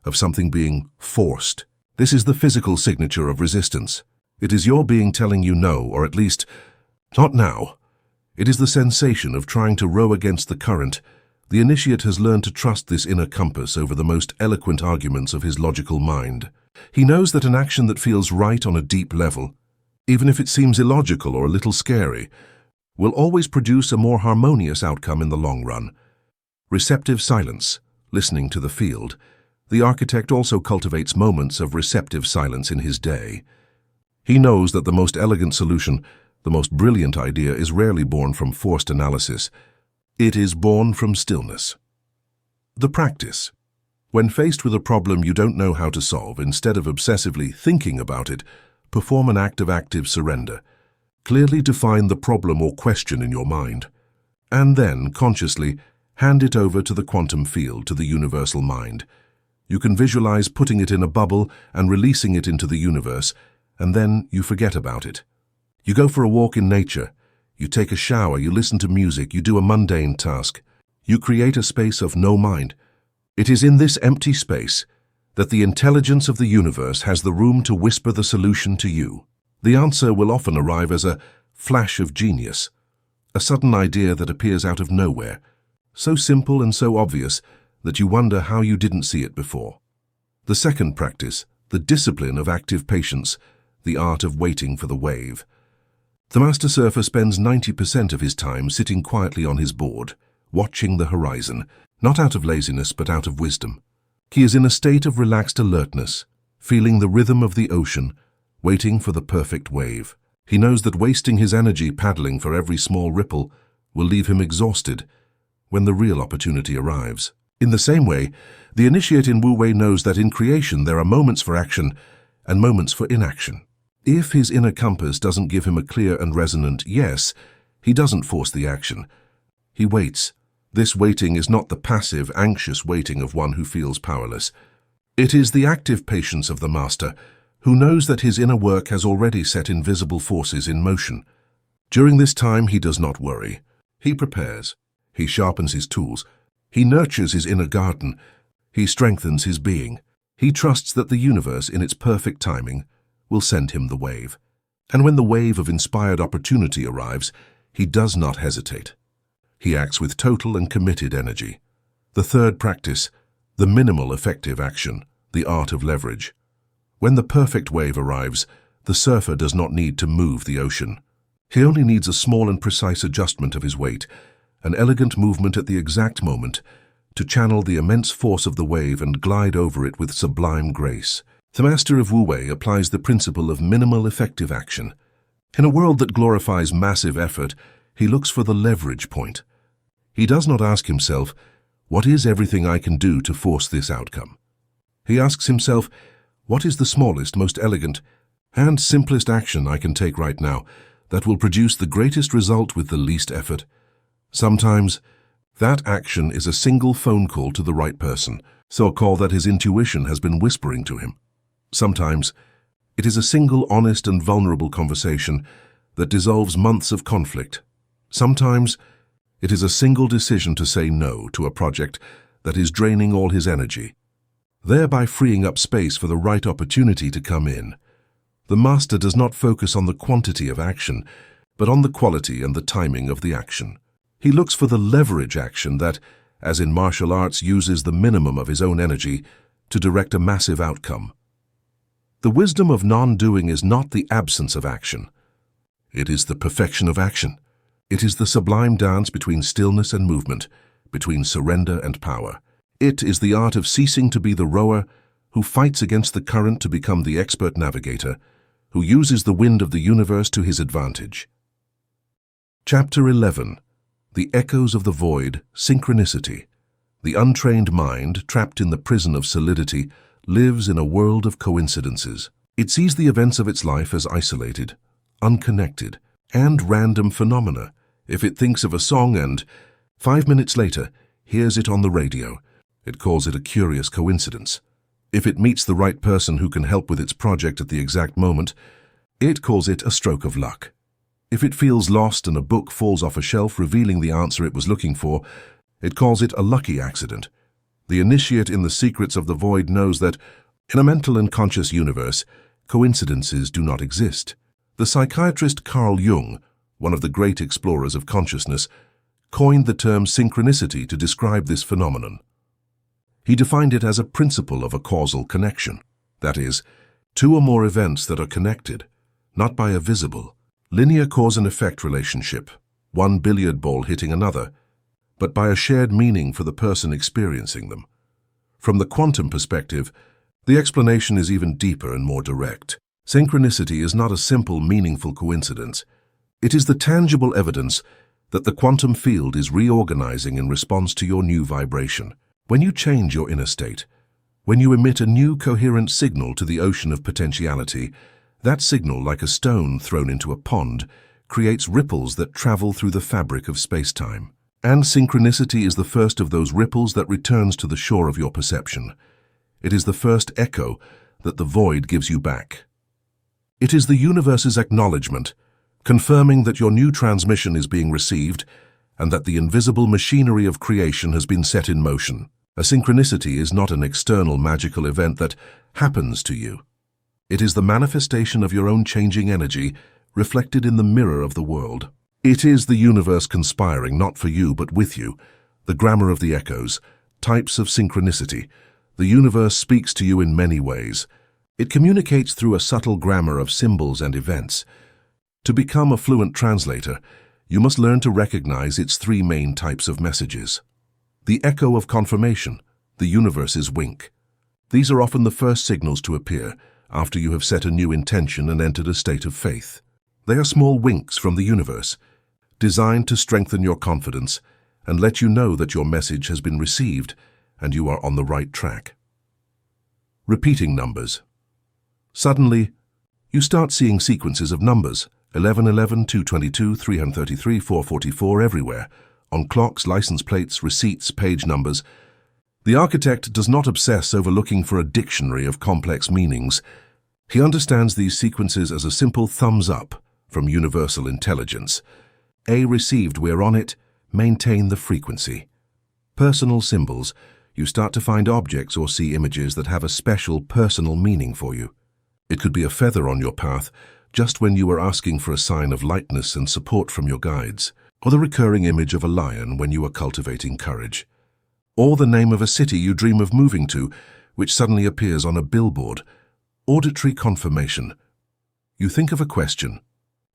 of something being forced? This is the physical signature of resistance. It is your being telling you no, or at least, not now. It is the sensation of trying to row against the current. The initiate has learned to trust this inner compass over the most eloquent arguments of his logical mind. He knows that an action that feels right on a deep level, even if it seems illogical or a little scary, will always produce a more harmonious outcome in the long run. Receptive silence, listening to the field. The architect also cultivates moments of receptive silence in his day. He knows that the most elegant solution, the most brilliant idea, is rarely born from forced analysis. It is born from stillness. The practice. When faced with a problem you don't know how to solve, instead of obsessively thinking about it, perform an act of active surrender. Clearly define the problem or question in your mind, and then, consciously, hand it over to the quantum field, to the universal mind. You can visualize putting it in a bubble and releasing it into the universe, and then you forget about it. You go for a walk in nature, you take a shower, you listen to music, you do a mundane task. You create a space of no mind. It is in this empty space that the intelligence of the universe has the room to whisper the solution to you. The answer will often arrive as a flash of genius, a sudden idea that appears out of nowhere, so simple and so obvious that you wonder how you didn't see it before. The second practice, the discipline of active patience, the art of waiting for the wave. The master surfer spends 90% of his time sitting quietly on his board, watching the horizon, not out of laziness but out of wisdom. He is in a state of relaxed alertness, feeling the rhythm of the ocean, waiting for the perfect wave. He knows that wasting his energy paddling for every small ripple will leave him exhausted when the real opportunity arrives. In the same way, the initiate in Wu Wei knows that in creation there are moments for action and moments for inaction. If his inner compass doesn't give him a clear and resonant yes, he doesn't force the action. He waits. This waiting is not the passive, anxious waiting of one who feels powerless. It is the active patience of the master, who knows that his inner work has already set invisible forces in motion. During this time, he does not worry. He prepares. He sharpens his tools. He nurtures his inner garden. He strengthens his being. He trusts that the universe, in its perfect timing, will send him the wave. And when the wave of inspired opportunity arrives, he does not hesitate. He acts with total and committed energy. The third practice, the minimal effective action, the art of leverage. When the perfect wave arrives, the surfer does not need to move the ocean. He only needs a small and precise adjustment of his weight, an elegant movement at the exact moment, to channel the immense force of the wave and glide over it with sublime grace. The master of Wu Wei applies the principle of minimal effective action. In a world that glorifies massive effort, he looks for the leverage point. He does not ask himself, what is everything I can do to force this outcome? He asks himself, what is the smallest, most elegant, and simplest action I can take right now that will produce the greatest result with the least effort? Sometimes, that action is a single phone call to the right person, so a call that his intuition has been whispering to him. Sometimes, it is a single honest and vulnerable conversation that dissolves months of conflict. Sometimes, it is a single decision to say no to a project that is draining all his energy, thereby freeing up space for the right opportunity to come in. The master does not focus on the quantity of action, but on the quality and the timing of the action. He looks for the leverage action that, as in martial arts, uses the minimum of his own energy to direct a massive outcome. The wisdom of non-doing is not the absence of action. It is the perfection of action. It is the sublime dance between stillness and movement, between surrender and power. It is the art of ceasing to be the rower who fights against the current to become the expert navigator, who uses the wind of the universe to his advantage. Chapter 11. The Echoes of the Void, Synchronicity. The untrained mind, trapped in the prison of solidity, lives in a world of coincidences. It sees the events of its life as isolated, unconnected, and random phenomena. If it thinks of a song and, 5 minutes later, hears it on the radio, it calls it a curious coincidence. If it meets the right person who can help with its project at the exact moment, it calls it a stroke of luck. If it feels lost and a book falls off a shelf revealing the answer it was looking for, it calls it a lucky accident. The initiate in the secrets of the void knows that, in a mental and conscious universe, coincidences do not exist. The psychiatrist Carl Jung, one of the great explorers of consciousness, coined the term synchronicity to describe this phenomenon. He defined it as a principle of a causal connection, that is, two or more events that are connected, not by a visible, linear cause and effect relationship, one billiard ball hitting another, but by a shared meaning for the person experiencing them. From the quantum perspective, the explanation is even deeper and more direct. Synchronicity is not a simple, meaningful coincidence. It is the tangible evidence that the quantum field is reorganizing in response to your new vibration. When you change your inner state, when you emit a new coherent signal to the ocean of potentiality, that signal, like a stone thrown into a pond, creates ripples that travel through the fabric of space-time. And synchronicity is the first of those ripples that returns to the shore of your perception. It is the first echo that the void gives you back. It is the universe's acknowledgement, confirming that your new transmission is being received and that the invisible machinery of creation has been set in motion. A synchronicity is not an external magical event that happens to you. It is the manifestation of your own changing energy reflected in the mirror of the world. It is the universe conspiring not for you but with you. The grammar of the echoes, types of synchronicity. The universe speaks to you in many ways. It communicates through a subtle grammar of symbols and events. To become a fluent translator, you must learn to recognize its three main types of messages. The echo of confirmation, the universe's wink. These are often the first signals to appear after you have set a new intention and entered a state of faith. They are small winks from the universe, designed to strengthen your confidence and let you know that your message has been received and you are on the right track. Repeating numbers. Suddenly, you start seeing sequences of numbers, 1111, 222, 333, 444 everywhere, on clocks, license plates, receipts, page numbers. The architect does not obsess over looking for a dictionary of complex meanings. He understands these sequences as a simple thumbs up from universal intelligence. A received, we're on it, maintain the frequency. Personal symbols. You start to find objects or see images that have a special personal meaning for you. It could be a feather on your path, just when you were asking for a sign of lightness and support from your guides, or the recurring image of a lion when you are cultivating courage, or the name of a city you dream of moving to, which suddenly appears on a billboard. Auditory confirmation. You think of a question,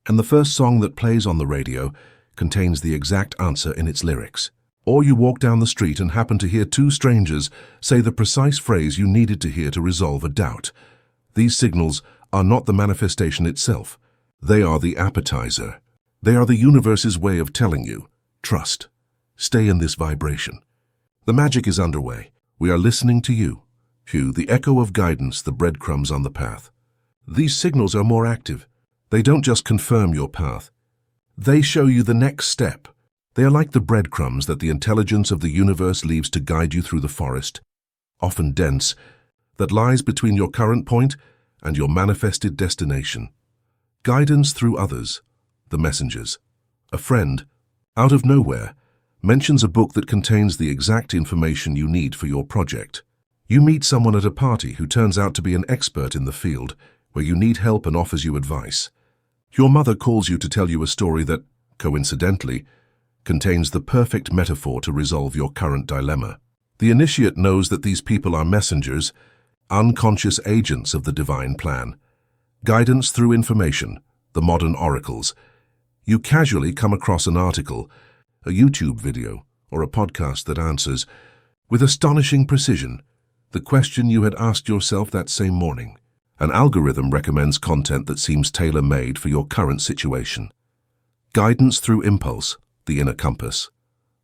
and the first song that plays on the radio contains the exact answer in its lyrics. Or you walk down the street and happen to hear two strangers say the precise phrase you needed to hear to resolve a doubt. These signals are not the manifestation itself. They are the appetizer. They are the universe's way of telling you, trust. Stay in this vibration. The magic is underway. We are listening to you. You, the echo of guidance, the breadcrumbs on the path. These signals are more active. They don't just confirm your path. They show you the next step. They are like the breadcrumbs that the intelligence of the universe leaves to guide you through the forest, often dense, that lies between your current point and your manifested destination. Guidance through others, the messengers. A friend, out of nowhere, mentions a book that contains the exact information you need for your project. You meet someone at a party who turns out to be an expert in the field where you need help and offers you advice. Your mother calls you to tell you a story that, coincidentally, contains the perfect metaphor to resolve your current dilemma. The initiate knows that these people are messengers, unconscious agents of the divine plan. Guidance through information, the modern oracles. You casually come across an article, a YouTube video, or a podcast that answers, with astonishing precision, the question you had asked yourself that same morning. An algorithm recommends content that seems tailor-made for your current situation. Guidance through impulse, the inner compass.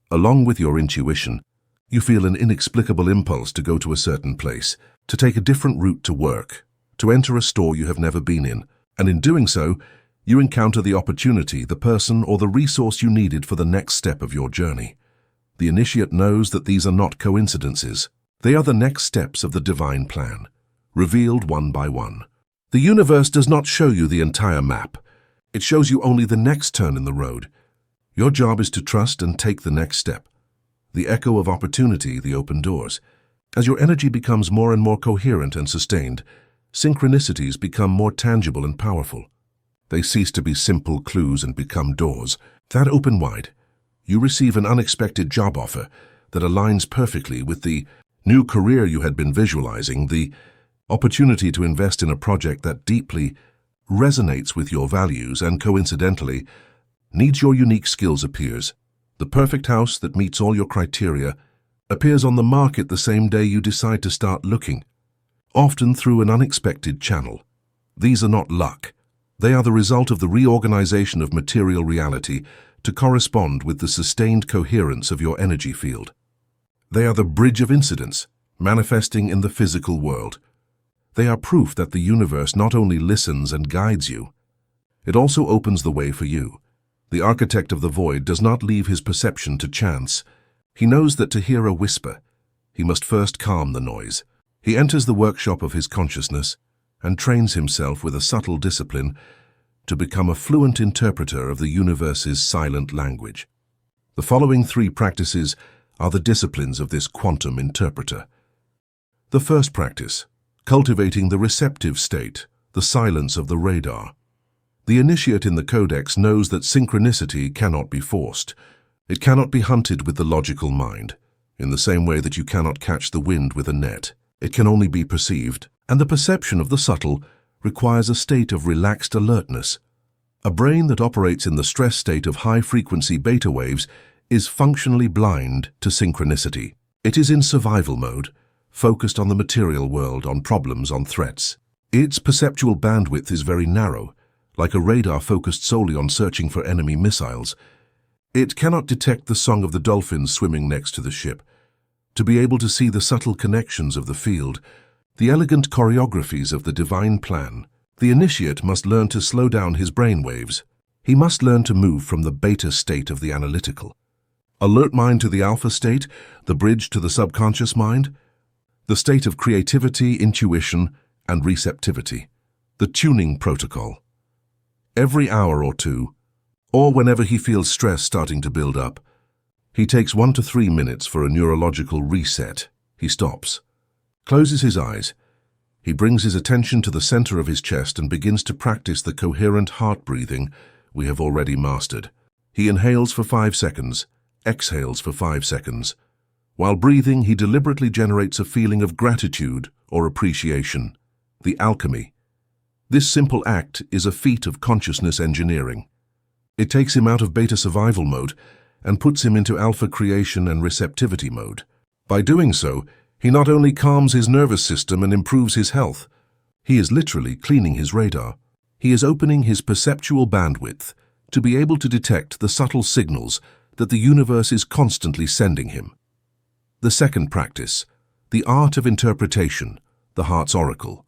Along with your intuition, you feel an inexplicable impulse to go to a certain place, to take a different route to work, to enter a store you have never been in, and in doing so, you encounter the opportunity, the person, or the resource you needed for the next step of your journey. The initiate knows that these are not coincidences. They are the next steps of the divine plan, revealed one by one. The universe does not show you the entire map. It shows you only the next turn in the road. Your job is to trust and take the next step. The echo of opportunity, the open doors. As your energy becomes more and more coherent and sustained, synchronicities become more tangible and powerful. They cease to be simple clues and become doors that open wide. You receive an unexpected job offer that aligns perfectly with the new career you had been visualizing, the opportunity to invest in a project that deeply resonates with your values and, coincidentally, needs your unique skills appears. The perfect house that meets all your criteria appears on the market the same day you decide to start looking, often through an unexpected channel. These are not luck. They are the result of the reorganization of material reality to correspond with the sustained coherence of your energy field. They are the bridge of incidents, manifesting in the physical world. They are proof that the universe not only listens and guides you, it also opens the way for you. The architect of the void does not leave his perception to chance. He knows that to hear a whisper, he must first calm the noise. He enters the workshop of his consciousness and trains himself with a subtle discipline to become a fluent interpreter of the universe's silent language. The following 3 practices are the disciplines of this quantum interpreter. The first practice, cultivating the receptive state, the silence of the radar. The initiate in the codex knows that synchronicity cannot be forced. It cannot be hunted with the logical mind. In the same way that you cannot catch the wind with a net, it can only be perceived, and the perception of the subtle requires a state of relaxed alertness. A brain that operates in the stress state of high-frequency beta waves is functionally blind to synchronicity. It is in survival mode, focused on the material world, on problems, on threats. Its perceptual bandwidth is very narrow, like a radar focused solely on searching for enemy missiles. It cannot detect the song of the dolphins swimming next to the ship. To be able to see the subtle connections of the field, the elegant choreographies of the divine plan, the initiate must learn to slow down his brain waves. He must learn to move from the beta state of the analytical, alert mind to the alpha state, the bridge to the subconscious mind, the state of creativity, intuition, and receptivity, the tuning protocol. Every hour or two, or whenever he feels stress starting to build up, he takes 1 to 3 minutes for a neurological reset. He stops, closes his eyes. He brings his attention to the center of his chest and begins to practice the coherent heart breathing we have already mastered. He inhales for 5 seconds, exhales for 5 seconds. While breathing, he deliberately generates a feeling of gratitude or appreciation, the alchemy. This simple act is a feat of consciousness engineering. It takes him out of beta survival mode and puts him into alpha creation and receptivity mode. By doing so, he not only calms his nervous system and improves his health, he is literally cleaning his radar. He is opening his perceptual bandwidth to be able to detect the subtle signals that the universe is constantly sending him. The second practice, the art of interpretation, the heart's oracle.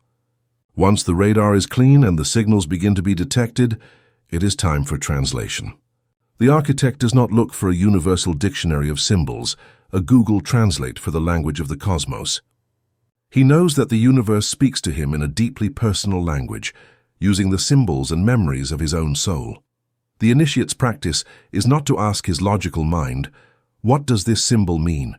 Once the radar is clean and the signals begin to be detected, it is time for translation. The architect does not look for a universal dictionary of symbols, a Google Translate for the language of the cosmos. He knows that the universe speaks to him in a deeply personal language, using the symbols and memories of his own soul. The initiate's practice is not to ask his logical mind, "What does this symbol mean?"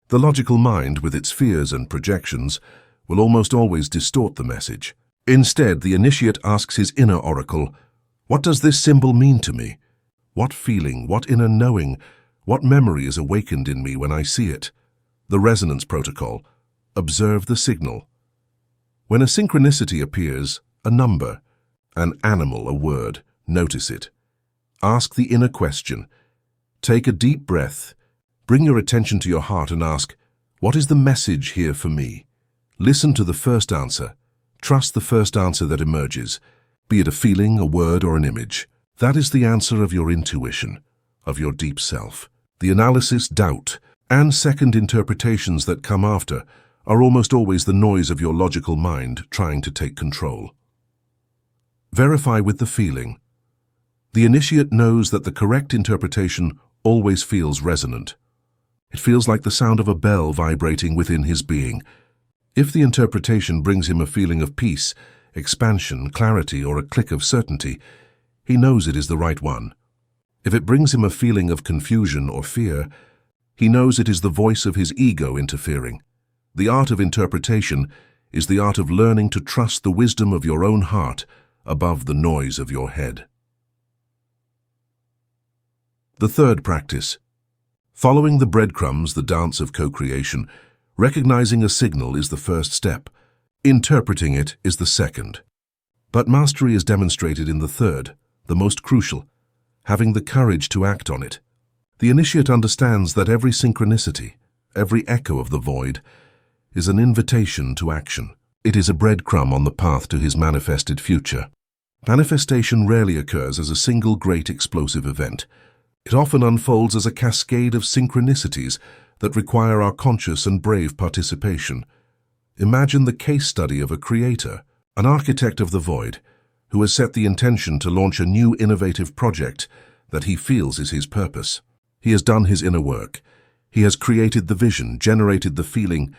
The logical mind, with its fears and projections, will almost always distort the message. Instead, the initiate asks his inner oracle, "What does this symbol mean to me? What feeling, what inner knowing, what memory is awakened in me when I see it?" The resonance protocol. Observe the signal. When a synchronicity appears, a number, an animal, a word, notice it. Ask the inner question. Take a deep breath. Bring your attention to your heart and ask, "What is the message here for me?" Listen to the first answer. Trust the first answer that emerges, be it a feeling, a word, or an image. That is the answer of your intuition, of your deep self. The analysis, doubt, and second interpretations that come after are almost always the noise of your logical mind trying to take control. Verify with the feeling. The initiate knows that the correct interpretation always feels resonant. It feels like the sound of a bell vibrating within his being. If the interpretation brings him a feeling of peace, expansion, clarity, or a click of certainty, he knows it is the right one. If it brings him a feeling of confusion or fear, he knows it is the voice of his ego interfering. The art of interpretation is the art of learning to trust the wisdom of your own heart above the noise of your head. The third practice. Following the breadcrumbs, the dance of co-creation, recognizing a signal is the first step. Interpreting it is the second. But mastery is demonstrated in the third, the most crucial, having the courage to act on it. The initiate understands that every synchronicity, every echo of the void, is an invitation to action. It is a breadcrumb on the path to his manifested future. Manifestation rarely occurs as a single great explosive event. It often unfolds as a cascade of synchronicities that require our conscious and brave participation. Imagine the case study of a creator, an architect of the void, who has set the intention to launch a new innovative project that he feels is his purpose. He has done his inner work. He has created the vision, generated the feeling,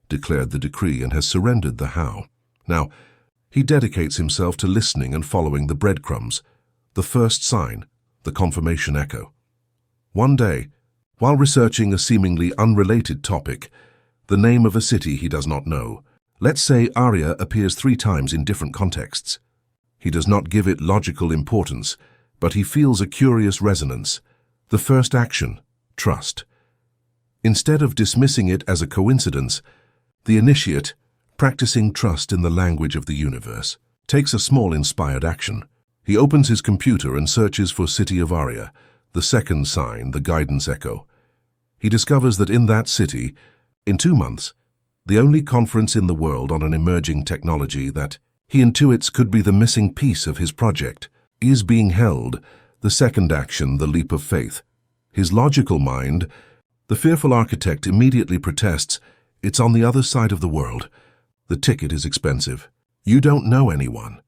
declared the decree, and has surrendered the how. Now, he dedicates himself to listening and following the breadcrumbs, the first sign, the confirmation echo. One day, while researching a seemingly unrelated topic, the name of a city he does not know, let's say Aria, appears 3 times in different contexts. He does not give it logical importance, but he feels a curious resonance. The first action, trust. Instead of dismissing it as a coincidence, the initiate, practicing trust in the language of the universe, takes a small inspired action. He opens his computer and searches for City of Aria, the second sign, the guidance echo. He discovers that in that city, in 2 months, the only conference in the world on an emerging technology that he intuits could be the missing piece of his project. He is being held, the second action, the leap of faith. His logical mind, the fearful architect, immediately protests, it's on the other side of the world. The ticket is expensive. You don't know anyone.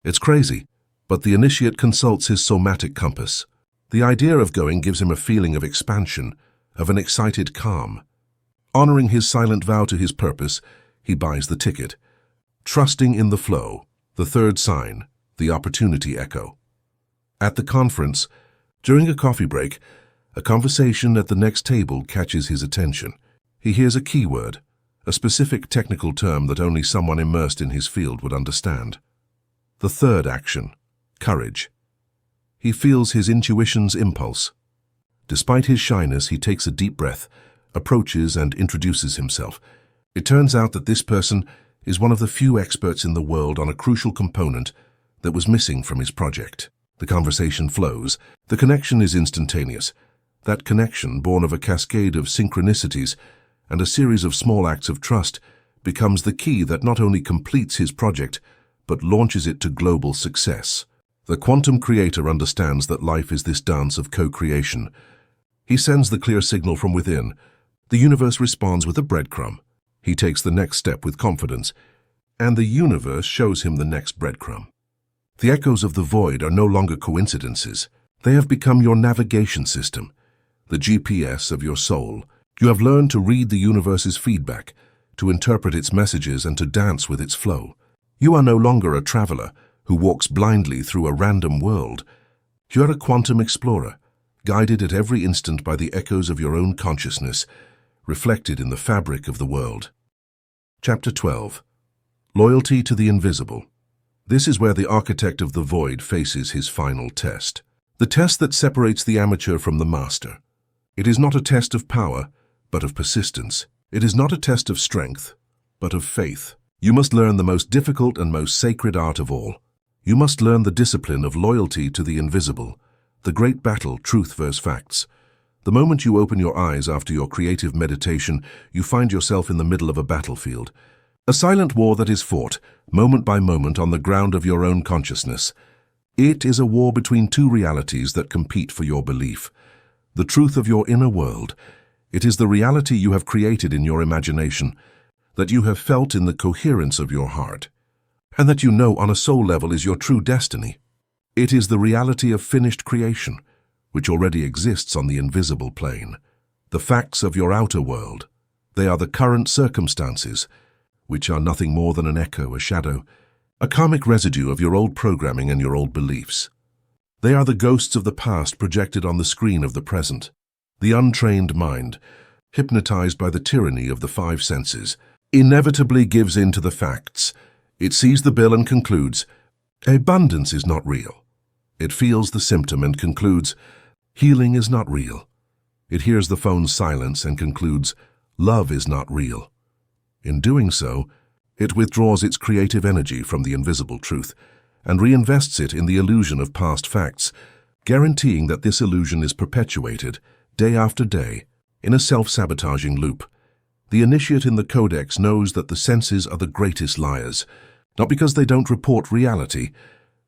It's crazy, but the initiate consults his somatic compass. The idea of going gives him a feeling of expansion, of an excited calm. Honoring his silent vow to his purpose, he buys the ticket. Trusting in the flow, the third sign, the opportunity echo. At the conference, during a coffee break, a conversation at the next table catches his attention. He hears a keyword, a specific technical term that only someone immersed in his field would understand. The third action, courage. He feels his intuition's impulse. Despite his shyness, he takes a deep breath, approaches and introduces himself. It turns out that this person is one of the few experts in the world on a crucial component that was missing from his project. The conversation flows. The connection is instantaneous. That connection, born of a cascade of synchronicities and a series of small acts of trust, becomes the key that not only completes his project, but launches it to global success. The quantum creator understands that life is this dance of co-creation. He sends the clear signal from within. The universe responds with a breadcrumb. He takes the next step with confidence, and the universe shows him the next breadcrumb. The echoes of the void are no longer coincidences. They have become your navigation system, the GPS of your soul. You have learned to read the universe's feedback, to interpret its messages and to dance with its flow. You are no longer a traveler who walks blindly through a random world. You are a quantum explorer, guided at every instant by the echoes of your own consciousness, reflected in the fabric of the world. Chapter 12. Loyalty to the Invisible. This is where the architect of the void faces his final test. The test that separates the amateur from the master. It is not a test of power, but of persistence. It is not a test of strength, but of faith. You must learn the most difficult and most sacred art of all. You must learn the discipline of loyalty to the invisible, the great battle, truth versus facts. The moment you open your eyes after your creative meditation, you find yourself in the middle of a battlefield. A silent war that is fought, moment by moment, on the ground of your own consciousness. It is a war between two realities that compete for your belief. The truth of your inner world. It is the reality you have created in your imagination, that you have felt in the coherence of your heart, and that you know on a soul level is your true destiny. It is the reality of finished creation, which already exists on the invisible plane. The facts of your outer world. They are the current circumstances, which are nothing more than an echo, a shadow, a karmic residue of your old programming and your old beliefs. They are the ghosts of the past projected on the screen of the present. The untrained mind, hypnotized by the tyranny of the five senses, inevitably gives in to the facts. It sees the bill and concludes, abundance is not real. It feels the symptom and concludes, healing is not real. It hears the phone's silence and concludes, love is not real. In doing so, it withdraws its creative energy from the invisible truth and reinvests it in the illusion of past facts, guaranteeing that this illusion is perpetuated, day after day, in a self-sabotaging loop. The initiate in the codex knows that the senses are the greatest liars, not because they don't report reality,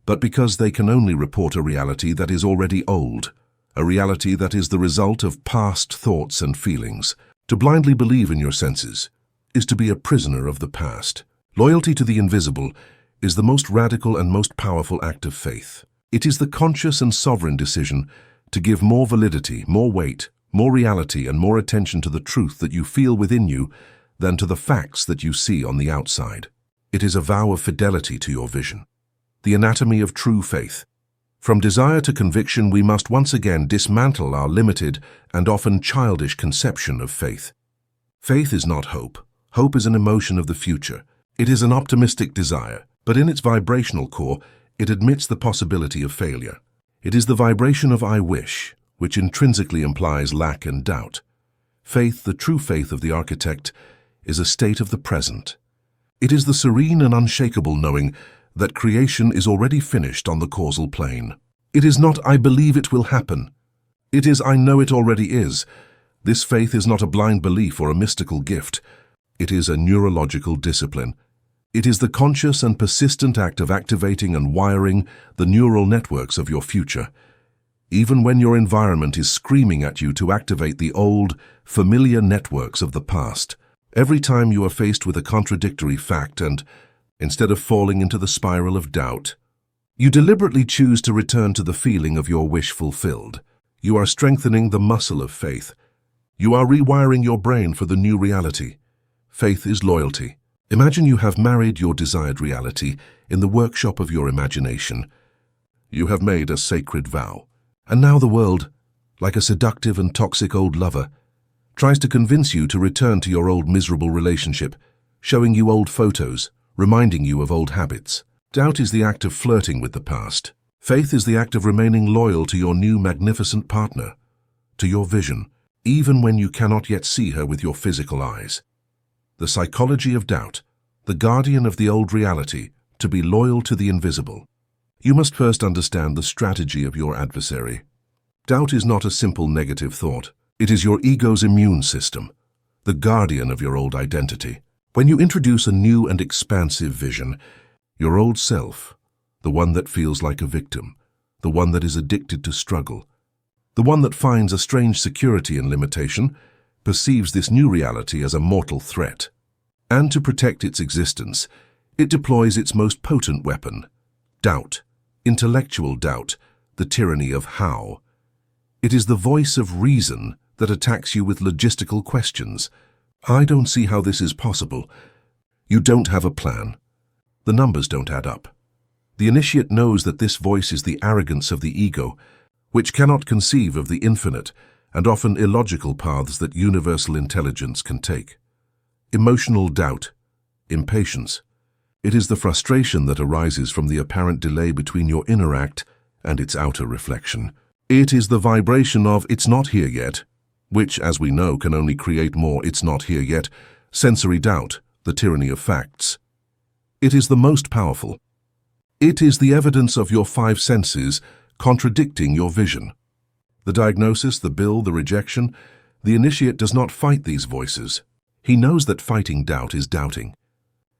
but because they can only report a reality that is already old, a reality that is the result of past thoughts and feelings. To blindly believe in your senses is to be a prisoner of the past. Loyalty to the invisible is the most radical and most powerful act of faith. It is the conscious and sovereign decision to give more validity, more weight, more reality and more attention to the truth that you feel within you than to the facts that you see on the outside. It is a vow of fidelity to your vision. The anatomy of true faith. From desire to conviction, we must once again dismantle our limited and often childish conception of faith. Faith is not hope. Hope is an emotion of the future. It is an optimistic desire, but in its vibrational core, it admits the possibility of failure. It is the vibration of I wish, which intrinsically implies lack and doubt. Faith, the true faith of the architect, is a state of the present. It is the serene and unshakable knowing that creation is already finished on the causal plane. It is not I believe it will happen. It is I know it already is. This faith is not a blind belief or a mystical gift. It is a neurological discipline. It is the conscious and persistent act of activating and wiring the neural networks of your future, even when your environment is screaming at you to activate the old, familiar networks of the past. Every time you are faced with a contradictory fact and, instead of falling into the spiral of doubt, you deliberately choose to return to the feeling of your wish fulfilled. You are strengthening the muscle of faith. You are rewiring your brain for the new reality. Faith is loyalty. Imagine you have married your desired reality in the workshop of your imagination. You have made a sacred vow. And now the world, like a seductive and toxic old lover, tries to convince you to return to your old miserable relationship, showing you old photos, reminding you of old habits. Doubt is the act of flirting with the past. Faith is the act of remaining loyal to your new magnificent partner, to your vision, even when you cannot yet see her with your physical eyes. The psychology of doubt, the guardian of the old reality, to be loyal to the invisible. You must first understand the strategy of your adversary. Doubt is not a simple negative thought. It is your ego's immune system, the guardian of your old identity. When you introduce a new and expansive vision, your old self, the one that feels like a victim, the one that is addicted to struggle, the one that finds a strange security in limitation, perceives this new reality as a mortal threat. And to protect its existence, it deploys its most potent weapon, doubt, intellectual doubt, the tyranny of how. It is the voice of reason that attacks you with logistical questions. I don't see how this is possible. You don't have a plan. The numbers don't add up. The initiate knows that this voice is the arrogance of the ego, which cannot conceive of the infinite and often illogical paths that universal intelligence can take. Emotional doubt, impatience. It is the frustration that arises from the apparent delay between your inner act and its outer reflection. It is the vibration of "it's not here yet," which, as we know, can only create more "it's not here yet," sensory doubt, the tyranny of facts. It is the most powerful. It is the evidence of your five senses contradicting your vision. The diagnosis, the bill, the rejection, the initiate does not fight these voices. He knows that fighting doubt is doubting.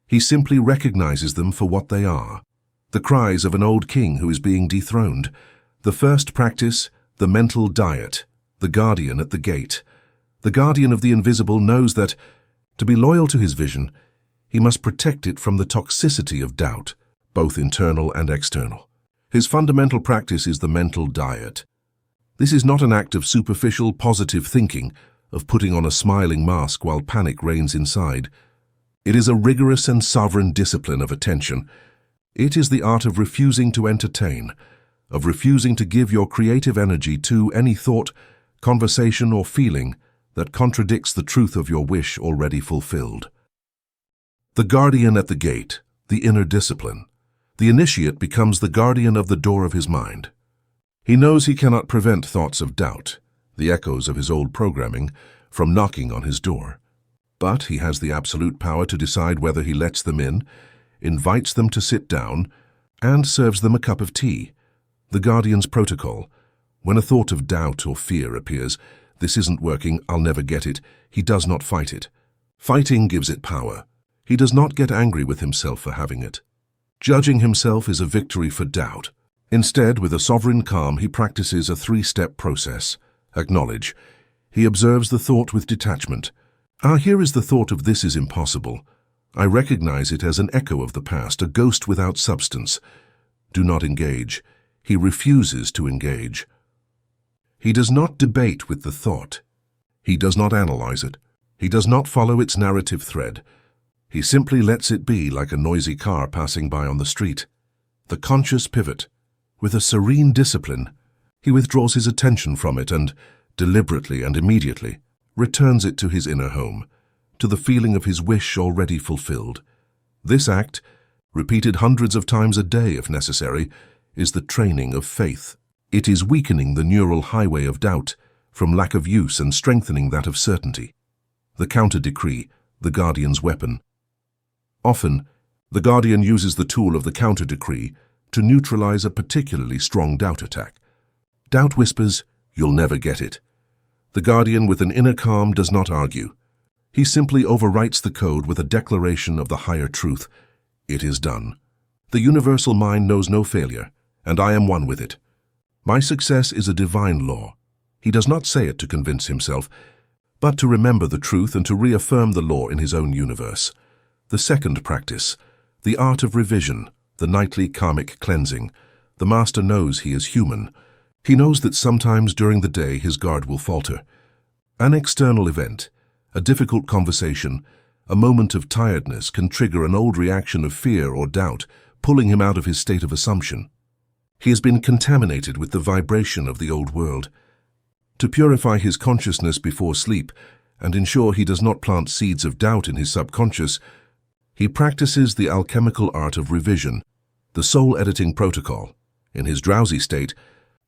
He simply recognizes them for what they are. The cries of an old king who is being dethroned. The first practice, the mental diet, the guardian at the gate. The guardian of the invisible knows that, to be loyal to his vision, he must protect it from the toxicity of doubt, both internal and external. His fundamental practice is the mental diet. This is not an act of superficial positive thinking, of putting on a smiling mask while panic reigns inside. It is a rigorous and sovereign discipline of attention. It is the art of refusing to entertain, of refusing to give your creative energy to any thought, conversation, or feeling that contradicts the truth of your wish already fulfilled. The guardian at the gate, the inner discipline. The initiate becomes the guardian of the door of his mind. He knows he cannot prevent thoughts of doubt, the echoes of his old programming, from knocking on his door. But he has the absolute power to decide whether he lets them in, invites them to sit down, and serves them a cup of tea. The guardian's protocol. When a thought of doubt or fear appears, "This isn't working, I'll never get it," he does not fight it. Fighting gives it power. He does not get angry with himself for having it. Judging himself is a victory for doubt. Instead, with a sovereign calm, he practices a three-step process. Acknowledge. He observes the thought with detachment. Here is the thought of "this is impossible." I recognize it as an echo of the past, a ghost without substance. Do not engage. He refuses to engage. He does not debate with the thought. He does not analyze it. He does not follow its narrative thread. He simply lets it be, like a noisy car passing by on the street. The conscious pivot. With a serene discipline, he withdraws his attention from it and, deliberately and immediately, returns it to his inner home, to the feeling of his wish already fulfilled. This act, repeated hundreds of times a day if necessary, is the training of faith. It is weakening the neural highway of doubt from lack of use and strengthening that of certainty. The counter-decree, the guardian's weapon. Often, the guardian uses the tool of the counter-decree to neutralize a particularly strong doubt attack. Doubt whispers, "You'll never get it." The guardian with an inner calm does not argue. He simply overwrites the code with a declaration of the higher truth. It is done. The universal mind knows no failure, and I am one with it. My success is a divine law. He does not say it to convince himself, but to remember the truth and to reaffirm the law in his own universe. The second practice, the art of revision, the nightly karmic cleansing. The master knows he is human. He knows that sometimes during the day his guard will falter. An external event, a difficult conversation, a moment of tiredness can trigger an old reaction of fear or doubt, pulling him out of his state of assumption. He has been contaminated with the vibration of the old world. To purify his consciousness before sleep and ensure he does not plant seeds of doubt in his subconscious, he practices the alchemical art of revision, the soul-editing protocol. In his drowsy state,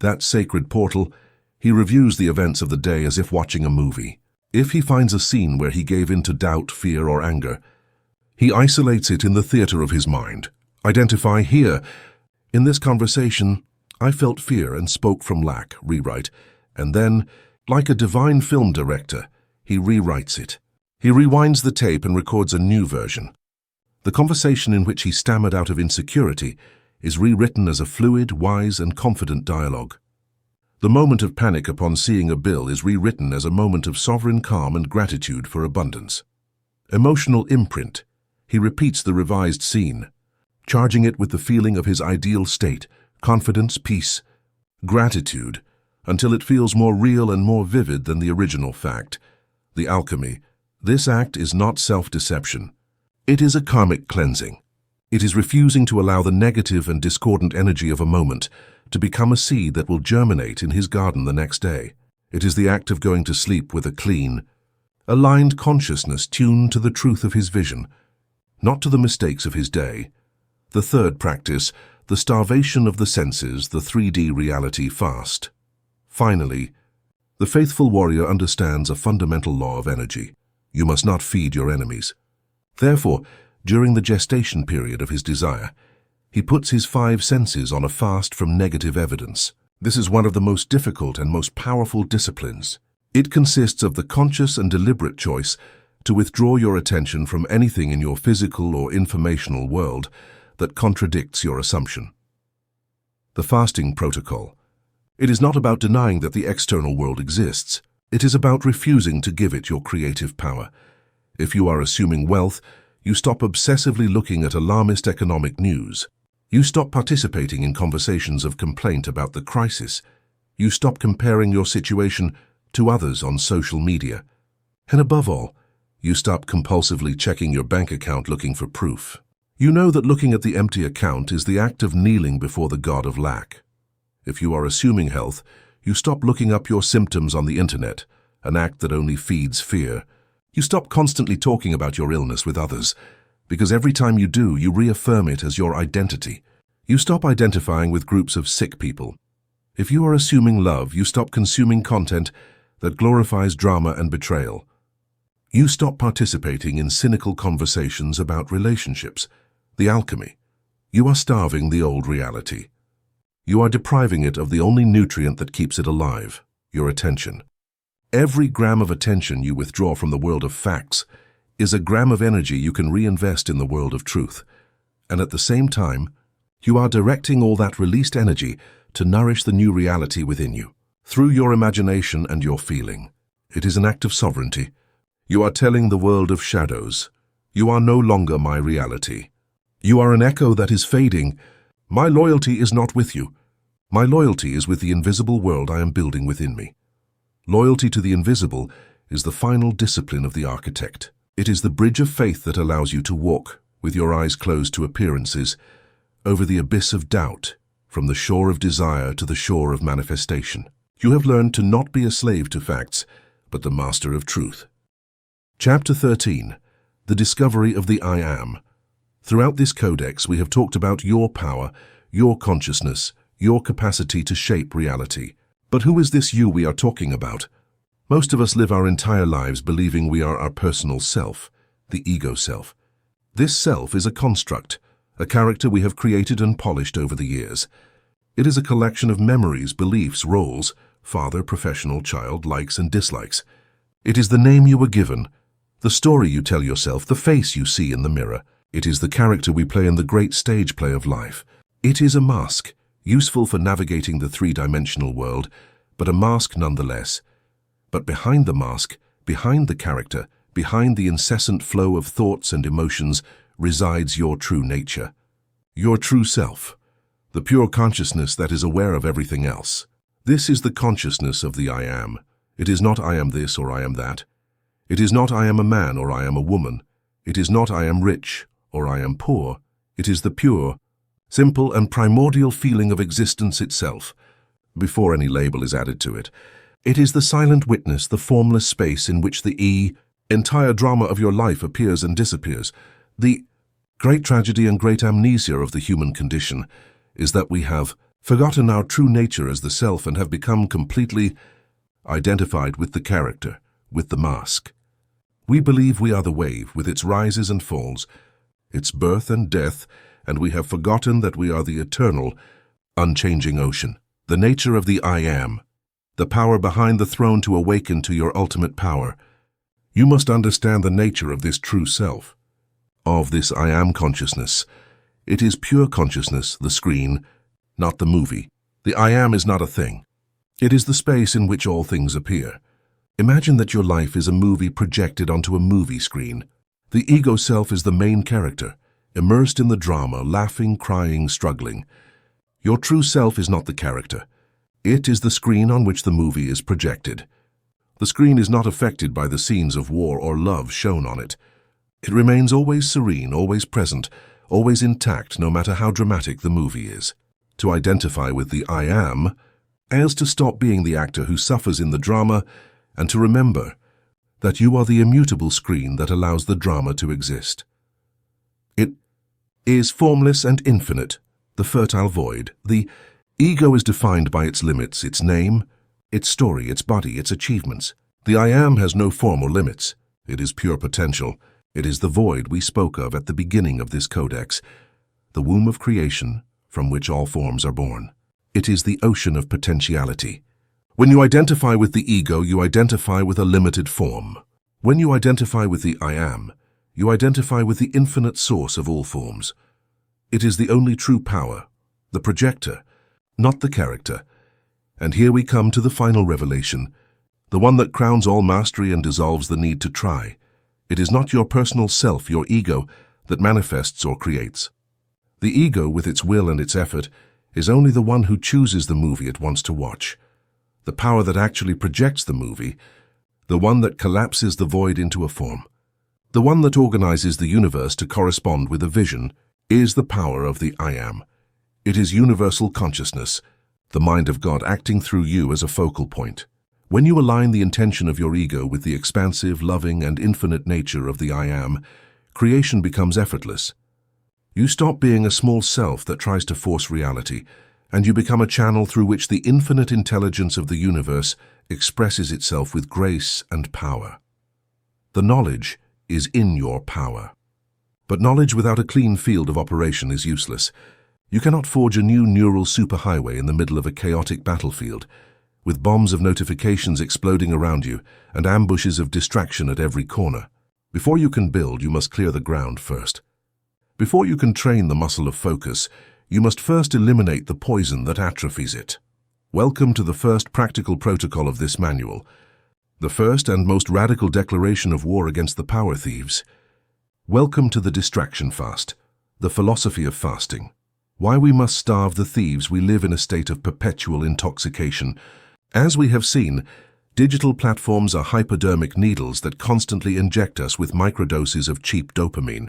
that sacred portal, he reviews the events of the day as if watching a movie. If he finds a scene where he gave in to doubt, fear, or anger, he isolates it in the theater of his mind. Identify here. In this conversation, I felt fear and spoke from lack, rewrite. And then, like a divine film director, he rewrites it. He rewinds the tape and records a new version. The conversation in which he stammered out of insecurity is rewritten as a fluid, wise, and confident dialogue. The moment of panic upon seeing a bill is rewritten as a moment of sovereign calm and gratitude for abundance. Emotional imprint. He repeats the revised scene, charging it with the feeling of his ideal state, confidence, peace, gratitude, until it feels more real and more vivid than the original fact. The alchemy. This act is not self-deception. It is a karmic cleansing. It is refusing to allow the negative and discordant energy of a moment to become a seed that will germinate in his garden the next day. It is the act of going to sleep with a clean, aligned consciousness tuned to the truth of his vision, not to the mistakes of his day. The third practice, the starvation of the senses, the 3D reality fast. Finally, the faithful warrior understands a fundamental law of energy. You must not feed your enemies. Therefore, during the gestation period of his desire, he puts his 5 senses on a fast from negative evidence. This is one of the most difficult and most powerful disciplines. It consists of the conscious and deliberate choice to withdraw your attention from anything in your physical or informational world that contradicts your assumption. The fasting protocol. It is not about denying that the external world exists. It is about refusing to give it your creative power. If you are assuming wealth, you stop obsessively looking at alarmist economic news. You stop participating in conversations of complaint about the crisis. You stop comparing your situation to others on social media. And above all, you stop compulsively checking your bank account looking for proof. You know that looking at the empty account is the act of kneeling before the god of lack. If you are assuming health, you stop looking up your symptoms on the internet, an act that only feeds fear. You stop constantly talking about your illness with others, because every time you do, you reaffirm it as your identity. You stop identifying with groups of sick people. If you are assuming love, you stop consuming content that glorifies drama and betrayal. You stop participating in cynical conversations about relationships, the alchemy. You are starving the old reality. You are depriving it of the only nutrient that keeps it alive, your attention. Every gram of attention you withdraw from the world of facts is a gram of energy you can reinvest in the world of truth. And at the same time, you are directing all that released energy to nourish the new reality within you, through your imagination and your feeling. It is an act of sovereignty. You are telling the world of shadows, you are no longer my reality. You are an echo that is fading. My loyalty is not with you. My loyalty is with the invisible world I am building within me. Loyalty to the invisible is the final discipline of the architect. It is the bridge of faith that allows you to walk, with your eyes closed to appearances, over the abyss of doubt, from the shore of desire to the shore of manifestation. You have learned to not be a slave to facts, but the master of truth. Chapter 13. The Discovery of the I Am. Throughout this codex, we have talked about your power, your consciousness, your capacity to shape reality. But who is this you we are talking about? Most of us live our entire lives believing we are our personal self, the ego self. This self is a construct, a character we have created and polished over the years. It is a collection of memories, beliefs, roles, father, professional, child, likes and dislikes. It is the name you were given, the story you tell yourself, the face you see in the mirror. It is the character we play in the great stage play of life. It is a mask, useful for navigating the three-dimensional world, but a mask nonetheless. But behind the mask, behind the character, behind the incessant flow of thoughts and emotions, resides your true nature. Your true self. The pure consciousness that is aware of everything else. This is the consciousness of the I am. It is not I am this or I am that. It is not I am a man or I am a woman. It is not I am rich or I am poor. It is the pure, simple and primordial feeling of existence itself, before any label is added to it. It is the silent witness, the formless space in which the entire drama of your life appears and disappears. The great tragedy and great amnesia of the human condition is that we have forgotten our true nature as the self and have become completely identified with the character, with the mask. We believe we are the wave with its rises and falls, its birth and death, and we have forgotten that we are the eternal, unchanging ocean. The nature of the I am, the power behind the throne to awaken to your ultimate power. You must understand the nature of this true self, of this I am consciousness. It is pure consciousness, the screen, not the movie. The I am is not a thing. It is the space in which all things appear. Imagine that your life is a movie projected onto a movie screen. The ego self is the main character, immersed in the drama, laughing, crying, struggling. Your true self is not the character. It is the screen on which the movie is projected. The screen is not affected by the scenes of war or love shown on it. It remains always serene, always present, always intact, no matter how dramatic the movie is. To identify with the I am is to stop being the actor who suffers in the drama and to remember that you are the immutable screen that allows the drama to exist. It is formless and infinite, the fertile void. The ego is defined by its limits, its name, its story, its body, its achievements. The I am has no form or limits. It is pure potential. It is the void we spoke of at the beginning of this codex, the womb of creation from which all forms are born. It is the ocean of potentiality. When you identify with the ego, you identify with a limited form. When you identify with the I am, you identify with the infinite source of all forms. It is the only true power, the projector, not the character. And here we come to the final revelation, the one that crowns all mastery and dissolves the need to try. It is not your personal self, your ego, that manifests or creates. The ego, with its will and its effort, is only the one who chooses the movie it wants to watch. The power that actually projects the movie, the one that collapses the void into a form, the one that organizes the universe to correspond with a vision, is the power of the I am. It is universal consciousness, the mind of God acting through you as a focal point. When you align the intention of your ego with the expansive, loving, and infinite nature of the I am, creation becomes effortless. You stop being a small self that tries to force reality, and you become a channel through which the infinite intelligence of the universe expresses itself with grace and power. The knowledge is in your power. But knowledge without a clean field of operation is useless. You cannot forge a new neural superhighway in the middle of a chaotic battlefield, with bombs of notifications exploding around you and ambushes of distraction at every corner. Before you can build, you must clear the ground first. Before you can train the muscle of focus, you must first eliminate the poison that atrophies it. Welcome to the first practical protocol of this manual, the first and most radical declaration of war against the power thieves. Welcome to the distraction fast, the philosophy of fasting. Why we must starve the thieves. We live in a state of perpetual intoxication. As we have seen, digital platforms are hypodermic needles that constantly inject us with microdoses of cheap dopamine.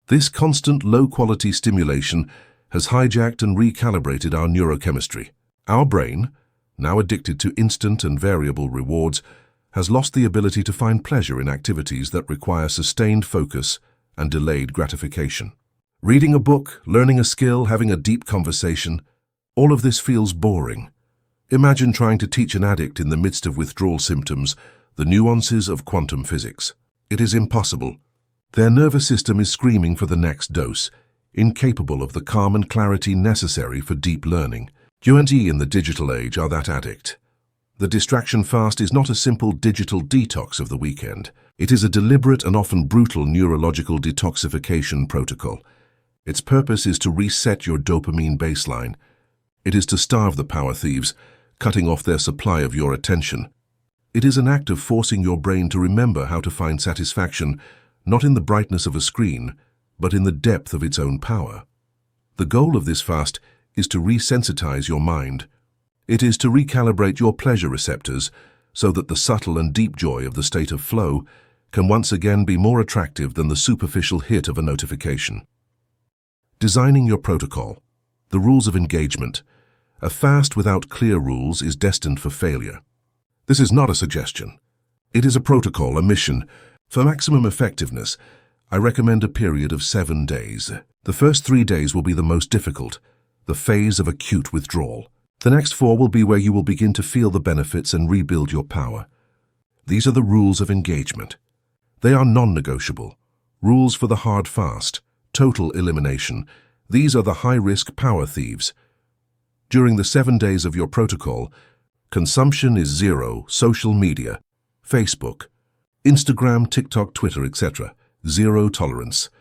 This constant low-quality stimulation has hijacked and recalibrated our neurochemistry. Our brain, now addicted to instant and variable rewards, has lost the ability to find pleasure in activities that require sustained focus and delayed gratification. Reading a book, learning a skill, having a deep conversation, all of this feels boring. Imagine trying to teach an addict in the midst of withdrawal symptoms the nuances of quantum physics. It is impossible. Their nervous system is screaming for the next dose, incapable of the calm and clarity necessary for deep learning. You and I in the digital age are that addict. The distraction fast is not a simple digital detox of the weekend. It is a deliberate and often brutal neurological detoxification protocol. Its purpose is to reset your dopamine baseline. It is to starve the power thieves, cutting off their supply of your attention. It is an act of forcing your brain to remember how to find satisfaction, not in the brightness of a screen, but in the depth of its own power. The goal of this fast is to resensitize your mind. It is to recalibrate your pleasure receptors so that the subtle and deep joy of the state of flow can once again be more attractive than the superficial hit of a notification. Designing your protocol. The rules of engagement. A fast without clear rules is destined for failure. This is not a suggestion. It is a protocol, a mission. For maximum effectiveness, I recommend a period of 7 days. The first 3 days will be the most difficult, the phase of acute withdrawal. The next 4 will be where you will begin to feel the benefits and rebuild your power. These are the rules of engagement. They are non-negotiable. Rules for the hard fast, total elimination. These are the high-risk power thieves. During the 7 days of your protocol, consumption is 0, social media, Facebook, Instagram, TikTok, Twitter, etc. 0 tolerance.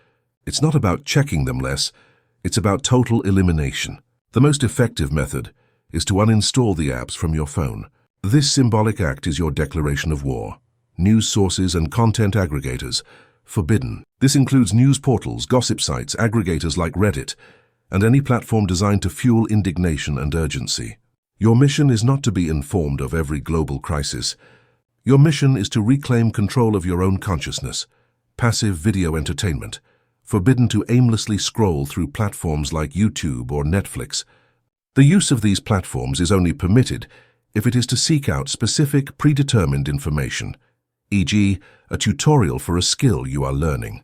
It's not about checking them less, it's about total elimination. The most effective method is to uninstall the apps from your phone. This symbolic act is your declaration of war. News sources and content aggregators, forbidden. This includes news portals, gossip sites, aggregators like Reddit, and any platform designed to fuel indignation and urgency. Your mission is not to be informed of every global crisis. Your mission is to reclaim control of your own consciousness. Passive video entertainment, forbidden to aimlessly scroll through platforms like YouTube or Netflix. The use of these platforms is only permitted if it is to seek out specific, predetermined information, e.g., a tutorial for a skill you are learning.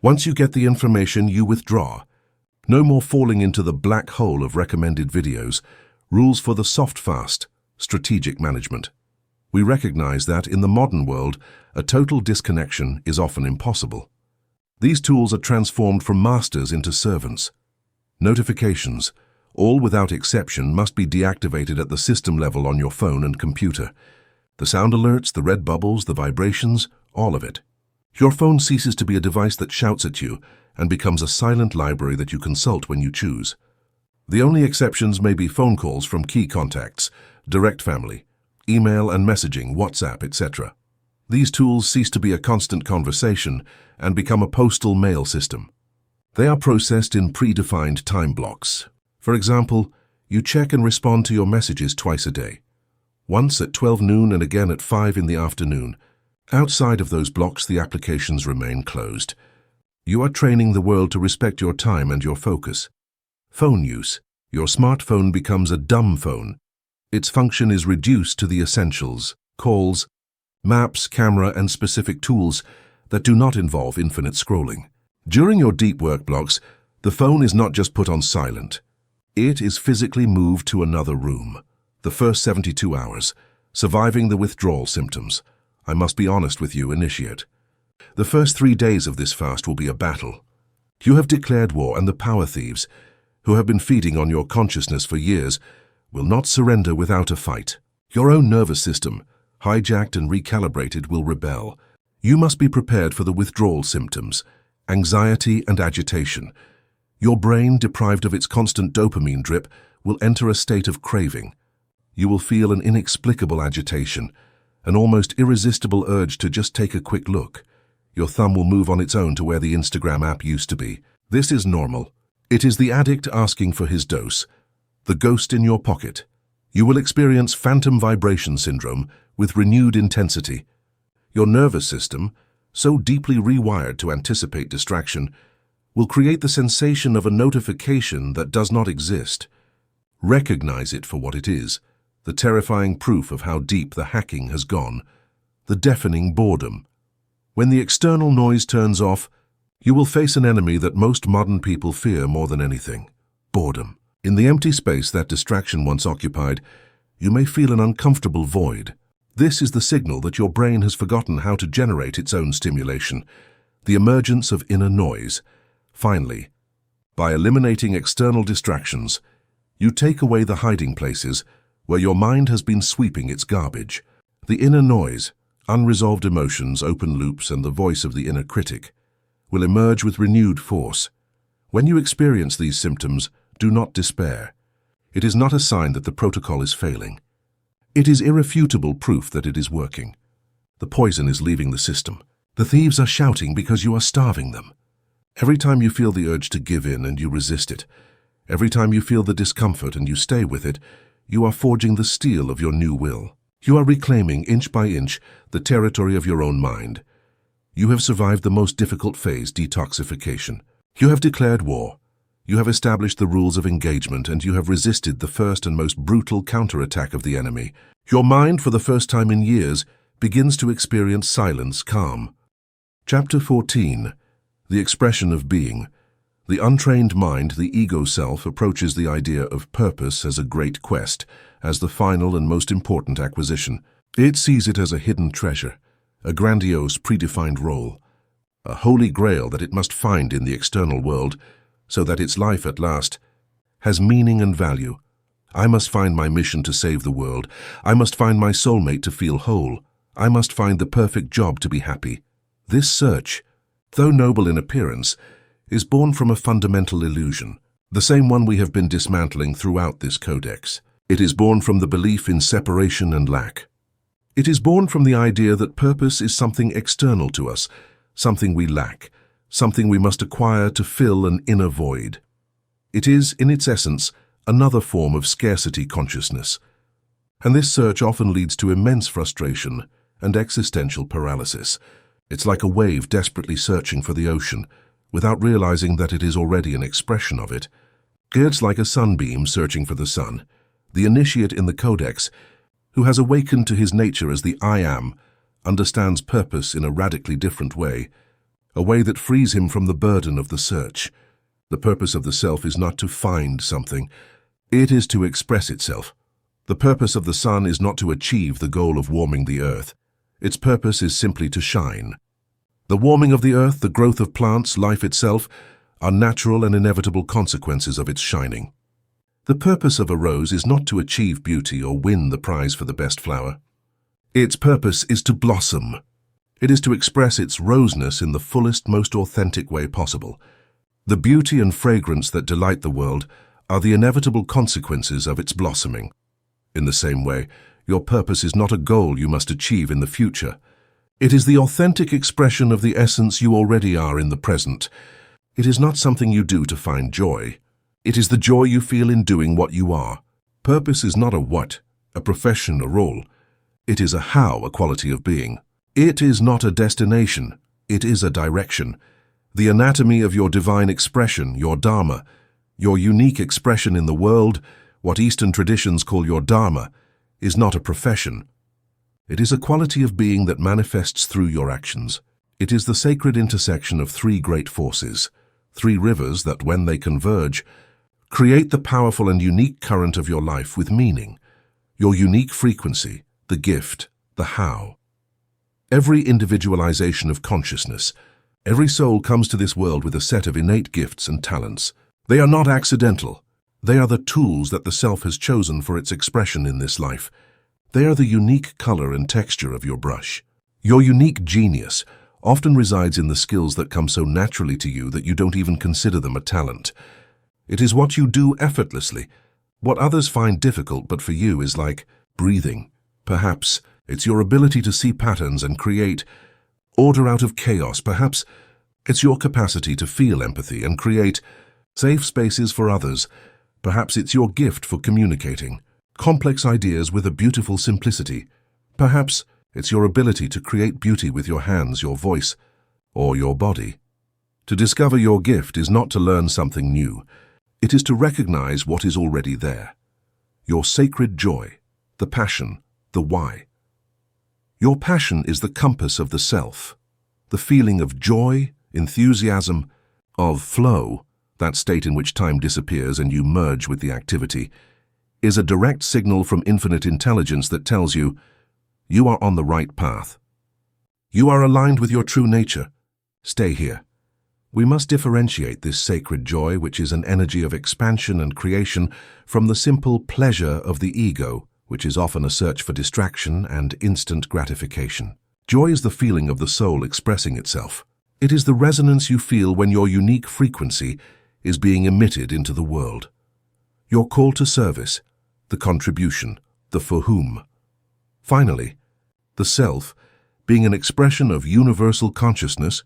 Once you get the information, you withdraw. No more falling into the black hole of recommended videos. Rules for the soft fast, strategic management. We recognize that in the modern world, a total disconnection is often impossible. These tools are transformed from masters into servants. Notifications, all without exception, must be deactivated at the system level on your phone and computer. The sound alerts, the red bubbles, the vibrations, all of it. Your phone ceases to be a device that shouts at you and becomes a silent library that you consult when you choose. The only exceptions may be phone calls from key contacts, direct family, email and messaging, WhatsApp, etc. These tools cease to be a constant conversation and become a postal mail system. They are processed in predefined time blocks. For example, you check and respond to your messages twice a day. Once at 12 noon and again at 5 in the afternoon. Outside of those blocks, the applications remain closed. You are training the world to respect your time and your focus. Phone use. Your smartphone becomes a dumb phone. Its function is reduced to the essentials: calls, maps, camera, and specific tools that do not involve infinite scrolling. During your deep work blocks, the phone is not just put on silent. It is physically moved to another room. The first 72 hours, surviving the withdrawal symptoms. I must be honest with you, initiate. The first 3 days of this fast will be a battle. You have declared war, and the power thieves, who have been feeding on your consciousness for years, will not surrender without a fight. Your own nervous system, hijacked and recalibrated, will rebel. You must be prepared for the withdrawal symptoms, anxiety and agitation. Your brain, deprived of its constant dopamine drip, will enter a state of craving. You will feel an inexplicable agitation, an almost irresistible urge to just take a quick look. Your thumb will move on its own to where the Instagram app used to be. This is normal. It is the addict asking for his dose, the ghost in your pocket. You will experience phantom vibration syndrome with renewed intensity. Your nervous system, so deeply rewired to anticipate distraction, will create the sensation of a notification that does not exist. Recognize it for what it is, the terrifying proof of how deep the hacking has gone, the deafening boredom. When the external noise turns off, you will face an enemy that most modern people fear more than anything: boredom. In the empty space that distraction once occupied, you may feel an uncomfortable void. This is the signal that your brain has forgotten how to generate its own stimulation, the emergence of inner noise. Finally, by eliminating external distractions, you take away the hiding places where your mind has been sweeping its garbage. The inner noise, unresolved emotions, open loops, and the voice of the inner critic will emerge with renewed force. When you experience these symptoms, do not despair. It is not a sign that the protocol is failing. It is irrefutable proof that it is working. The poison is leaving the system. The thieves are shouting because you are starving them. Every time you feel the urge to give in and you resist it, every time you feel the discomfort and you stay with it, you are forging the steel of your new will. You are reclaiming, inch by inch, the territory of your own mind. You have survived the most difficult phase, detoxification. You have declared war. You have established the rules of engagement, and you have resisted the first and most brutal counterattack of the enemy. Your mind, for the first time in years, begins to experience silence, calm. Chapter 14. The expression of being. The untrained mind, the ego self, approaches the idea of purpose as a great quest, as the final and most important acquisition. It sees it as a hidden treasure, a grandiose, predefined role, a holy grail that it must find in the external world, so that its life at last has meaning and value. I must find my mission to save the world. I must find my soulmate to feel whole. I must find the perfect job to be happy. This search, though noble in appearance, is born from a fundamental illusion, the same one we have been dismantling throughout this codex. It is born from the belief in separation and lack. It is born from the idea that purpose is something external to us, something we lack, something we must acquire to fill an inner void. It is, in its essence, another form of scarcity consciousness, and this search often leads to immense frustration and existential paralysis. It's like a wave desperately searching for the ocean, without realizing that it is already an expression of it. It's like a sunbeam searching for the sun. The initiate in the Codex, who has awakened to his nature as the I Am, understands purpose in a radically different way, a way that frees him from the burden of the search. The purpose of the self is not to find something, it is to express itself. The purpose of the sun is not to achieve the goal of warming the earth. Its purpose is simply to shine. The warming of the earth, the growth of plants, life itself, are natural and inevitable consequences of its shining. The purpose of a rose is not to achieve beauty or win the prize for the best flower. Its purpose is to blossom. It is to express its roseness in the fullest, most authentic way possible. The beauty and fragrance that delight the world are the inevitable consequences of its blossoming. In the same way, your purpose is not a goal you must achieve in the future. It is the authentic expression of the essence you already are in the present. It is not something you do to find joy. It is the joy you feel in doing what you are. Purpose is not a what, a profession, a role. It is a how, a quality of being. It is not a destination, it is a direction. The anatomy of your divine expression, your dharma, your unique expression in the world, what Eastern traditions call your dharma, is not a profession. It is a quality of being that manifests through your actions. It is the sacred intersection of three great forces, three rivers that, when they converge, create the powerful and unique current of your life with meaning, your unique frequency, the gift, the how. Every individualization of consciousness, every soul comes to this world with a set of innate gifts and talents. They are not accidental. They are the tools that the self has chosen for its expression in this life. They are the unique color and texture of your brush. Your unique genius often resides in the skills that come so naturally to you that you don't even consider them a talent. It is what you do effortlessly. What others find difficult, but for you, is like breathing. Perhaps it's your ability to see patterns and create order out of chaos. Perhaps it's your capacity to feel empathy and create safe spaces for others. Perhaps it's your gift for communicating complex ideas with a beautiful simplicity. Perhaps it's your ability to create beauty with your hands, your voice, or your body. To discover your gift is not to learn something new. It is to recognize what is already there. Your sacred joy, the passion, the why. Your passion is the compass of the self. The feeling of joy, enthusiasm, of flow, that state in which time disappears and you merge with the activity, is a direct signal from infinite intelligence that tells you, you are on the right path. You are aligned with your true nature. Stay here. We must differentiate this sacred joy, which is an energy of expansion and creation, from the simple pleasure of the ego, which is often a search for distraction and instant gratification. Joy is the feeling of the soul expressing itself. It is the resonance you feel when your unique frequency is being emitted into the world. Your call to service, the contribution, the for whom. Finally, the self, being an expression of universal consciousness,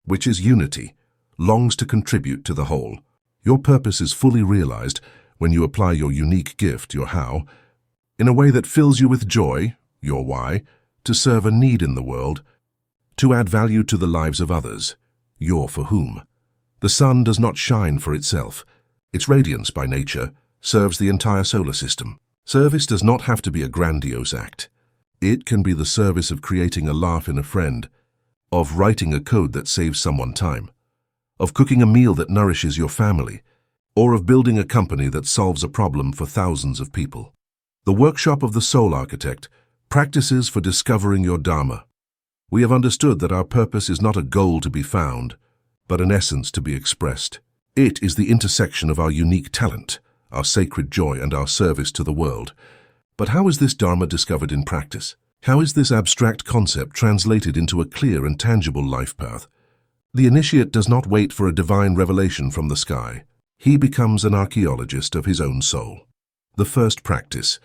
which is unity, longs to contribute to the whole. Your purpose is fully realized when you apply your unique gift, your how, in a way that fills you with joy, your why, to serve a need in the world, to add value to the lives of others, your for whom. The sun does not shine for itself. Its radiance, by nature, serves the entire solar system. Service does not have to be a grandiose act. It can be the service of creating a laugh in a friend, of writing a code that saves someone time, of cooking a meal that nourishes your family, or of building a company that solves a problem for thousands of people. The workshop of the soul architect, practices for discovering your Dharma. We have understood that our purpose is not a goal to be found, but an essence to be expressed. It is the intersection of our unique talent, our sacred joy, and our service to the world. But how is this Dharma discovered in practice? How is this abstract concept translated into a clear and tangible life path? The initiate does not wait for a divine revelation from the sky. He becomes an archaeologist of his own soul. The first practice,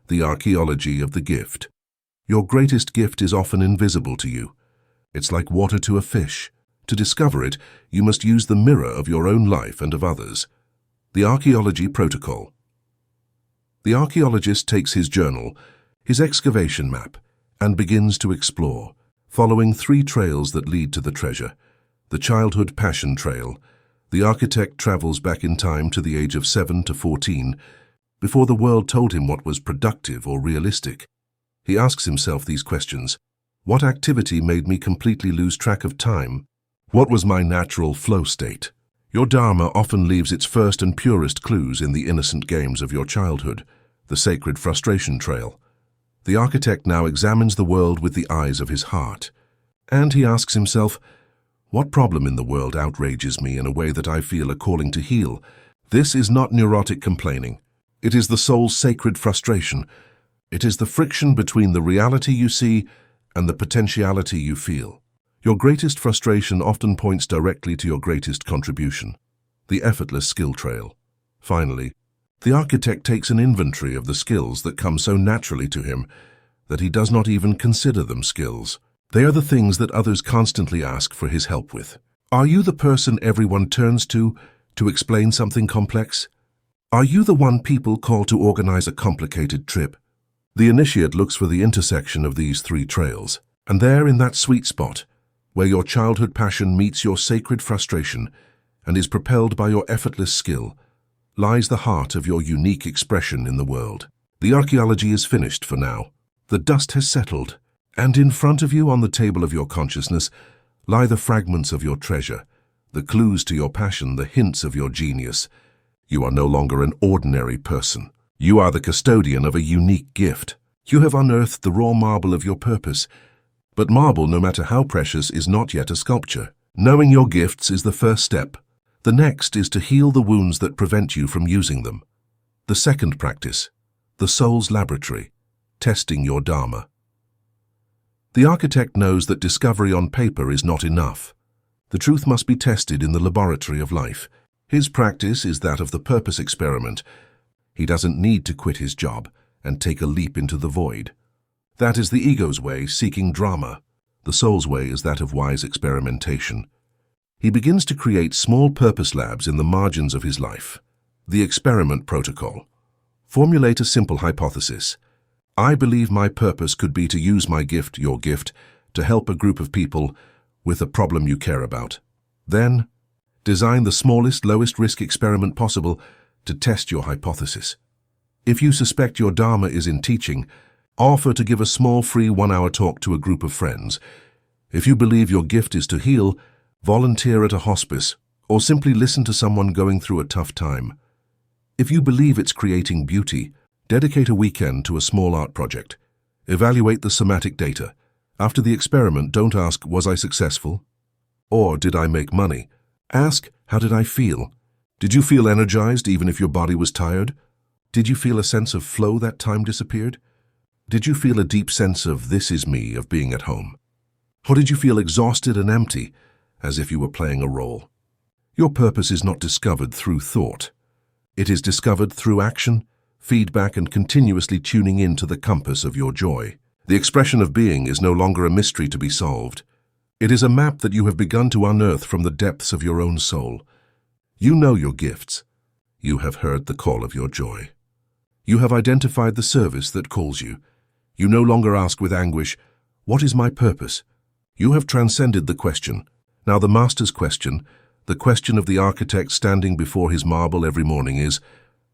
the archaeology of the gift. Your greatest gift is often invisible to you. It's like water to a fish. To discover it, you must use the mirror of your own life and of others. The archaeology protocol. The archaeologist takes his journal, his excavation map, and begins to explore, following 3 trails that lead to the treasure. The childhood passion trail. The architect travels back in time to the age of 7 to 14, before the world told him what was productive or realistic. He asks himself these questions. What activity made me completely lose track of time? What was my natural flow state? Your Dharma often leaves its first and purest clues in the innocent games of your childhood, the sacred frustration trail. The architect now examines the world with the eyes of his heart, and he asks himself, what problem in the world outrages me in a way that I feel a calling to heal? This is not neurotic complaining. It is the soul's sacred frustration. It is the friction between the reality you see and the potentiality you feel. Your greatest frustration often points directly to your greatest contribution, the effortless skill trail. Finally, the architect takes an inventory of the skills that come so naturally to him that he does not even consider them skills. They are the things that others constantly ask for his help with. Are you the person everyone turns to explain something complex? Are you the one people call to organize a complicated trip? The initiate looks for the intersection of these 3 trails, and there in that sweet spot, where your childhood passion meets your sacred frustration and is propelled by your effortless skill, lies the heart of your unique expression in the world. The archaeology is finished for now. The dust has settled, and in front of you on the table of your consciousness lie the fragments of your treasure, the clues to your passion, the hints of your genius. You are no longer an ordinary person. You are the custodian of a unique gift. You have unearthed the raw marble of your purpose. But marble, no matter how precious, is not yet a sculpture. Knowing your gifts is the first step. The next is to heal the wounds that prevent you from using them. The second practice, the soul's laboratory, testing your Dharma. The architect knows that discovery on paper is not enough. The truth must be tested in the laboratory of life. His practice is that of the purpose experiment. He doesn't need to quit his job and take a leap into the void. That is the ego's way, seeking drama. The soul's way is that of wise experimentation. He begins to create small purpose labs in the margins of his life. The experiment protocol. Formulate a simple hypothesis. I believe my purpose could be to use my gift, your gift, to help a group of people with a problem you care about. Then, design the smallest, lowest risk experiment possible to test your hypothesis. If you suspect your Dharma is in teaching, offer to give a small free 1-hour talk to a group of friends. If you believe your gift is to heal, volunteer at a hospice or simply listen to someone going through a tough time. If you believe it's creating beauty, dedicate a weekend to a small art project. Evaluate the somatic data. After the experiment, don't ask, was I successful? Or did I make money? Ask, how did I feel? Did you feel energized even if your body was tired? Did you feel a sense of flow that time disappeared? Did you feel a deep sense of "this is me," of being at home? Or did you feel exhausted and empty, as if you were playing a role? Your purpose is not discovered through thought. It is discovered through action, feedback, and continuously tuning in to the compass of your joy. The expression of being is no longer a mystery to be solved. It is a map that you have begun to unearth from the depths of your own soul. You know your gifts. You have heard the call of your joy. You have identified the service that calls you. You no longer ask with anguish, "What is my purpose?" You have transcended the question. Now the master's question, the question of the architect standing before his marble every morning is,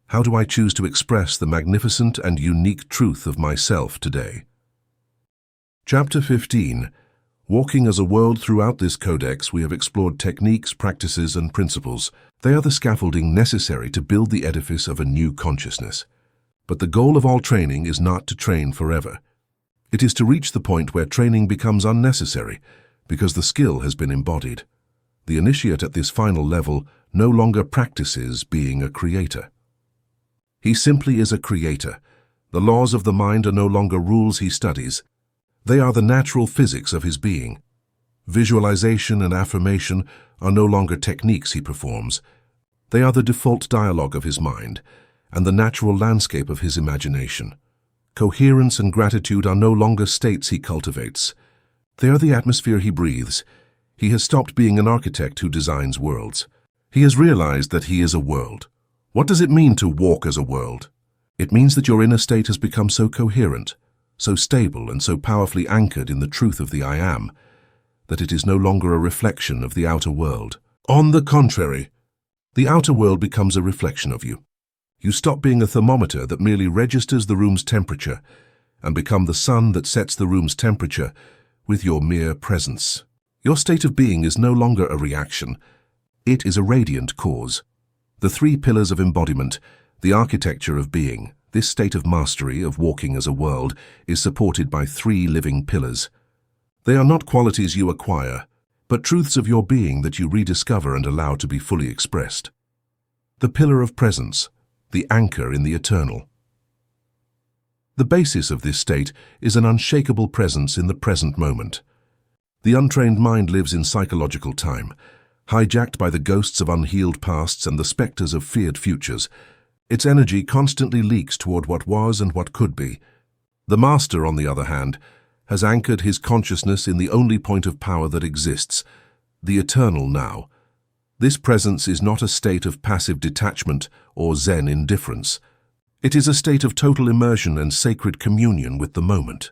how do I choose to express the magnificent and unique truth of myself today? Chapter 15. Walking as a world. Throughout this codex, we have explored techniques, practices, and principles. They are the scaffolding necessary to build the edifice of a new consciousness. But the goal of all training is not to train forever. It is to reach the point where training becomes unnecessary, because the skill has been embodied. The initiate at this final level no longer practices being a creator. He simply is a creator. The laws of the mind are no longer rules he studies. They are the natural physics of his being. Visualization and affirmation are no longer techniques he performs. They are the default dialogue of his mind and the natural landscape of his imagination. Coherence and gratitude are no longer states he cultivates. They are the atmosphere he breathes. He has stopped being an architect who designs worlds. He has realized that he is a world. What does it mean to walk as a world? It means that your inner state has become so coherent, so stable, and so powerfully anchored in the truth of the I Am, that it is no longer a reflection of the outer world. On the contrary, the outer world becomes a reflection of you. You stop being a thermometer that merely registers the room's temperature and become the sun that sets the room's temperature with your mere presence. Your state of being is no longer a reaction. It is a radiant cause. The three pillars of embodiment, the architecture of being, this state of mastery of walking as a world, is supported by three living pillars. They are not qualities you acquire, but truths of your being that you rediscover and allow to be fully expressed. The pillar of presence, the anchor in the eternal. The basis of this state is an unshakable presence in the present moment. The untrained mind lives in psychological time, hijacked by the ghosts of unhealed pasts and the specters of feared futures. Its energy constantly leaks toward what was and what could be. The master, on the other hand, has anchored his consciousness in the only point of power that exists, the eternal now. This presence is not a state of passive detachment or Zen indifference. It is a state of total immersion and sacred communion with the moment.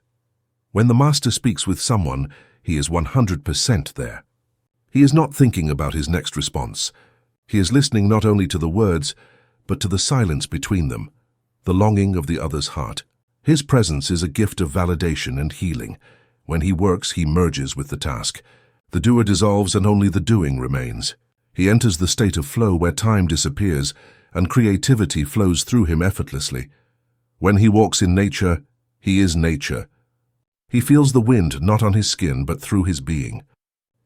When the master speaks with someone, he is 100% there. He is not thinking about his next response. He is listening not only to the words, but to the silence between them, the longing of the other's heart. His presence is a gift of validation and healing. When he works, he merges with the task. The doer dissolves and only the doing remains. He enters the state of flow where time disappears and creativity flows through him effortlessly. When he walks in nature, he is nature. He feels the wind not on his skin but through his being.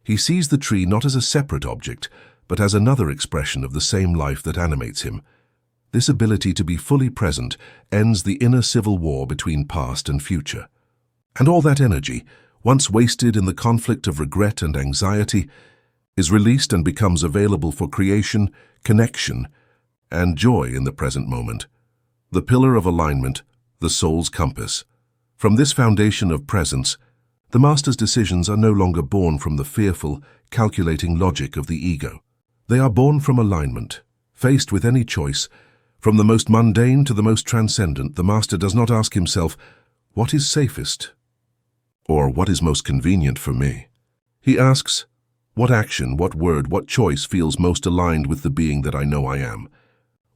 He sees the tree not as a separate object, but as another expression of the same life that animates him. This ability to be fully present ends the inner civil war between past and future. And all that energy, once wasted in the conflict of regret and anxiety, is released and becomes available for creation, connection, and joy in the present moment. The pillar of alignment, the soul's compass. From this foundation of presence, the master's decisions are no longer born from the fearful, calculating logic of the ego. They are born from alignment. Faced with any choice, from the most mundane to the most transcendent, the master does not ask himself, "What is safest?" or "What is most convenient for me?" He asks, "What action, what word, what choice feels most aligned with the being that I know I am?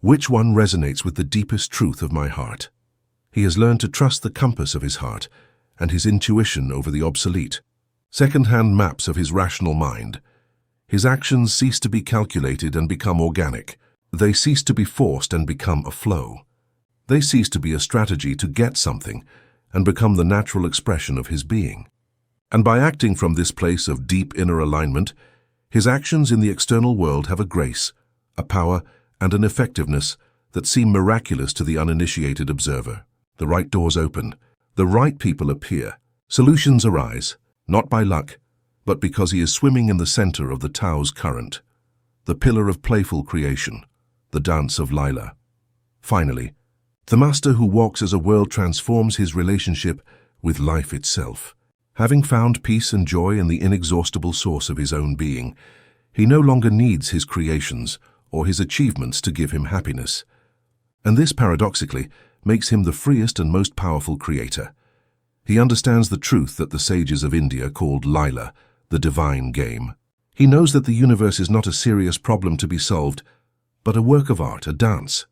Which one resonates with the deepest truth of my heart?" He has learned to trust the compass of his heart and his intuition over the obsolete, second-hand maps of his rational mind. His actions cease to be calculated and become organic. They cease to be forced and become a flow. They cease to be a strategy to get something and become the natural expression of his being. And by acting from this place of deep inner alignment, his actions in the external world have a grace, a power, and an effectiveness that seem miraculous to the uninitiated observer. The right doors open, The right people appear. Solutions arise, not by luck, but because he is swimming in the center of the Tao's current, the pillar of playful creation, the dance of Lila. Finally, the master who walks as a world transforms his relationship with life itself. Having found peace and joy in the inexhaustible source of his own being, he no longer needs his creations or his achievements to give him happiness. And this, paradoxically, makes him the freest and most powerful creator. He understands the truth that the sages of India called Lila, the divine game. He knows that the universe is not a serious problem to be solved, but a work of art, a dance,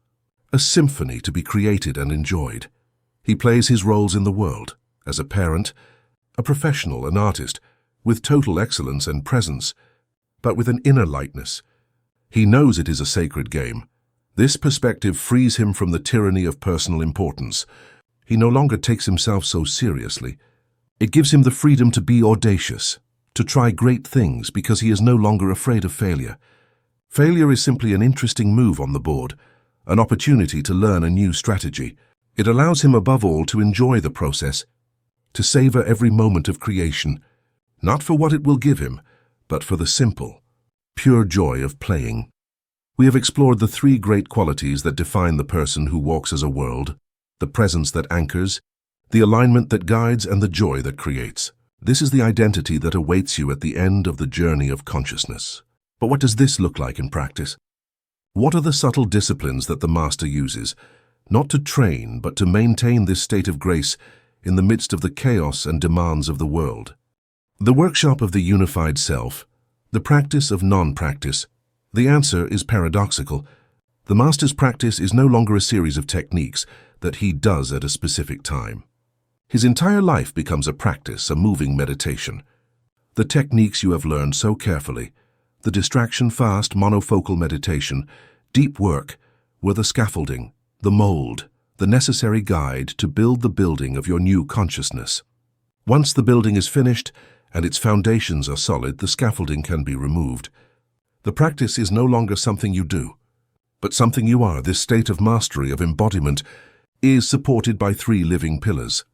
a symphony to be created and enjoyed. He plays his roles in the world, as a parent, a professional, an artist, with total excellence and presence, but with an inner lightness. He knows it is a sacred game. This perspective frees him from the tyranny of personal importance. He no longer takes himself so seriously. It gives him the freedom to be audacious, to try great things because he is no longer afraid of failure. Failure is simply an interesting move on the board, an opportunity to learn a new strategy. It allows him above all to enjoy the process, to savor every moment of creation, not for what it will give him, but for the simple, pure joy of playing. We have explored the three great qualities that define the person who walks as a world: the presence that anchors, the alignment that guides, and the joy that creates. This is the identity that awaits you at the end of the journey of consciousness. But what does this look like in practice? What are the subtle disciplines that the master uses, not to train, but to maintain this state of grace in the midst of the chaos and demands of the world? The workshop of the unified self, the practice of non-practice. The answer is paradoxical. The master's practice is no longer a series of techniques that he does at a specific time. His entire life becomes a practice, a moving meditation. The techniques you have learned so carefully, the distraction-fast, monofocal meditation, deep work, were the scaffolding, the mold, the necessary guide to build the building of your new consciousness. Once the building is finished and its foundations are solid, the scaffolding can be removed. The practice is no longer something you do, but something you are. This state of mastery, of embodiment, is supported by three living pillars.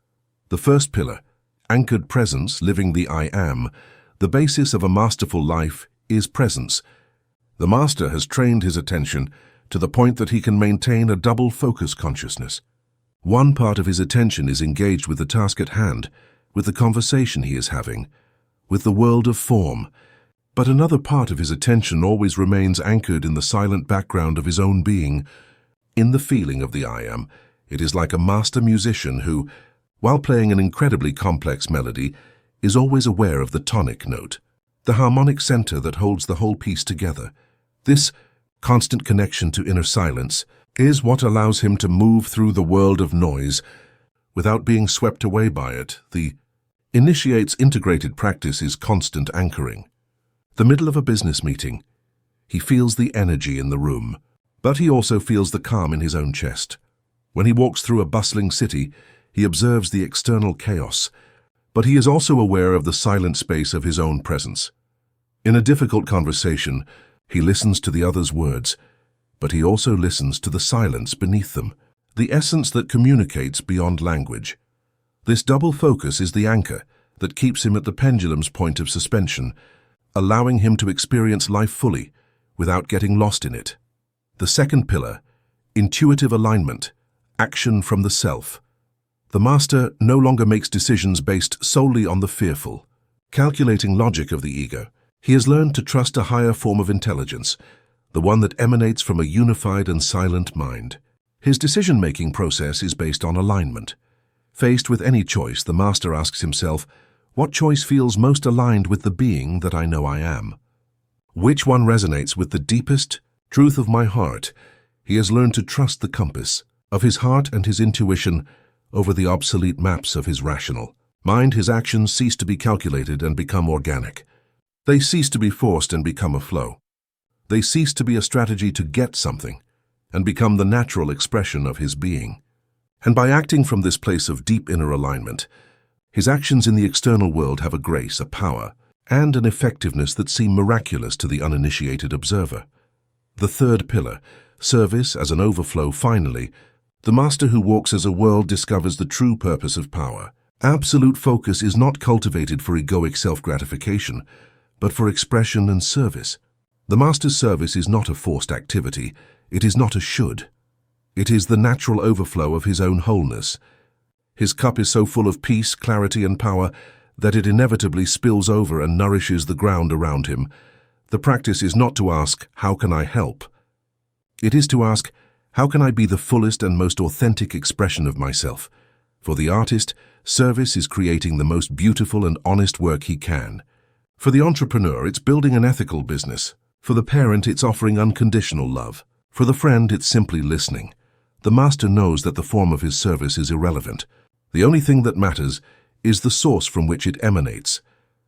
The first pillar, anchored presence, living the I am. The basis of a masterful life is presence. The master has trained his attention to the point that he can maintain a double focus consciousness. One part of his attention is engaged with the task at hand, with the conversation he is having, with the world of form, but another part of his attention always remains anchored in the silent background of his own being, in the feeling of the I am. It is like a master musician who, while playing an incredibly complex melody, is always aware of the tonic note, the harmonic center that holds the whole piece together. This constant connection to inner silence is what allows him to move through the world of noise without being swept away by it. The initiate's integrated practice is constant anchoring. The middle of a business meeting, he feels the energy in the room, but he also feels the calm in his own chest. When he walks through a bustling city, he observes the external chaos, but he is also aware of the silent space of his own presence. In a difficult conversation, he listens to the other's words, but he also listens to the silence beneath them, the essence that communicates beyond language. This double focus is the anchor that keeps him at the pendulum's point of suspension, allowing him to experience life fully without getting lost in it. The second pillar, intuitive alignment, action from the self. The master no longer makes decisions based solely on the fearful, calculating logic of the ego. He has learned to trust a higher form of intelligence, the one that emanates from a unified and silent mind. His decision-making process is based on alignment. Faced with any choice, the master asks himself, what choice feels most aligned with the being that I know I am? Which one resonates with the deepest truth of my heart? He has learned to trust the compass of his heart and his intuition over the obsolete maps of his rational mind. His actions cease to be calculated and become organic. They cease to be forced and become a flow. They cease to be a strategy to get something and become the natural expression of his being. And by acting from this place of deep inner alignment, his actions in the external world have a grace, a power, and an effectiveness that seem miraculous to the uninitiated observer. The third pillar, service as an overflow. Finally, The master who walks as a world discovers the true purpose of power. Absolute focus is not cultivated for egoic self-gratification, but for expression and service. The master's service is not a forced activity. It is not a should. It is the natural overflow of his own wholeness. His cup is so full of peace, clarity, and power that it inevitably spills over and nourishes the ground around him. The practice is not to ask, "How can I help?" It is to ask, "How can I be the fullest and most authentic expression of myself?" For the artist, service is creating the most beautiful and honest work he can. For the entrepreneur, it's building an ethical business. For the parent, it's offering unconditional love. For the friend, it's simply listening. The master knows that the form of his service is irrelevant. The only thing that matters is the source from which it emanates.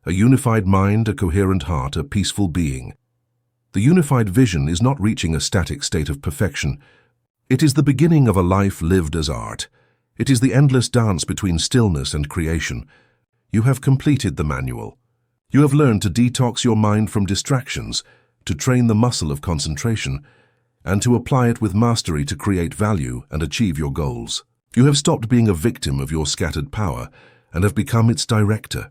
A unified mind, a coherent heart, a peaceful being. The unified vision is not reaching a static state of perfection. It is the beginning of a life lived as art. It is the endless dance between stillness and creation. You have completed the manual. You have learned to detox your mind from distractions, to train the muscle of concentration, and to apply it with mastery to create value and achieve your goals. You have stopped being a victim of your scattered power and have become its director.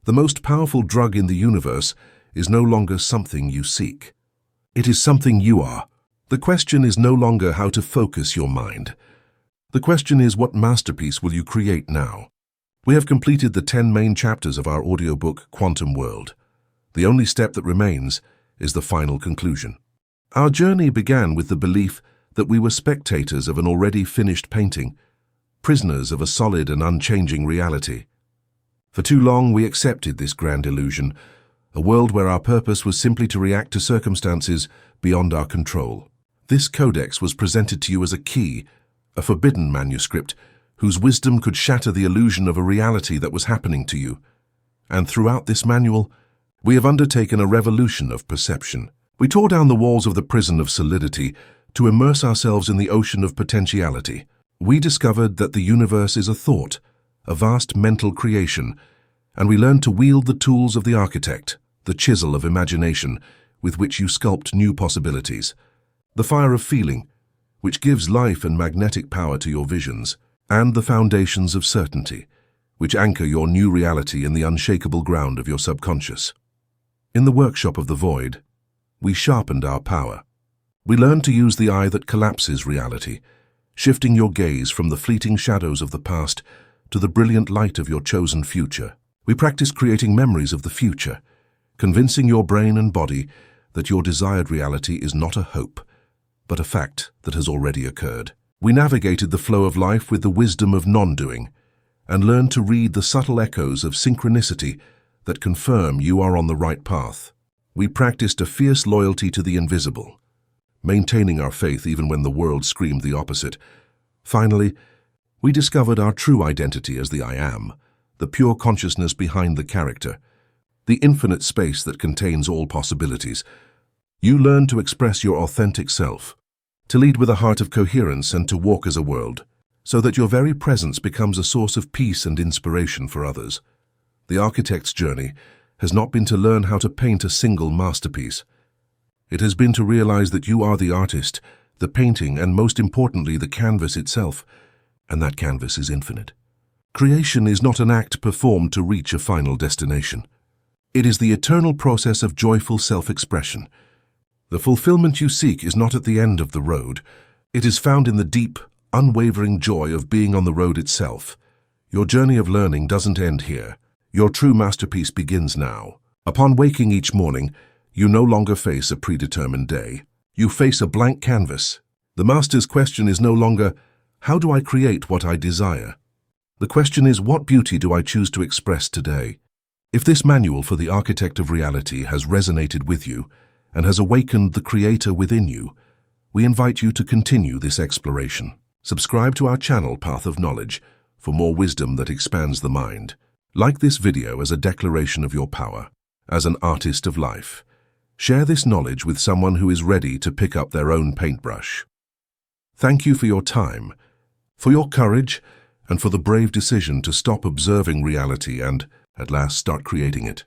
The most powerful drug in the universe is no longer something you seek. It is something you are. The question is no longer how to focus your mind. The question is, what masterpiece will you create now? We have completed the 10 main chapters of our audiobook, Quantum World. The only step that remains is the final conclusion. Our journey began with the belief that we were spectators of an already finished painting, prisoners of a solid and unchanging reality. For too long we accepted this grand illusion, a world where our purpose was simply to react to circumstances beyond our control. This codex was presented to you as a key, a forbidden manuscript, whose wisdom could shatter the illusion of a reality that was happening to you. And throughout this manual, we have undertaken a revolution of perception. We tore down the walls of the prison of solidity to immerse ourselves in the ocean of potentiality. We discovered that the universe is a thought, a vast mental creation, and we learned to wield the tools of the architect, the chisel of imagination, with which you sculpt new possibilities, the fire of feeling, which gives life and magnetic power to your visions, and the foundations of certainty, which anchor your new reality in the unshakable ground of your subconscious. In the workshop of the void, we sharpened our power. We learned to use the eye that collapses reality, shifting your gaze from the fleeting shadows of the past to the brilliant light of your chosen future. We practiced creating memories of the future, convincing your brain and body that your desired reality is not a hope, but a fact that has already occurred. We navigated the flow of life with the wisdom of non-doing, and learned to read the subtle echoes of synchronicity that confirm you are on the right path. We practiced a fierce loyalty to the invisible, maintaining our faith even when the world screamed the opposite. Finally, we discovered our true identity as the I Am, the pure consciousness behind the character, the infinite space that contains all possibilities. You learn to express your authentic self, to lead with a heart of coherence and to walk as a world, so that your very presence becomes a source of peace and inspiration for others. The architect's journey has not been to learn how to paint a single masterpiece. It has been to realize that you are the artist, the painting, and most importantly, the canvas itself, and that canvas is infinite. Creation is not an act performed to reach a final destination. It is the eternal process of joyful self-expression. The fulfillment you seek is not at the end of the road. It is found in the deep, unwavering joy of being on the road itself. Your journey of learning doesn't end here. Your true masterpiece begins now. Upon waking each morning, you no longer face a predetermined day. You face a blank canvas. The master's question is no longer, how do I create what I desire? The question is, what beauty do I choose to express today? If this manual for the architect of reality has resonated with you and has awakened the creator within you, we invite you to continue this exploration. Subscribe to our channel, Path of Knowledge, for more wisdom that expands the mind. Like this video as a declaration of your power, as an artist of life. Share this knowledge with someone who is ready to pick up their own paintbrush. Thank you for your time, for your courage, and for the brave decision to stop observing reality and, at last, start creating it.